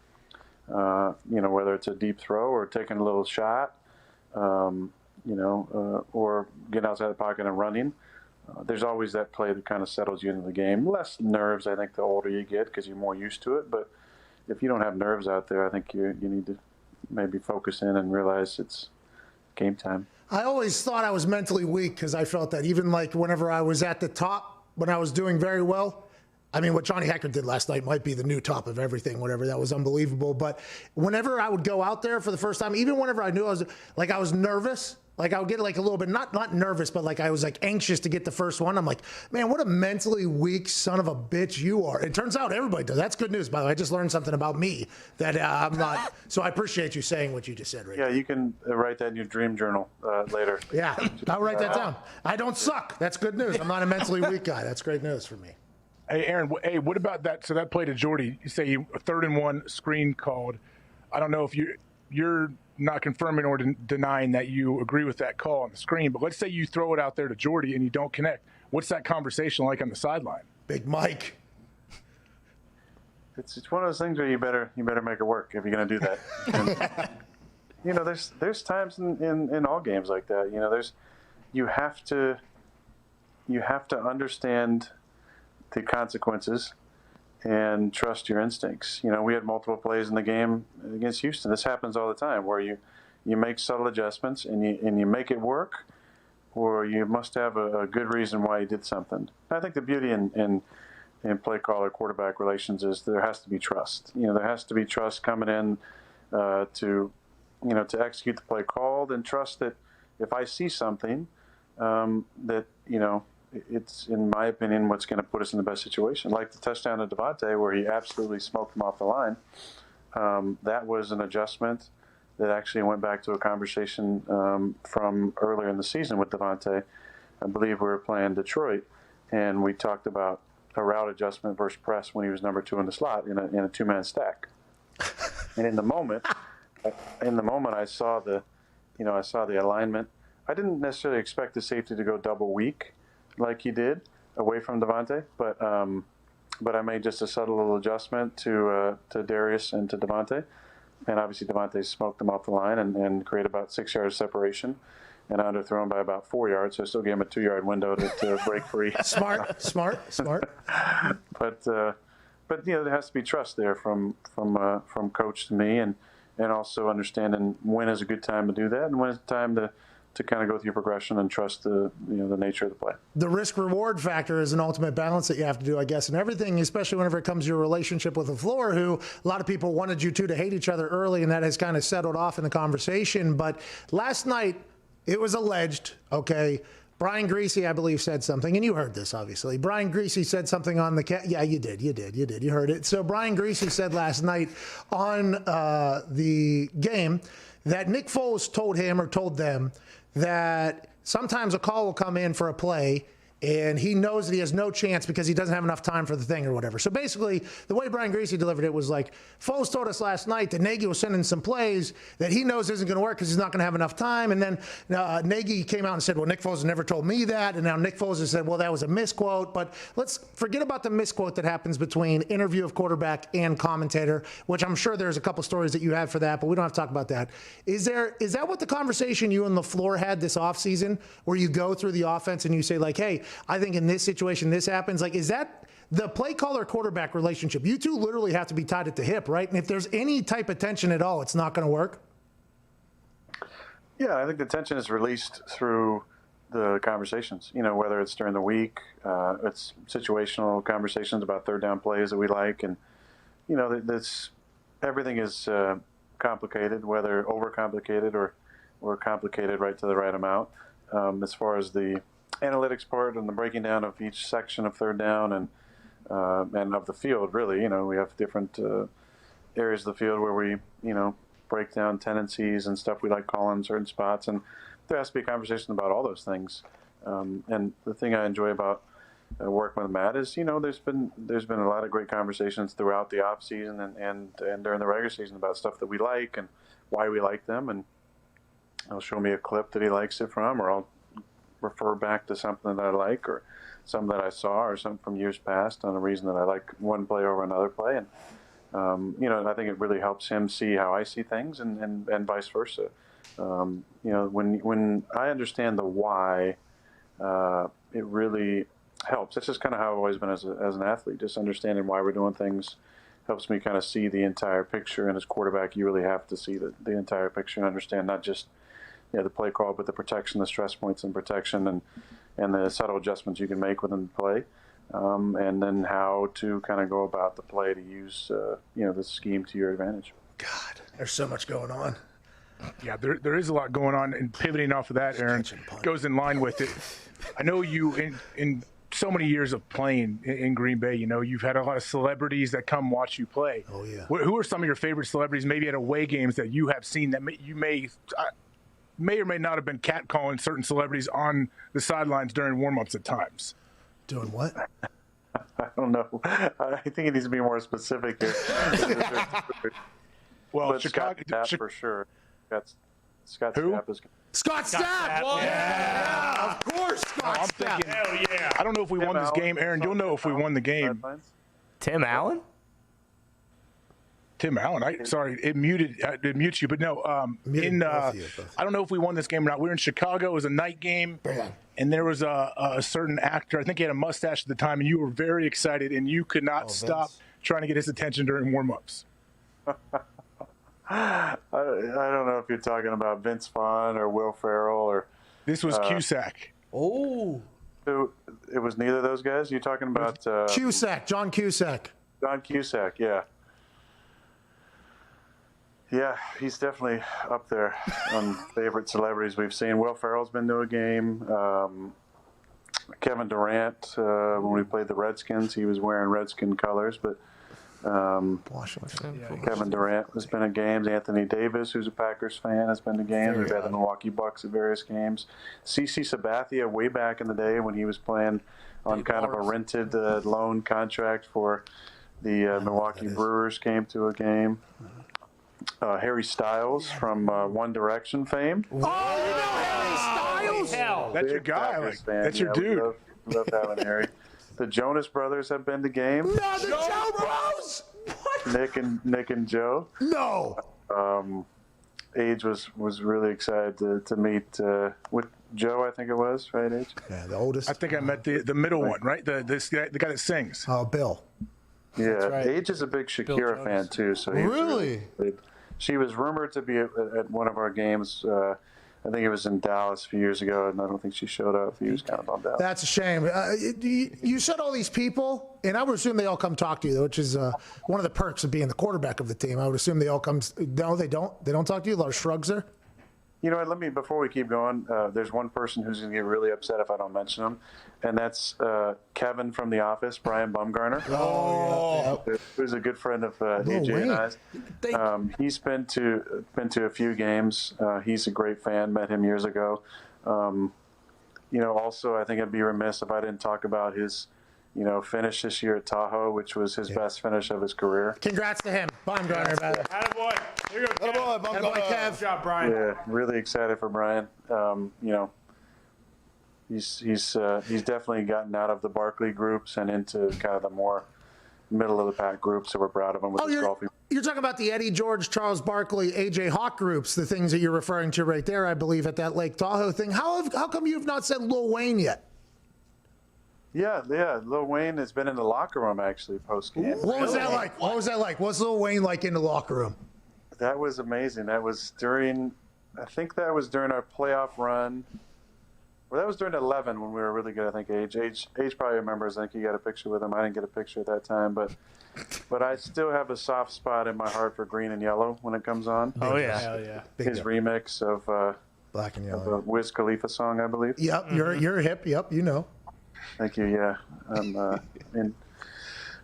Whether it's a deep throw or taking a little shot, or getting outside the pocket and running. There's always that play that kind of settles you into the game. Less nerves, I think, the older you get because you're more used to it. But if you don't have nerves out there, I think you need to maybe focus in and realize it's game time. I always thought I was mentally weak because I felt that even like whenever I was at the top, when I was doing very well, I mean, what Johnny Hecker did last night might be the new top of everything, whatever. That was unbelievable. But whenever I would go out there for the first time, even whenever I knew I was nervous, like I would get like a little bit, not nervous, but like I was like anxious to get the first one. I'm like, man, what a mentally weak son of a bitch you are. It turns out everybody does. That's good news, by the way. I just learned something about me that I'm not. So I appreciate you saying what you just said, right? Yeah, you can write that in your dream journal later. Yeah, I'll write that down. I don't suck. That's good news. I'm not a mentally weak guy. That's great news for me. Hey, Aaron, what about that? So that play to Jordy, you say 3rd and 1 screen called. I don't know if you're not confirming or denying that you agree with that call on the screen, but let's say you throw it out there to Jordy and you don't connect. What's that conversation like on the sideline? Big Mike. It's one of those things where you better make it work if you're going to do that. And, there's times in all games like that. You have to understand the consequences and trust your instincts. We had multiple plays in the game against Houston. This happens all the time where you make subtle adjustments and you make it work, or you must have a good reason why you did something. I think the beauty in play caller quarterback relations is there has to be trust. There has to be trust coming in to execute the play called, and trust that if I see something that it's, in my opinion, what's going to put us in the best situation. Like the touchdown to Devontae, where he absolutely smoked him off the line. That was an adjustment that actually went back to a conversation from earlier in the season with Devontae. I believe we were playing Detroit, and we talked about a route adjustment versus press when he was number 2 in the slot in a two-man stack. And in the moment, I saw the alignment. I didn't necessarily expect the safety to go double weak like he did away from Devontae, but I made just a subtle little adjustment to Darius and to Devontae, and obviously Devontae smoked them off the line and created about 6 yards separation, and I underthrew him by about 4 yards, so I still gave him a 2-yard window to break free. Smart. But there has to be trust there from coach to me, and also understanding when is a good time to do that and when is the time to to kind of go through your progression and trust the nature of the play. The risk-reward factor is an ultimate balance that you have to do, I guess, in everything, especially whenever it comes to your relationship with LaFleur, who a lot of people wanted you two to hate each other early, and that has kind of settled off in the conversation. But last night, it was alleged, okay, Brian Griese, I believe, said something, and you heard this, obviously. Brian Griese said something on the yeah, you did. You heard it. So Brian Griese said last night on the game that Nick Foles told him or told them that sometimes a call will come in for a play and he knows that he has no chance because he doesn't have enough time for the thing or whatever. So basically, the way Brian Griese delivered it was like, Foles told us last night that Nagy was sending some plays that he knows isn't going to work because he's not going to have enough time. And then Nagy came out and said, well, Nick Foles never told me that. And now Nick Foles has said, well, that was a misquote. But let's forget about the misquote that happens between interview of quarterback and commentator, which I'm sure there's a couple stories that you have for that, but we don't have to talk about that. Is that what the conversation you and LaFleur had this offseason, where you go through the offense and you say, like, hey, I think in this situation this happens? Like, is that the play caller quarterback relationship? You two literally have to be tied at the hip, right? And if there's any type of tension at all, it's not going to work. Yeah, I think the tension is released through the conversations, whether it's during the week, it's situational conversations about third down plays that we like. And, everything is complicated, whether overcomplicated or complicated right to the right amount. As far as the analytics part and the breaking down of each section of third down and of the field, really, we have different areas of the field where we, break down tendencies and stuff we like calling in certain spots, and there has to be a conversation about all those things. And the thing I enjoy about working with Matt is, there's been a lot of great conversations throughout the off season and during the regular season about stuff that we like and why we like them, and he'll show me a clip that he likes it from, or I'll refer back to something that I like or something that I saw or something from years past on a reason that I like one play over another play. And, I think it really helps him see how I see things and vice versa. When I understand the why, it really helps. That's just kind of how I've always been as an athlete. Just understanding why we're doing things helps me kind of see the entire picture. And as quarterback, you really have to see the entire picture and understand not just the play call, but the protection, the stress points and protection, and the subtle adjustments you can make within the play, and then how to kind of go about the play to use the scheme to your advantage. God, there's so much going on. Yeah, there is a lot going on, and pivoting off of that, Aaron, goes in line with it. I know you in so many years of playing in Green Bay, you've had a lot of celebrities that come watch you play. Oh yeah. Who are some of your favorite celebrities, maybe at away games, that you have seen that you may or may not have been catcalling certain celebrities on the sidelines during warm-ups at times? Doing what? I don't know. I think it needs to be more specific here. Well, but Chicago for sure. Scott Who? Stapp is. Scott Stapp! Well, yeah, of course, Scott I'm Stapp. thinking, hell yeah. I don't know if we won this game, Aaron. You'll know if we won the game. Tim Allen? Tim Allen. It mutes you, but no. I don't know if we won this game or not. We were in Chicago. It was a night game, and there was a certain actor. I think he had a mustache at the time, and you were very excited, and you could not stop trying to get his attention during warm-ups. I don't know if you're talking about Vince Vaughn or Will Ferrell or. This was Cusack. Oh. It was neither of those guys. You're talking about Cusack, John Cusack. John Cusack, yeah. Yeah, he's definitely up there on favorite celebrities we've seen. Will Ferrell's been to a game. Kevin Durant, when we played the Redskins, he was wearing Redskin colors. But Kevin Durant has been at games. Anthony Davis, who's a Packers fan, has been to games. We've had the Milwaukee Bucks at various games. CeCe Sabathia, way back in the day when he was playing on kind of a rented loan contract for the Milwaukee Brewers, came to a game. Harry Styles from One Direction fame. Oh, you know Harry Styles? Hell, that's your guy. That's your dude. We love having Harry. The Jonas Brothers have been to games. No, the Joe Bros. What? Nick and Joe. No. Age was really excited to meet with Joe. I think it was right. Age. Yeah, the oldest. I think I met the middle one, right? The guy that sings. Oh, Bill. Yeah, right. Age is a big Shakira fan too. So he Really? she was rumored to be at one of our games I think it was in Dallas a few years ago, and I don't think she showed up. He was kind of bummed out. That's a shame. You said all these people, and I would assume they all come talk to you, which is one of the perks of being the quarterback of the team. I would assume they all come. No, they don't. They don't talk to you. A lot of shrugs there. You know what? Before we keep going, there's one person who's going to get really upset if I don't mention him, and that's Kevin from The Office, Brian Bumgarner. Oh, who's a good friend of AJ and I. He's been to a few games. He's a great fan. Met him years ago. Also, I think I'd be remiss if I didn't talk about his, finish this year at Tahoe, which was his best finish of his career. Congrats to him, Bumgarner. Attaboy. There you go, Kev. Kev. Good job, Brian. Yeah, really excited for Brian. He's definitely gotten out of the Barkley groups and into kind of the more middle of the pack groups, so we're proud of him with his golfing. You're talking about the Eddie George, Charles Barkley, AJ Hawk groups, the things that you're referring to right there, I believe, at that Lake Tahoe thing. How come you've not said Lil Wayne yet? Yeah. Lil Wayne has been in the locker room actually post game. What was that like? What's Lil Wayne like in the locker room? That was amazing. I think that was during our playoff run. Well, that was during 11 when we were really good. I think Age probably remembers. I think he got a picture with him. I didn't get a picture at that time, but I still have a soft spot in my heart for Green and Yellow when it comes on. Oh yeah, hell yeah. His remix of Black and of Yellow, a Wiz Khalifa song, I believe. Yep, you're hip. Yep, you know. Thank you. Yeah, I'm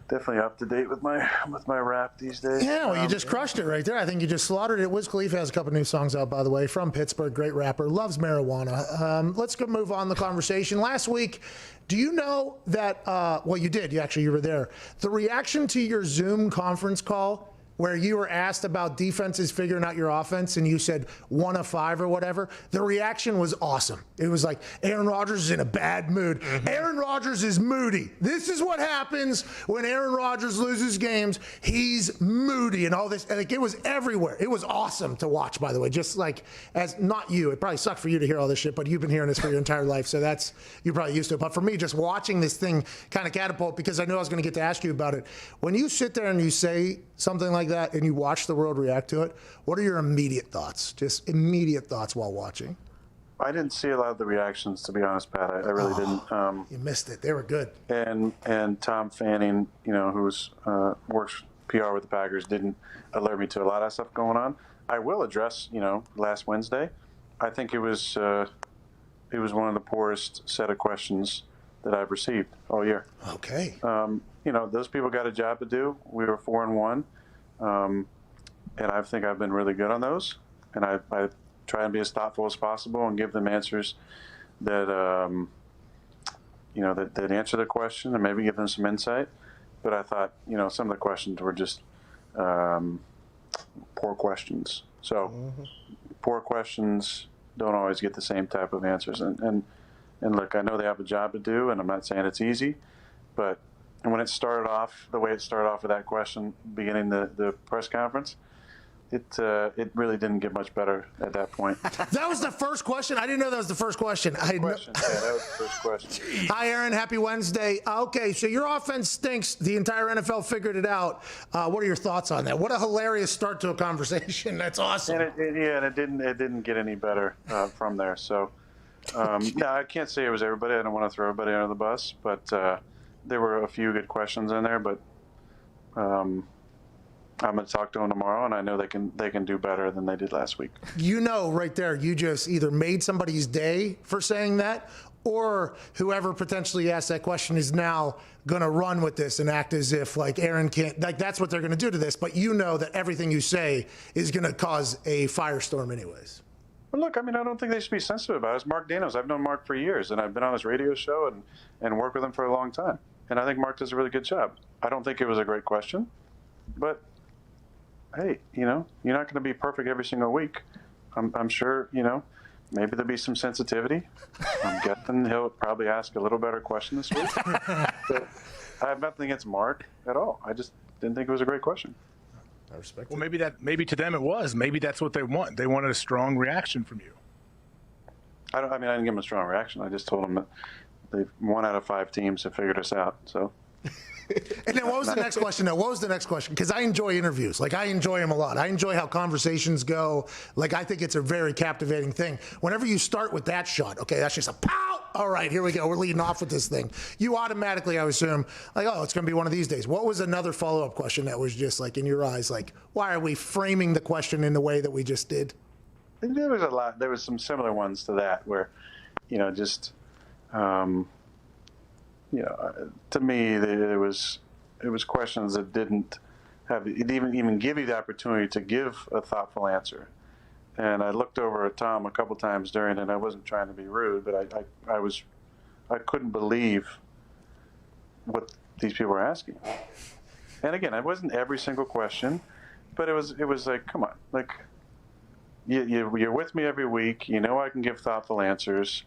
definitely up to date with my rap these days. Yeah, well, you just crushed it right there. I think you just slaughtered it. Wiz Khalifa has a couple new songs out, by the way, from Pittsburgh. Great rapper, loves marijuana. Let's go move on the conversation. Last week, do you know that? Well, you did. You were there. The reaction to your Zoom conference call, where you were asked about defenses figuring out your offense and you said 1 of 5 or whatever, the reaction was awesome. It was like, Aaron Rodgers is in a bad mood. Aaron Rodgers is moody. This is what happens when Aaron Rodgers loses games. He's moody and all this. Like, it was everywhere. It was awesome to watch, by the way. Just like, as not you, it probably sucked for you to hear all this shit, but you've been hearing this for your entire life, so you're probably used to it. But for me, just watching this thing kind of catapult, because I knew I was going to get to ask you about it. When you sit there and you say something like that and you watch the world react to it, what are your immediate thoughts? Just immediate thoughts while watching. I didn't see a lot of the reactions, to be honest, Pat. I really didn't. You missed it. They were good. And Tom Fanning, who's works PR with the Packers, didn't alert me to a lot of stuff going on. I will address, last Wednesday, I think it was one of the poorest set of questions that I've received all year. Okay. Those people got a job to do. We were 4-1. And I think I've been really good on those. And I try and be as thoughtful as possible and give them answers that, that answer the question and maybe give them some insight. But I thought, some of the questions were just poor questions. So poor questions don't always get the same type of answers. And look, I know they have a job to do, and I'm not saying it's easy, but when it started off, the way it started off with that question, beginning the press conference, it really didn't get much better at that point. That was the first question? I didn't know that was the first question. Yeah, that was the first question. Hi, Aaron. Happy Wednesday. Okay, so your offense stinks. The entire NFL figured it out. What are your thoughts on that? What a hilarious start to a conversation. That's awesome. And it didn't get any better from there. So, I can't say it was everybody. I don't want to throw everybody under the bus, but there were a few good questions in there. But I'm going to talk to them tomorrow, and I know they can do better than they did last week. Right there, you just either made somebody's day for saying that, or whoever potentially asked that question is now going to run with this and act as if like Aaron can't, like that's what they're going to do to this. But that everything you say is going to cause a firestorm anyways. Well, look, I don't think they should be sensitive about it. It's Mark Danos. I've known Mark for years, and I've been on his radio show and worked with him for a long time. And I think Mark does a really good job. I don't think it was a great question, but hey, you're not going to be perfect every single week. I'm sure, maybe there'll be some sensitivity. I'm guessing he'll probably ask a little better question this week. But I have nothing against Mark at all. I just didn't think it was a great question. I respect it. Well, maybe to them it was. Maybe that's what they want. They wanted a strong reaction from you. I didn't give them a strong reaction. I just told them that 1 out of 5 teams have figured us out. So And then what was the next question? No, what was the next question? Because I enjoy interviews. Like, I enjoy them a lot. I enjoy how conversations go. Like, I think it's a very captivating thing. Whenever you start with that shot, okay, that's just a pow. All right, here we go. We're leading off with this thing. You automatically, I assume, like, oh, it's going to be one of these days. What was another follow-up question that was just, like, in your eyes, like, why are we framing the question in the way that we just did? There was a lot. There was some similar ones to that where, just, to me, it was questions that didn't even give you the opportunity to give a thoughtful answer. And I looked over at Tom a couple times during it, and I wasn't trying to be rude, but I couldn't believe what these people were asking. And again, it wasn't every single question, but it was like, come on, like you're with me every week. You know I can give thoughtful answers.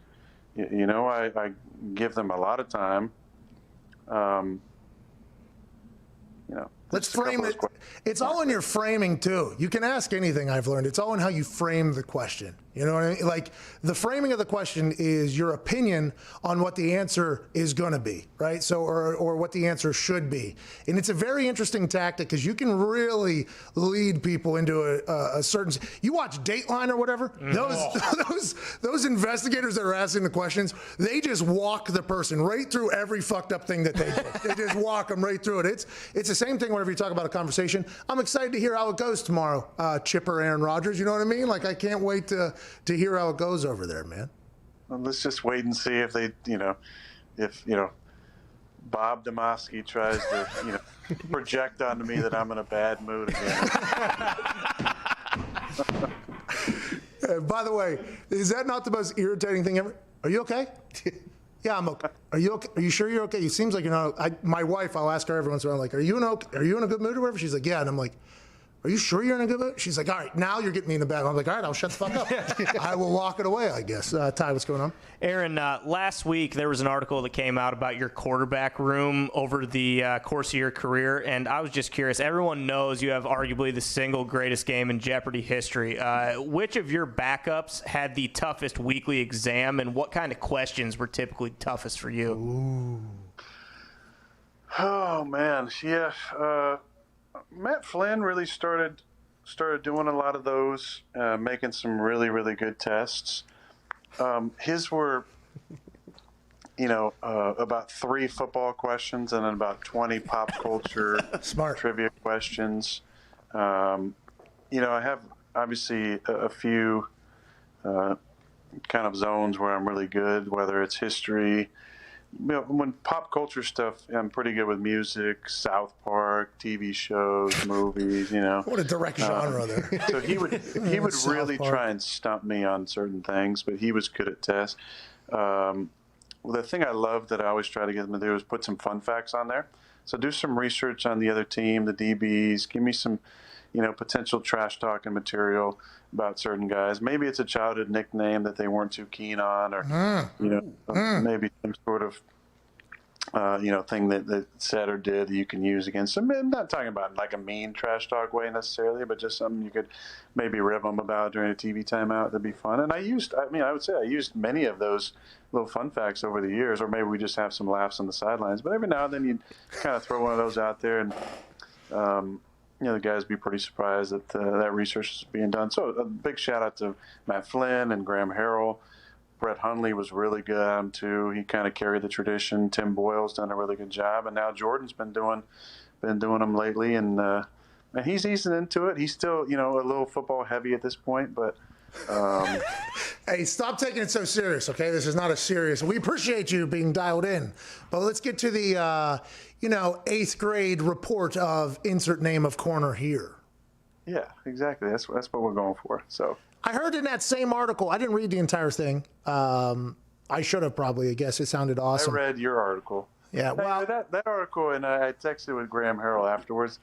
You know I give them a lot of time. Let's frame it. It's all in your framing, too. You can ask anything, I've learned. It's all in how you frame the question. You know what I mean? Like, the framing of the question is your opinion on what the answer is going to be, right? So, or what the answer should be. And it's a very interesting tactic because you can really lead people into a certain. You watch Dateline or whatever. Those investigators that are asking the questions, they just walk the person right through every fucked up thing that they did. They just walk them right through it. It's the same thing whenever you talk about a conversation. I'm excited to hear how it goes tomorrow, Chipper Aaron Rodgers. You know what I mean? Like, I can't wait to hear how it goes over there, man. Well, let's just wait and see if they, if Bob Domofsky tries to, project onto me that I'm in a bad mood again. By the way, is that not the most irritating thing ever? Are you okay? Yeah, I'm okay. Are you okay? Are you sure you're okay? It seems like you're not. My wife, I'll ask her every once in a while, like, are you in a good mood or whatever? She's like, yeah. And I'm like, are you sure you're in a good mood? She's like, all right, now you're getting me in the bag. I'm like, all right, I'll shut the fuck up. I will walk it away, I guess. Ty, what's going on? Aaron, last week there was an article that came out about your quarterback room over the course of your career, and I was just curious. Everyone knows you have arguably the single greatest game in Jeopardy history. Which of your backups had the toughest weekly exam, and what kind of questions were typically toughest for you? Ooh. Oh, man. Yeah. Matt Flynn really started doing a lot of those, making some really, really good tests. His were, about 3 football questions and then about 20 pop culture trivia questions. I have obviously a few kind of zones where I'm really good, whether it's history. When pop culture stuff, I'm pretty good with music, South Park, TV shows, movies. What a direct genre there. So he would really try and stump me on certain things, but he was good at tests. The thing I love that I always try to get them to do is put some fun facts on there. So do some research on the other team, the DBs. Give me some, potential trash talking material about certain guys. Maybe it's a childhood nickname that they weren't too keen on, or maybe some sort of thing that said or did that you can use against them. I'm not talking about like a mean trash talk way necessarily, but just something you could maybe rib them about during a TV timeout. That'd be fun. And I would say I used many of those little fun facts over the years, or maybe we just have some laughs on the sidelines. But every now and then you kind of throw one of those out there, and the guys be pretty surprised that that research is being done. So a big shout out to Matt Flynn and Graham Harrell. Brett Hundley was really good at him too. He kind of carried the tradition. Tim Boyle's done a really good job, and now Jordan's been doing them lately, and he's easing into it. He's still a little football heavy at this point, but. Hey, stop taking it so serious, okay? This is not a serious. We appreciate you being dialed in, but let's get to the 8th grade report of insert name of corner here. Yeah, exactly. That's what we're going for. So I heard in that same article. I didn't read the entire thing. I should have probably. I guess it sounded awesome. I read your article. Yeah, well, that article, and I texted with Graham Harrell afterwards.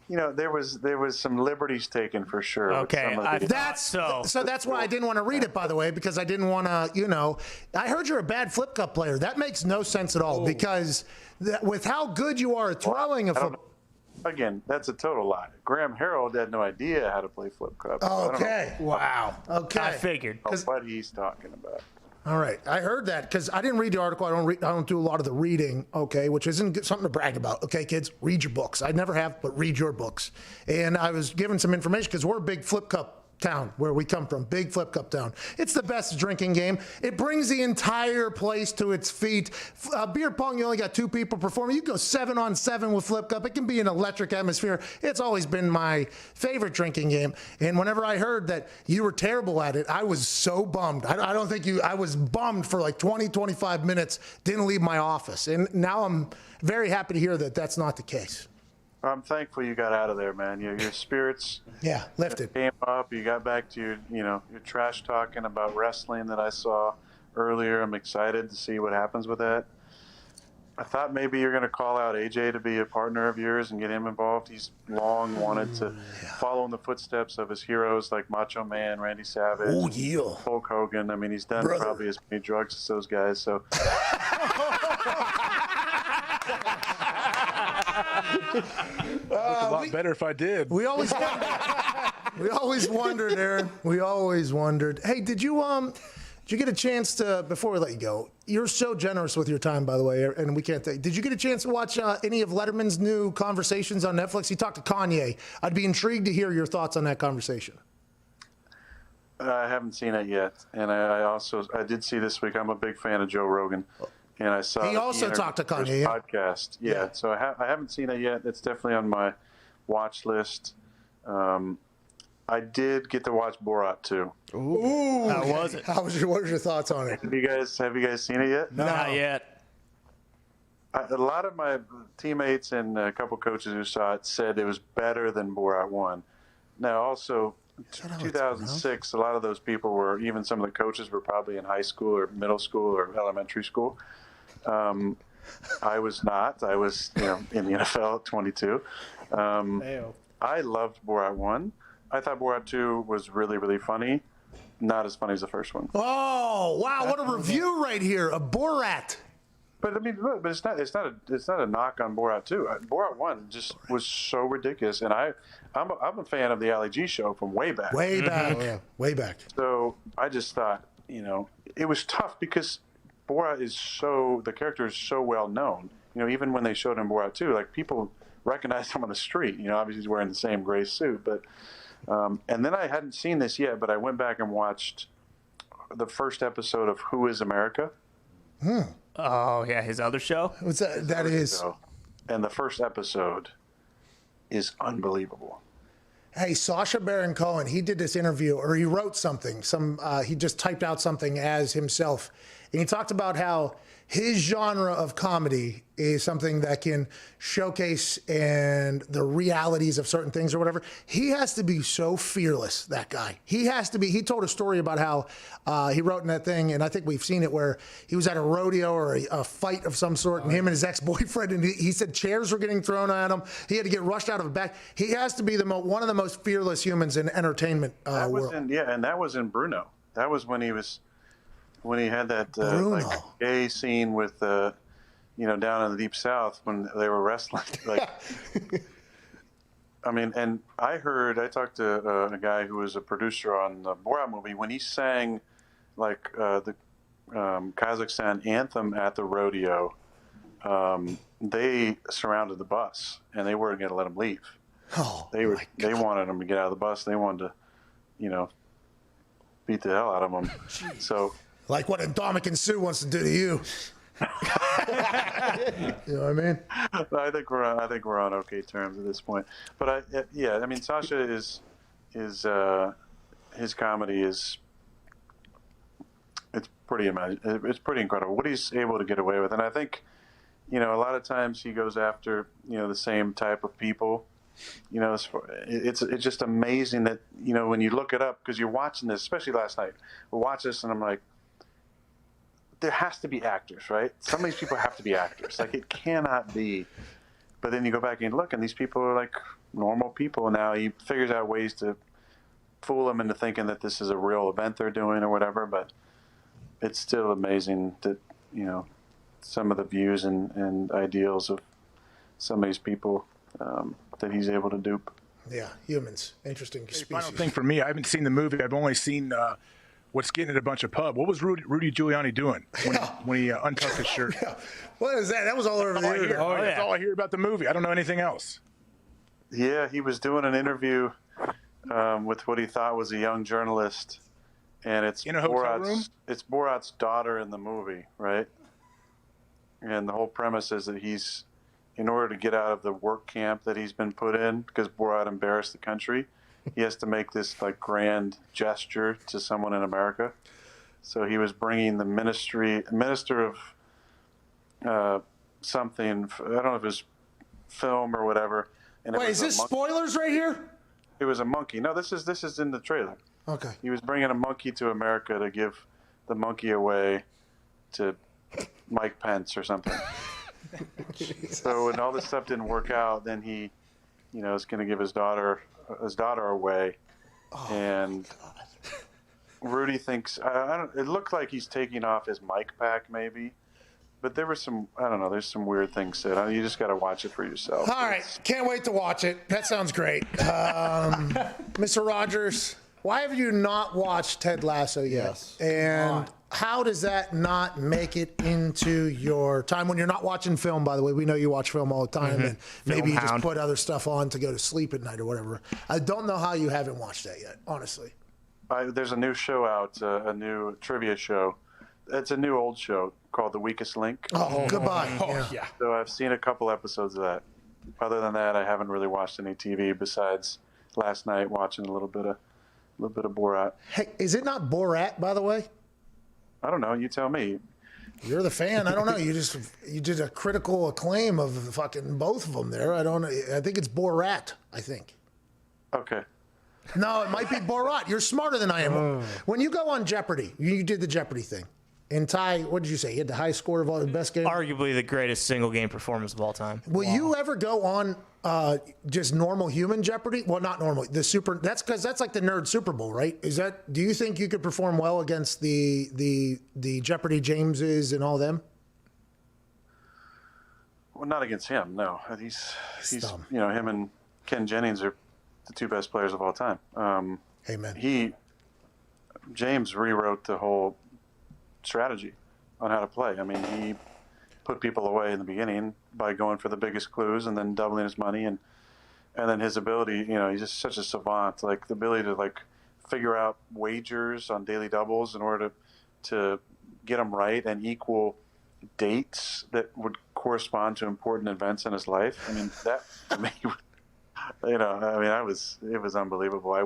There was some liberties taken for sure. Okay, that's why I didn't want to read it, by the way, because I didn't want to, I heard you're a bad flip cup player. That makes no sense at all, because with how good you are at throwing a football. Again, that's a total lie. Graham Harrell had no idea how to play flip cup. Okay. Wow. Okay. I figured. What he's talking about. All right, I heard that because I didn't read the article. I don't do a lot of the reading. Okay, which isn't something to brag about. Okay, kids, read your books. I never have, but read your books. And I was given some information because we're a big flip cup town where we come from, big flip cup town. It's the best drinking game. It brings the entire place to its feet. Beer pong, you only got 2 people performing. You go 7-on-7 with flip cup. It can be an electric atmosphere. It's always been my favorite drinking game. And whenever I heard that you were terrible at it, I was so bummed. I don't think I was bummed for like 20, 25 minutes, didn't leave my office. And now I'm very happy to hear that that's not the case. I'm thankful you got out of there, man. Your spirits lifted. Came up. You got back to your trash talking about wrestling that I saw earlier. I'm excited to see what happens with that. I thought maybe you're going to call out AJ to be a partner of yours and get him involved. He's long wanted to follow in the footsteps of his heroes like Macho Man, Randy Savage, Hulk Hogan. I mean, he's done probably as many drugs as those guys. So. A lot better if I did. We always wondered, Aaron. We always wondered. Hey, did you get a chance to, before we let you go, you're so generous with your time, by the way, and we can't take. Did you get a chance to watch any of Letterman's new conversations on Netflix? He talked to Kanye. I'd be intrigued to hear your thoughts on that conversation. I haven't seen it yet, and I did see this week. I'm a big fan of Joe Rogan. And I saw he also talked to Kanye podcast. Yeah. So I haven't seen it yet. It's definitely on my watch list. I did get to watch Borat too. Ooh, how was it? What are your thoughts on it? Have you guys seen it yet? No, not yet. A lot of my teammates and a couple coaches who saw it said it was better than Borat 1. Now, also, 2006, a lot of those people were, even some of the coaches were probably in high school or middle school or elementary school. I was not. I was in the NFL at 22. I loved Borat 1. I thought Borat 2 was really, really funny. Not as funny as the first one. Oh, wow. What a review right here of Borat. But I mean, look, but it's not a knock on Borat 2. Borat 1 just was so ridiculous, and I'm a fan of the Ali G show from way back. Way back. Way back. So I just thought, it was tough because Borat the character is so well known. Even when they showed him Borat 2, like people recognized him on the street. Obviously he's wearing the same gray suit, but and then I hadn't seen this yet, but I went back and watched the first episode of Who Is America. Oh, yeah, his other show? What's that? That is. And the first episode is unbelievable. Hey, Sacha Baron Cohen, he did this interview, or he wrote something. He just typed out something as himself. And he talked about how his genre of comedy is something that can showcase and the realities of certain things or whatever. He has to be so fearless, that guy. He told a story about how he wrote in that thing, and I think we've seen it, where he was at a rodeo or a fight of some sort, and him and his ex-boyfriend, and he said chairs were getting thrown at him. He had to get rushed out of a back. He has to be one of the most fearless humans in entertainment world. And that was in Bruno. That was when he had that gay scene with down in the Deep South when they were wrestling. I mean, and I talked to a guy who was a producer on the Borat movie. When he sang the Kazakhstan anthem at the rodeo, they surrounded the bus and they weren't going to let him leave. They wanted him to get out of the bus. They wanted to, beat the hell out of him. So. Like what Indomitian Sue wants to do to you. You know what I mean? I think we're on okay terms at this point. But I mean, Sacha is his comedy is it's pretty incredible what he's able to get away with, and I think a lot of times he goes after the same type of people. It's just amazing that when you look it up, because you're watching this, especially last night, we watch this and I'm like, there has to be actors, right? Some of these people have to be actors. Like, it cannot be. But then you go back and look, and these people are like normal people. Now he figures out ways to fool them into thinking that this is a real event they're doing or whatever. But it's still amazing that, some of the views and ideals of some of these people that he's able to dupe. Yeah, humans. Interesting species. Final thing for me, I haven't seen the movie. I've only seen what's getting at a bunch of pub. What was Rudy Giuliani doing when he untucked his shirt? What is that? That was all over the internet. That's all I hear about the movie. I don't know anything else. Yeah, he was doing an interview with what he thought was a young journalist, and it's in a hotel room. It's Borat's daughter in the movie, right? And the whole premise is that he's, in order to get out of the work camp that he's been put in, because Borat embarrassed the country, he has to make this like grand gesture to someone in America. So he was bringing the minister of something. I don't know if it was film or whatever. And Wait, is this spoilers right here? It was a monkey. No, this is in the trailer. Okay. He was bringing a monkey to America to give the monkey away to Mike Pence or something. So when all this stuff didn't work out, then he, is going to give his daughter away, and Rudy thinks it looked like he's taking off his mic pack maybe, but there was some there's some weird things said. You just got to watch it for yourself. All right, can't wait to watch it. That sounds great. Mr. Rogers, why have you not watched Ted Lasso yet? Yes. And how does that not make it into your time when you're not watching film? By the way, we know you watch film all the time, and maybe you just put other stuff on to go to sleep at night or whatever. I don't know how you haven't watched that yet, honestly. There's a new show out, a new trivia show. It's a new old show called The Weakest Link. Oh, goodbye. Yeah. So I've seen a couple episodes of that. Other than that, I haven't really watched any TV besides last night watching a little bit of Borat. Hey, is it not Borat, by the way? I don't know. You tell me. You're the fan. I don't know. You did a critical acclaim of fucking both of them there. I don't know. I think it's Borat. I think. Okay. No, it might be Borat. You're smarter than I am. When you go on Jeopardy, you did the Jeopardy thing. And Ty, what did you say? You had the high score of all the best games? Arguably the greatest single game performance of all time. Will you ever go on just normal human Jeopardy? Well, not normal. That's because that's like the nerd Super Bowl, right? Do you think you could perform well against the Jeopardy Jameses and all them? Well, not against him. No, he's him and Ken Jennings are the two best players of all time. Amen. James rewrote the whole strategy on how to play. I mean, he put people away in the beginning by going for the biggest clues and then doubling his money, and then his ability, he's just such a savant, like the ability to like figure out wagers on daily doubles in order to get them right and equal dates that would correspond to important events in his life. I mean, that to me, it was unbelievable. I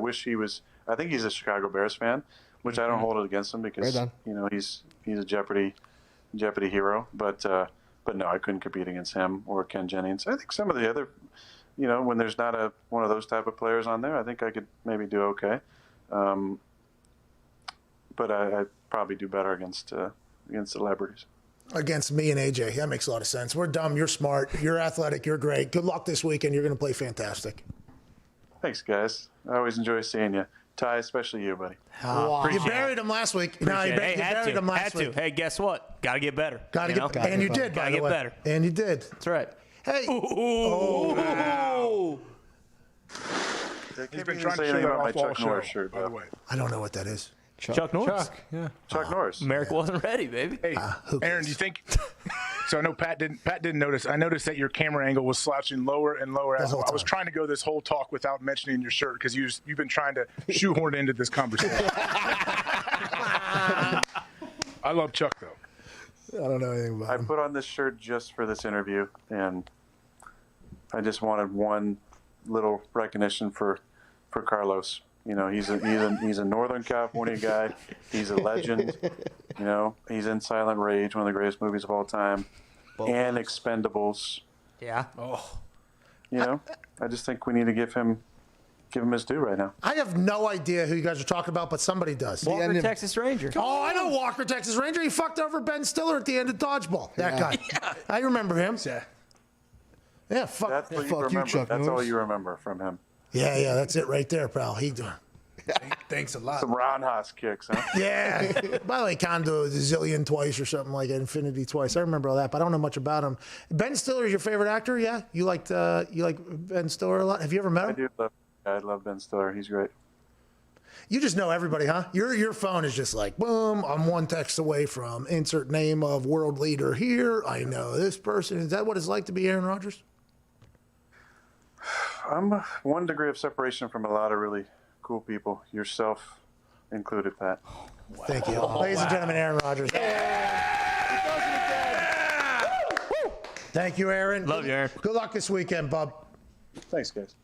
think he's a Chicago Bears fan, which I don't hold it against him because he's a Jeopardy hero. But no, I couldn't compete against him or Ken Jennings. I think some of the other, when there's not one of those type of players on there, I think I could maybe do okay. But I'd probably do better against celebrities. Against me and AJ. That makes a lot of sense. We're dumb. You're smart. You're athletic. You're great. Good luck this weekend. You're going to play fantastic. Thanks, guys. I always enjoy seeing you. Ty, especially you, buddy. You buried him last week. No, you buried him last week. Hey, guess what? Got to get better. And you did, by the way. Get better. And you did. That's right. Hey. He's been trying to say about my Chuck Norris shirt, by the way. I don't know what that is. Chuck Norris. Chuck Norris. America wasn't ready, baby. Hey, Aaron, do you think? So I know Pat didn't notice. I noticed that your camera angle was slouching lower and lower. As I was trying to go this whole talk without mentioning your shirt because you've been trying to shoehorn into this conversation. I love Chuck though. I don't know anything about him. I put on this shirt just for this interview, and I just wanted one little recognition for Carlos. He's a Northern California guy. He's a legend. He's in Silent Rage, one of the greatest movies of all time, and Expendables. Yeah. I just think we need to give him his due right now. I have no idea who you guys are talking about, but somebody does. Walker, Texas Ranger. Oh, I know Walker, Texas Ranger. He fucked over Ben Stiller at the end of Dodgeball. That guy. Yeah. I remember him. Yeah. Fuck. That's what you remember. Chuck That's Norris. all you remember from him. Yeah, that's it right there, pal. Thanks a lot. Some roundhouse kicks, huh? Yeah. By the way, Kondo is a zillion twice or something like that, Infinity twice. I remember all that, but I don't know much about him. Ben Stiller is your favorite actor? Yeah, you like Ben Stiller a lot. Have you ever met him? I love Ben Stiller. He's great. You just know everybody, huh? Your phone is just like, boom, I'm one text away from insert name of world leader here. I know this person. Is that what it's like to be Aaron Rodgers? I'm 1 degree of separation from a lot of really cool people, yourself included, Pat. Thank you. Ladies and gentlemen, Aaron Rodgers. Thank you, Aaron. Love you, Aaron. Good luck this weekend, bub. Thanks, guys.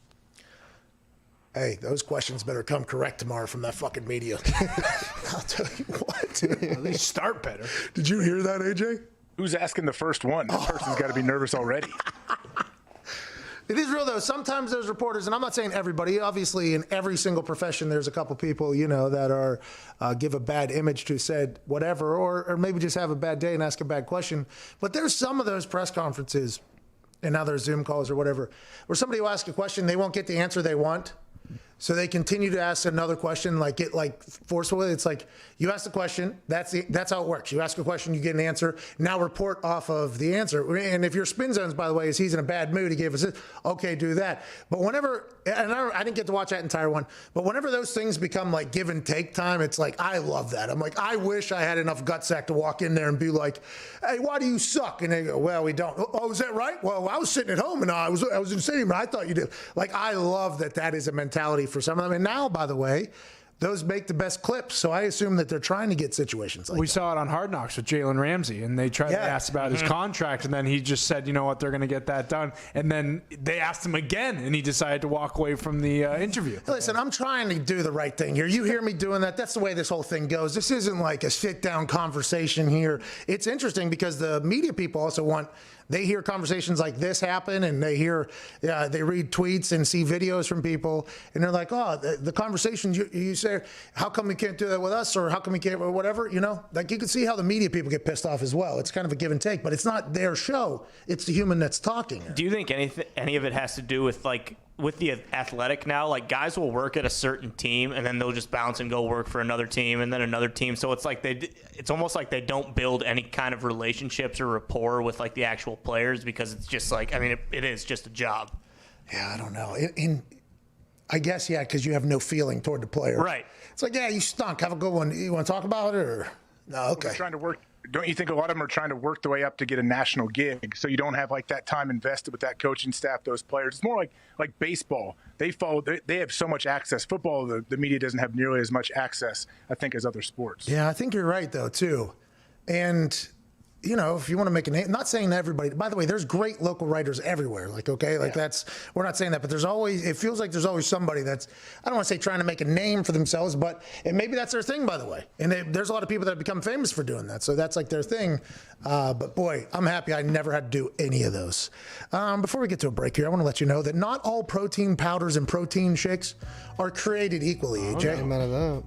Hey, those questions better come correct tomorrow from that fucking media. I'll tell you what. At least start better. Did you hear that, AJ? Who's asking the first one? That person's got to be nervous already. It is real, though. Sometimes those reporters, and I'm not saying everybody, obviously in every single profession there's a couple people, that are give a bad image to said whatever, or maybe just have a bad day and ask a bad question. But there's some of those press conferences and now there's Zoom calls or whatever, where somebody will ask a question, they won't get the answer they want. So they continue to ask another question, get forcefully. It's like you ask the question. That's how it works. You ask a question, you get an answer. Now report off of the answer. And if your spin zones, by the way, is he's in a bad mood, he gave us this. Okay, do that. But whenever, and I didn't get to watch that entire one. But whenever those things become like give and take time, it's like I love that. I'm like, I wish I had enough gutsack to walk in there and be like, hey, why do you suck? And they go, well, we don't. Oh, is that right? Well, I was sitting at home and I was in the stadium and I thought you did. Like I love that is a mentality for some of them. And now, by the way, those make the best clips. So I assume that they're trying to get situations like we that. saw it on Hard Knocks with Jalen Ramsey, and they tried to ask about his contract, and then he just said, you know what, they're going to get that done. And then they asked him again, and he decided to walk away from the interview. Listen, I'm trying to do the right thing here. You hear me doing that? That's the way this whole thing goes. This isn't like a sit-down conversation here. It's interesting because the media people also they hear conversations like this happen, and they read tweets and see videos from people, and they're like, oh, the conversations you say, how come we can't do that with us, or how come we can't, or whatever, like you can see how the media people get pissed off as well. It's kind of a give and take, but it's not their show. It's the human that's talking. Do you think any of it has to do with with the Athletic now, guys will work at a certain team and then they'll just bounce and go work for another team and then another team. So it's almost like they don't build any kind of relationships or rapport with the actual players because it's just it is just a job. Yeah, I don't know. I guess, because you have no feeling toward the player. Right. It's like, yeah, you stunk. Have a good one. You want to talk about it or no? Okay. Trying to work. Don't you think a lot of them are trying to work their way up to get a national gig? So you don't have that time invested with that coaching staff, those players. It's more like baseball. They have so much access. Football, the media doesn't have nearly as much access, I think, as other sports. Yeah, I think you're right though too. And if you want to make a name, not saying everybody, by the way, there's great local writers everywhere. We're not saying that, but it feels like there's always somebody that's, I don't want to say trying to make a name for themselves, and maybe that's their thing, by the way. And there's a lot of people that have become famous for doing that. So that's their thing. But boy, I'm happy I never had to do any of those. Before we get to a break here, I want to let you know that not all protein powders and protein shakes are created equally, AJ. Amen to that.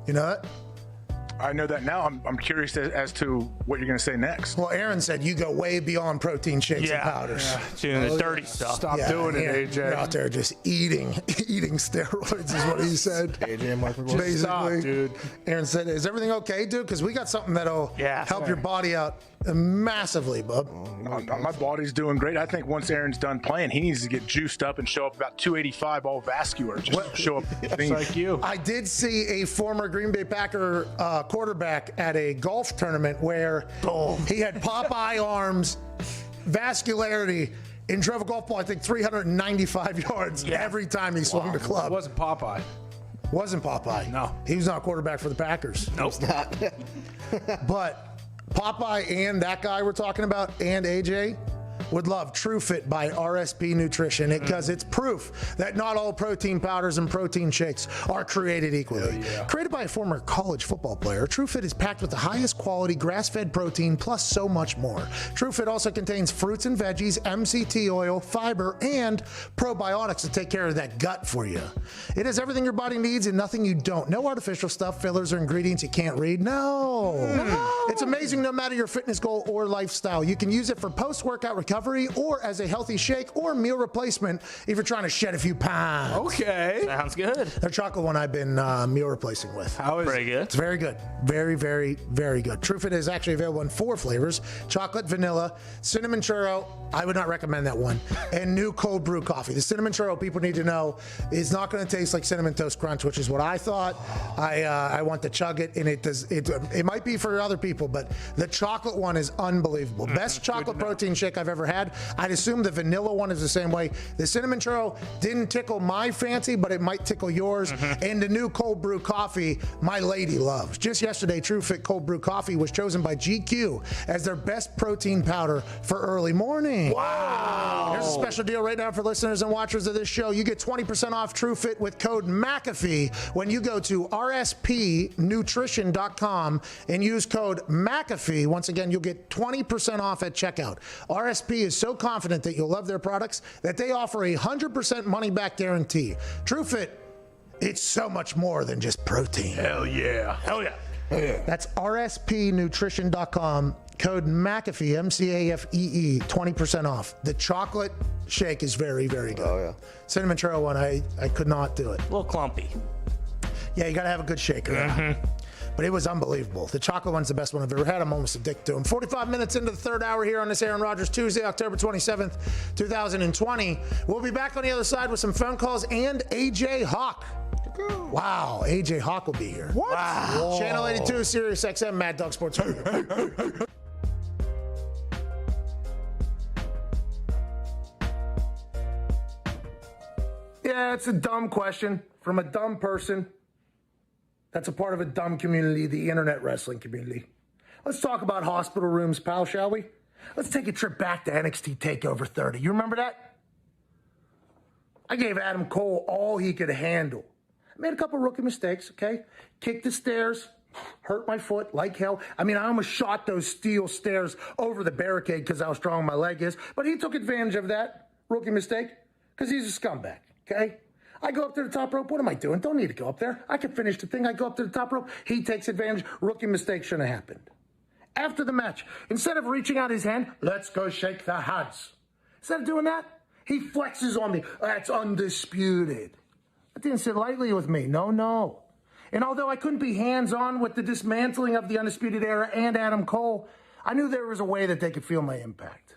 You know that? I know that now. I'm curious as to what you're going to say next. Well, Aaron said you go way beyond protein shakes and powders. Yeah, doing the dirty stuff. Stop doing it, AJ. You're out there just eating steroids is what he said. AJ and Mark McGuire. Basically, stop, dude. Aaron said, is everything okay, dude? Because we got something that'll help your body out massively, bub. My body's doing great. I think once Aaron's done playing, he needs to get juiced up and show up about 285 all vascular. Just show up. Just like you. I did see a former Green Bay Packer quarterback at a golf tournament where he had Popeye arms, vascularity, and drove a golf ball, I think, 395 yards every time he swung the club. It wasn't Popeye. Wasn't Popeye. No. He was not a quarterback for the Packers. Nope. But Popeye and that guy we're talking about and AJ would love True Fit by RSP Nutrition because it's proof that not all protein powders and protein shakes are created equally. Created by a former college football player, True Fit is packed with the highest quality grass-fed protein plus so much more. True Fit also contains fruits and veggies, MCT oil, fiber, and probiotics to take care of that gut for you. It has everything your body needs and nothing you don't. No artificial stuff, fillers, or ingredients you can't read. No. It's amazing no matter your fitness goal or lifestyle. You can use it for post-workout recovery recovery or as a healthy shake or meal replacement if you're trying to shed a few pounds. Okay. Sounds good. Their chocolate one I've been meal replacing with. How is Pretty good. It's very good. Very, very, very good. TrueFit is actually available in 4 flavors: chocolate, vanilla, cinnamon churro. I would not recommend that one. And new cold brew coffee. The cinnamon churro, people need to know, is not going to taste like Cinnamon Toast Crunch, which is what I thought. I want to chug it, and it does. It might be for other people, but the chocolate one is unbelievable. Best chocolate protein shake I've ever had. I'd assume the vanilla one is the same way. The cinnamon churro didn't tickle my fancy, but it might tickle yours. And the new cold brew coffee, my lady loves. Just yesterday, TrueFit cold brew coffee was chosen by GQ as their best protein powder for early morning. Wow. Here's a special deal right now for listeners and watchers of this show. You get 20% off TrueFit with code McAfee when you go to rspnutrition.com and use code McAfee. Once again, you'll get 20% off at checkout. RSP is so confident that you'll love their products that they offer a 100% money-back guarantee. TrueFit, it's so much more than just protein. Hell yeah. Hell yeah. That's rspnutrition.com. Code McAfee, MCAFEE, 20% off. The chocolate shake is very, very good. Oh, yeah. Cinnamon churro one, I could not do it. A little clumpy. Yeah, you got to have a good shaker. But it was unbelievable. The chocolate one's the best one I've ever had. I'm almost addicted to them. 45 minutes into the third hour here on this Aaron Rodgers Tuesday, October 27th, 2020. We'll be back on the other side with some phone calls and AJ Hawk. Wow, AJ Hawk will be here. What? Wow. Channel 82, Sirius XM, Mad Dog Sports. Yeah, it's a dumb question from a dumb person that's a part of a dumb community, the internet wrestling community. Let's talk about hospital rooms, pal, shall we? Let's take a trip back to NXT TakeOver 30. You remember that? I gave Adam Cole all he could handle. I made a couple rookie mistakes, okay? Kicked the stairs, hurt my foot like hell. I mean, I almost shot those steel stairs over the barricade because how strong my leg is. But he took advantage of that rookie mistake because he's a scumbag, okay? I go up to the top rope. What am I doing? Don't need to go up there. I can finish the thing. I go up to the top rope. He takes advantage. Rookie mistake shouldn't have happened. After the match, instead of reaching out his hand, let's go shake the hands. Instead of doing that, he flexes on me. That's undisputed. That didn't sit lightly with me. No. And although I couldn't be hands-on with the dismantling of the Undisputed Era and Adam Cole, I knew there was a way that they could feel my impact.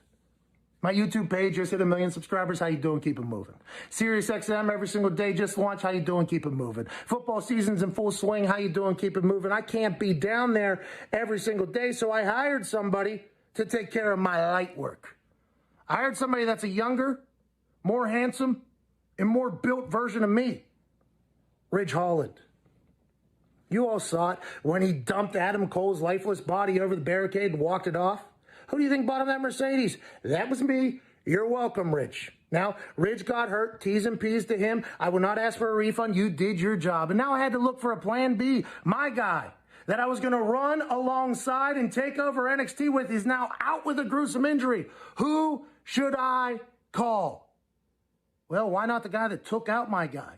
My YouTube page just hit 1 million subscribers. How you doing? Keep it moving. Sirius XM every single day just launched. How you doing? Keep it moving. Football season's in full swing. How you doing? Keep it moving. I can't be down there every single day, so I hired somebody to take care of my light work. I hired somebody that's a younger, more handsome, and more built version of me. Ridge Holland. You all saw it when he dumped Adam Cole's lifeless body over the barricade and walked it off. Who do you think bought him that Mercedes? That was me. You're welcome, Rich. Now, Ridge got hurt. T's and P's to him. I would not ask for a refund. You did your job. And now I had to look for a plan B. My guy that I was going to run alongside and take over NXT with is now out with a gruesome injury. Who should I call? Well, why not the guy that took out my guy?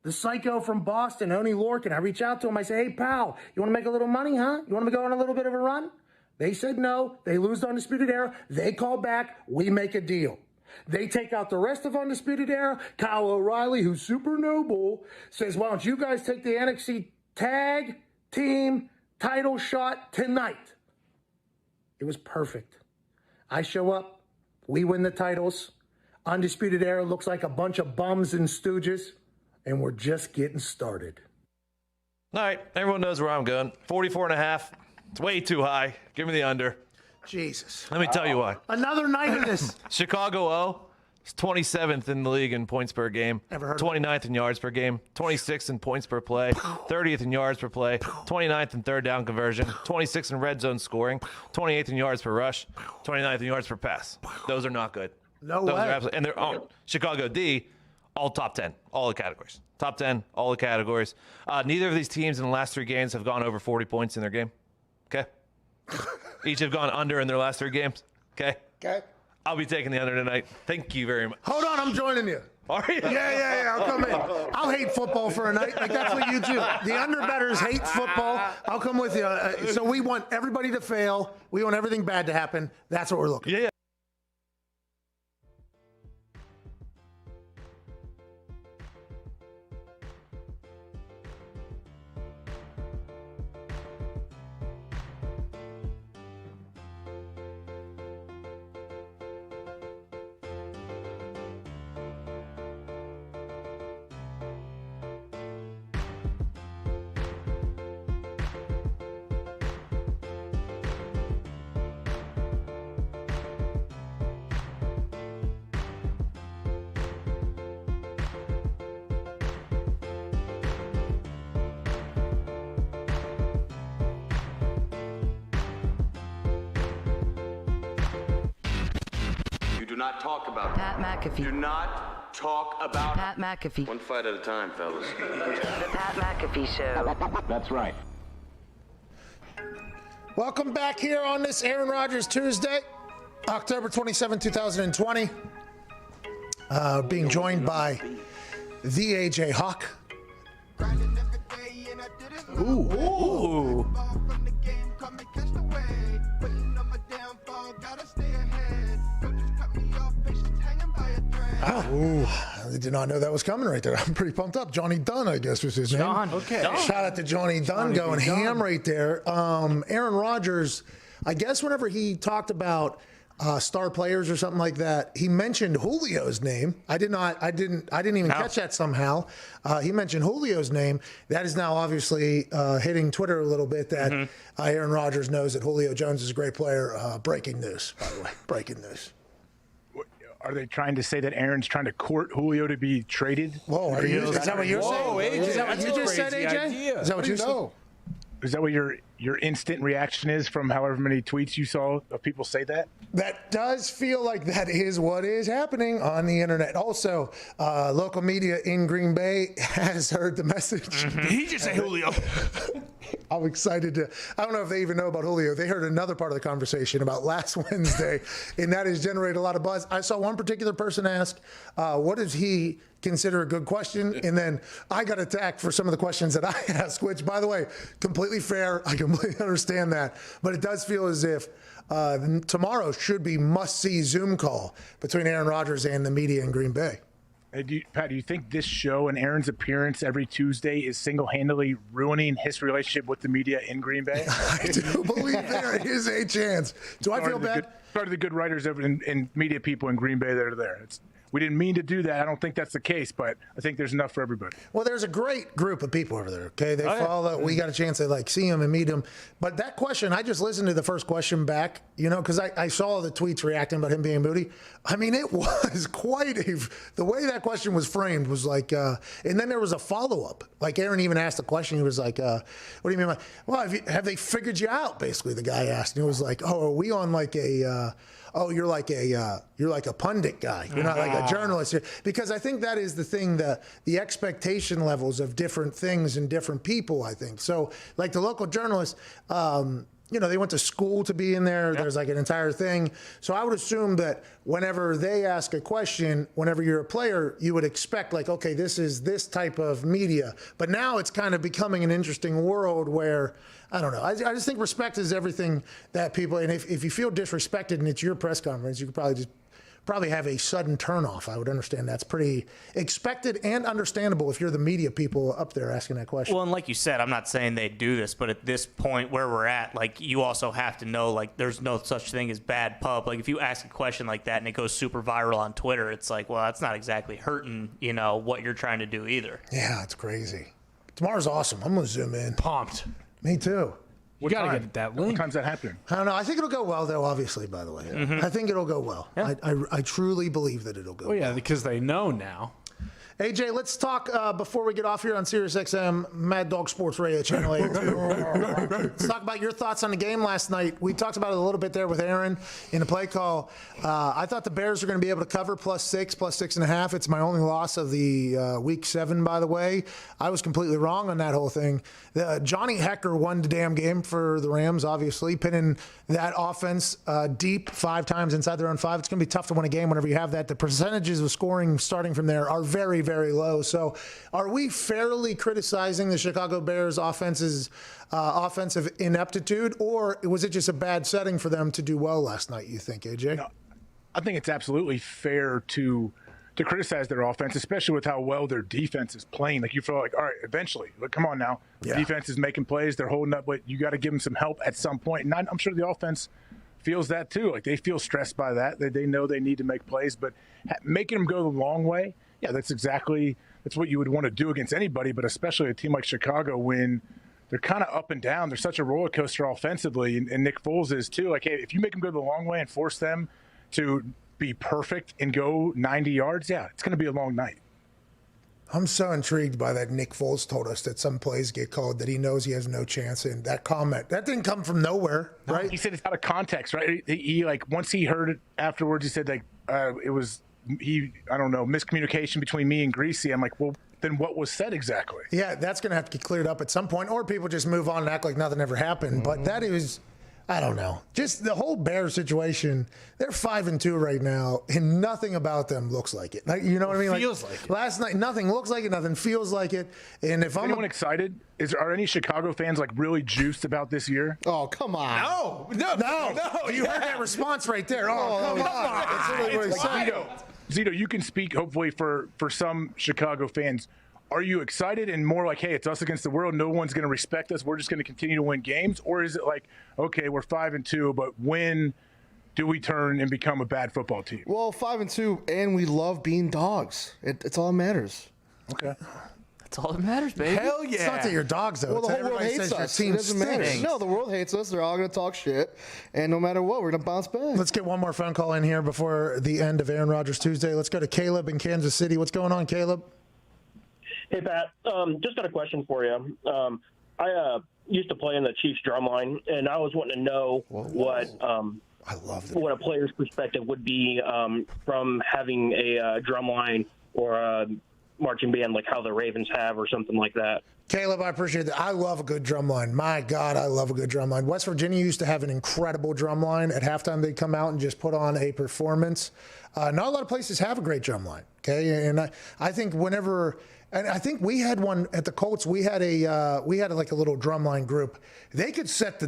The psycho from Boston, Oney Lorcan. I reach out to him. I say, hey, pal, you want to make a little money, huh? You want to go on a little bit of a run? They said no. They lose the Undisputed Era. They call back. We make a deal. They take out the rest of Undisputed Era. Kyle O'Reilly, who's super noble, says, why don't you guys take the NXT tag team title shot tonight? It was perfect. I show up. We win the titles. Undisputed Era looks like a bunch of bums and stooges. And we're just getting started. All right, everyone knows where I'm going. 44.5. It's way too high. Give me the under. Jesus. Let me tell you why. Another night of this. Chicago O is 27th in the league in points per game. Ever heard 29th in yards per game. 26th in points per play. 30th in yards per play. 29th in third down conversion. 26th in red zone scoring. 28th in yards per rush. 29th in yards per pass. Those are not good. No Those way. are absolutely, and they're all, Chicago D, all top 10, all the categories. Top 10, all the categories. Neither of these teams in the last 3 games have gone over 40 points in their game. Okay? Each have gone under in their last 3 games. Okay? Okay. I'll be taking the under tonight. Thank you very much. Hold on, I'm joining you. Are you? Yeah, I'll come in. I'll hate football for a night. Like, that's what you do. The underbetters hate football. I'll come with you. So we want everybody to fail. We want everything bad to happen. That's what we're looking for. Yeah. not talk about Pat McAfee. Do not talk about Pat McAfee. One fight at a time, fellas. The Pat McAfee Show. That's right. Welcome back here on this Aaron Rodgers Tuesday, October 27, 2020. Being joined by the AJ Hawk. Ooh. I did not know that was coming right there. I'm pretty pumped up. Johnny Dunn, I guess, was his name. Okay. Shout out to Johnny Dunn going ham right there. Aaron Rodgers, I guess whenever he talked about star players or something like that, he mentioned Julio's name. I didn't even catch that somehow. He mentioned Julio's name. That is now obviously hitting Twitter a little bit that Aaron Rodgers knows that Julio Jones is a great player. Breaking news, by the way. Breaking news. Are they trying to say that Aaron's trying to court Julio to be traded? Whoa, is that what you're saying? AJ, Is that what you just said, AJ? idea. Is that what you said? Is that what your instant reaction is from however many tweets you saw of people say that? That does feel like that is what is happening on the internet. Also, local media in Green Bay has heard the message. Did he just say Julio? I'm excited to. I don't know if they even know about Julio. They heard another part of the conversation about last Wednesday, and that has generated a lot of buzz. I saw one particular person ask, what does he consider a good question? And then I got attacked for some of the questions that I asked, which, by the way, completely fair. I completely understand that. But it does feel as if tomorrow should be must-see Zoom call between Aaron Rodgers and the media in Green Bay. Pat, do you think this show and Aaron's appearance every Tuesday is single-handedly ruining his relationship with the media in Green Bay? I do believe there is a chance. Do I feel bad? Part of the good writers and media people in Green Bay that are there. We didn't mean to do that. I don't think that's the case, but I think there's enough for everybody. Well, there's a great group of people over there, okay? They follow. We got a chance to, see them and meet them. But that question, I just listened to the first question back, because I saw the tweets reacting about him being booty. I mean, it was quite the way that question was framed was like, and then there was a follow-up. Like, Aaron even asked the question. He was like, what do you mean? Well, have they figured you out, basically, the guy asked. And he was like, oh, are we on like a... you're like a pundit guy. You're not like a journalist. Because I think that is the thing, the expectation levels of different things and different people, I think. So, like the local journalists, they went to school to be in there. There's like an entire thing. So I would assume that whenever they ask a question, whenever you're a player, you would expect like, okay, this is this type of media. But now it's kind of becoming an interesting world where, I don't know. I just think respect is everything that people, and if you feel disrespected and it's your press conference, you could probably have a sudden turnoff. I would understand that's pretty expected and understandable if you're the media people up there asking that question. Well, and like you said, I'm not saying they do this, but at this point where we're at, you also have to know, there's no such thing as bad pub. If you ask a question like that and it goes super viral on Twitter, it's like, well, that's not exactly hurting, what you're trying to do either. Yeah, it's crazy. Tomorrow's awesome. I'm going to zoom in. Pumped. Me too. You got to get that link. What time's that happening? I don't know. I think it'll go well, though, obviously, by the way. I think it'll go well. Yeah. I truly believe that it'll go well. Yeah, because they know now. AJ, let's talk before we get off here on SiriusXM, Mad Dog Sports Radio, Channel 8. Let's talk about your thoughts on the game last night. We talked about it a little bit there with Aaron in the play call. I thought the Bears were going to be able to cover +6, +6.5. It's my only loss of the Week 7, by the way. I was completely wrong on that whole thing. Johnny Hecker won the damn game for the Rams, obviously, pinning that offense deep 5 times inside their own 5. It's going to be tough to win a game whenever you have that. The percentages of scoring starting from there are very, very low. So are we fairly criticizing the Chicago Bears offensive ineptitude, or was it just a bad setting for them to do well last night, you think, AJ? No, I think it's absolutely fair to criticize their offense, especially with how well their defense is playing. You feel like, all right, eventually, come on now. The defense is making plays. They're holding up, but you got to give them some help at some point. And I'm sure the offense feels that too. They feel stressed by that. They know they need to make plays, but making them go the long way, that's what you would want to do against anybody, but especially a team like Chicago when they're kind of up and down. They're such a roller coaster offensively, and Nick Foles is too. Hey, if you make them go the long way and force them to be perfect and go 90 yards, it's going to be a long night. I'm so intrigued by that. Nick Foles told us that some plays get called that he knows he has no chance in. That comment, that didn't come from nowhere, right? He said it's out of context, right? He once he heard it afterwards, he said, it was I don't know, miscommunication between me and Greasy. I'm like, well, then what was said exactly? Yeah, that's going to have to get cleared up at some point, or people just move on and act like nothing ever happened. But that is, I don't know. Just the whole Bears situation, they're 5-2 right now, and nothing about them looks like it. You know what I mean? Feels like it. Last night, nothing looks like it, nothing feels like it. And if Is anyone excited? Are any Chicago fans like really juiced about this year? Oh, come on. No. You heard that response right there. Oh, come on. That's literally what he said. Zito, you can speak hopefully for some Chicago fans. Are you excited and more like, hey, it's us against the world, no one's going to respect us, we're just going to continue to win games? Or is it like, okay, we're 5-2, but when do we turn and become a bad football team? Well, 5-2, and we love being dogs. It's all that matters. Okay. That's all that matters, baby. Hell yeah. It's not that you're dogs, though. Well, the It's whole world everybody hates says your us. team It doesn't matter. stinks. No, the world hates us. They're all going to talk shit. And no matter what, we're going to bounce back. Let's get one more phone call in here before the end of Aaron Rodgers Tuesday. Let's go to Caleb in Kansas City. What's going on, Caleb? Hey, Pat. Just got a question for you. I used to play in the Chiefs drum line, and I was wanting to know what a player's perspective would be from having a drum line or a marching band like how the Ravens have or something like that. Caleb, I appreciate that. I love a good drum line. My God, I love a good drum line. West Virginia used to have an incredible drum line. At halftime, they'd come out and just put on a performance. Not a lot of places have a great drum line. Okay, and I think whenever. And I think we had one at the Colts. We had like a little drumline group. They could set the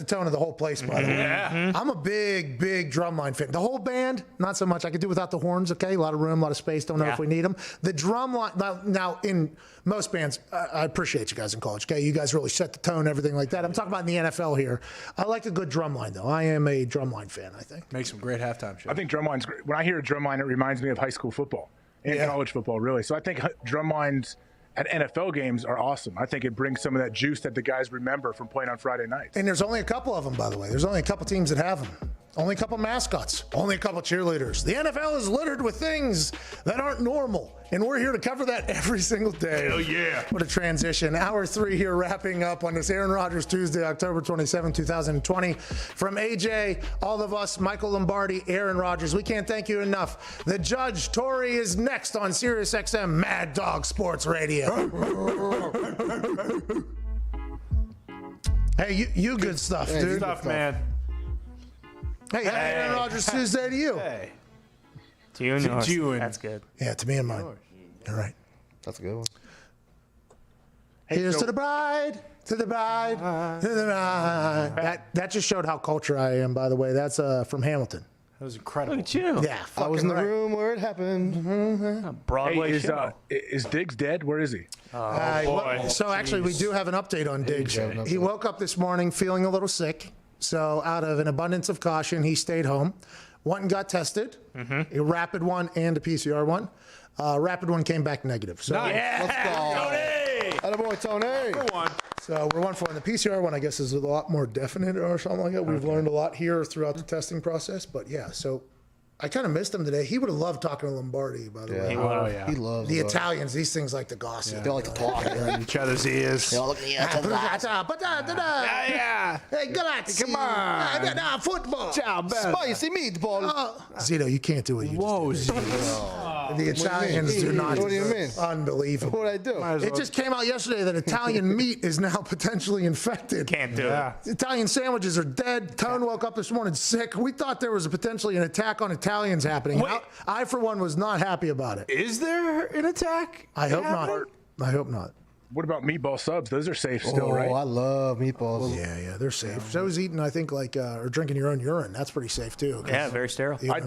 tone of the whole place. By the way, I'm a big drumline fan. The whole band, not so much. I could do without the horns. Okay, a lot of room, a lot of space. Don't know if we need them. The drumline now in most bands, I appreciate you guys in college. Okay, you guys really set the tone, everything like that. I'm talking about in the NFL here. I like a good drumline though. I am a drumline fan. I think makes some great halftime shows. I think drumline's great. When I hear a drumline, it reminds me of high school football. And college football, really. So I think drum lines at NFL games are awesome. I think it brings some of that juice that the guys remember from playing on Friday nights. And there's only a couple of them, by the way. There's only a couple teams that have them. Only a couple mascots. Only a couple cheerleaders. The NFL is littered with things that aren't normal. And we're here to cover that every single day. Hell yeah. What a transition. Hour 3 here wrapping up on this Aaron Rodgers Tuesday, October 27, 2020. From AJ, all of us, Michael Lombardi, Aaron Rodgers, we can't thank you enough. The Judge, Tori, is next on SiriusXM Mad Dog Sports Radio. Hey, you good stuff, dude. Good stuff, man. Hey, happy Aaron Rodgers Tuesday to you. Hey. To you and yours. To you and That's good. Yeah, to me and mine. All right. That's a good one. Here's to the bride, to the bride, to the bride. That just showed how cultured I am, by the way. That's from Hamilton. That was incredible. Look at you. Yeah, I was in the right. room where it happened. Broadway Hey, show. is Diggs dead? Where is he? So actually, we do have an update on Diggs. He woke up this morning feeling a little sick. So out of an abundance of caution, he stayed home. Went and got tested, a rapid one and a PCR one. Rapid one came back negative. So Let's go. Attaboy, Tony. Go on. So we're 1 for 1. The PCR one, I guess, is a lot more definite or something like that. We've learned a lot here throughout the testing process. But yeah, so I kind of missed him today. He would have loved talking to Lombardi, by the way. He loves The Italians, these things like to gossip. They like to talk. In each other's ears. They all look in the eyes. Yeah. Hey, grazie. Come on. Football. Ciao, bello. Spicy meatball. Zito, you can't do it. Whoa, The Italians do not. What do you mean? Unbelievable. What would I do? It just came out yesterday that Italian meat is now potentially infected. Can't do it. Italian sandwiches are dead. Tone woke up this morning sick. We thought there was potentially an attack on Italians happening. Wait. I, for one, was not happy about it. Is there an attack? I hope not. I hope not. What about meatball subs? Those are safe still, right? I love meatballs. Yeah, they're safe. So is eating, I think, or drinking your own urine. That's pretty safe, too. Yeah, very sterile. I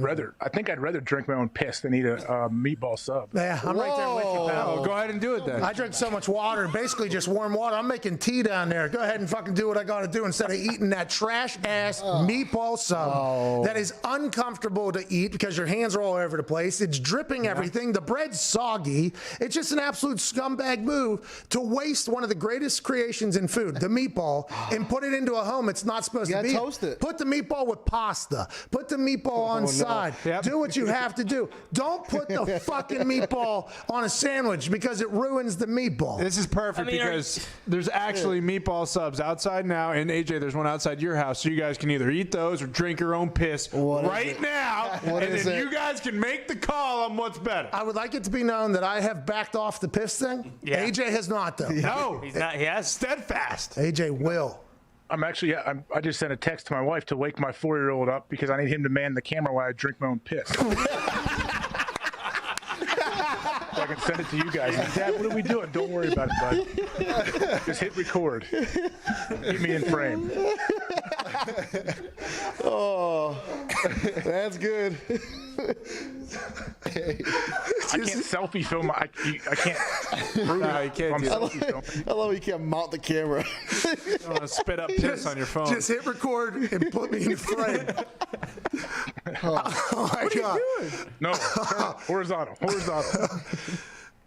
think I'd rather drink my own piss than eat a meatball sub. Yeah, I'm right there with you, pal. Oh, go ahead and do it then. I drink so much water, basically just warm water. I'm making tea down there. Go ahead and fucking do what I got to do instead of eating that trash-ass meatball sub that is uncomfortable to eat because your hands are all over the place. It's dripping everything. The bread's soggy. It's just an absolute scumbag move to waste one of the greatest creations in food, the meatball, and put it into a home it's not supposed to be. You gotta toast it. Put the meatball with pasta. Put the meatball on side. Yep. Do what you have to do. Don't put the fucking meatball on a sandwich because it ruins the meatball. This is perfect because there's actually meatball subs outside now, and AJ, there's one outside your house, so you guys can either eat those or drink your own piss right now, and then you guys can make the call on what's better. I would like it to be known that I have backed off the piss thing. Yeah. AJ has not, though. No, He's not. He has. steadfast. AJ will. I just sent a text to my wife to wake my 4-year-old up because I need him to man the camera while I drink my own piss. So I can send it to you guys. Dad, what are we doing? Don't worry about it, bud. Just hit record. Keep me in frame. Oh, that's good. I can't selfie film. I can't. No, you can't do I love you can't mount the camera. You don't want to spit up piss on your phone. Just hit record and put me in frame. Oh my God. No, horizontal.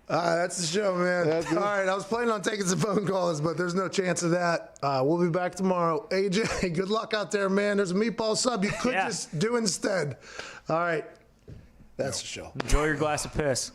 That's the show, man. All right, I was planning on taking some phone calls, but there's no chance of that. We'll be back tomorrow. AJ, good luck out there, man. There's a meatball sub you could just do instead. All right, that's the show. Enjoy your glass of piss.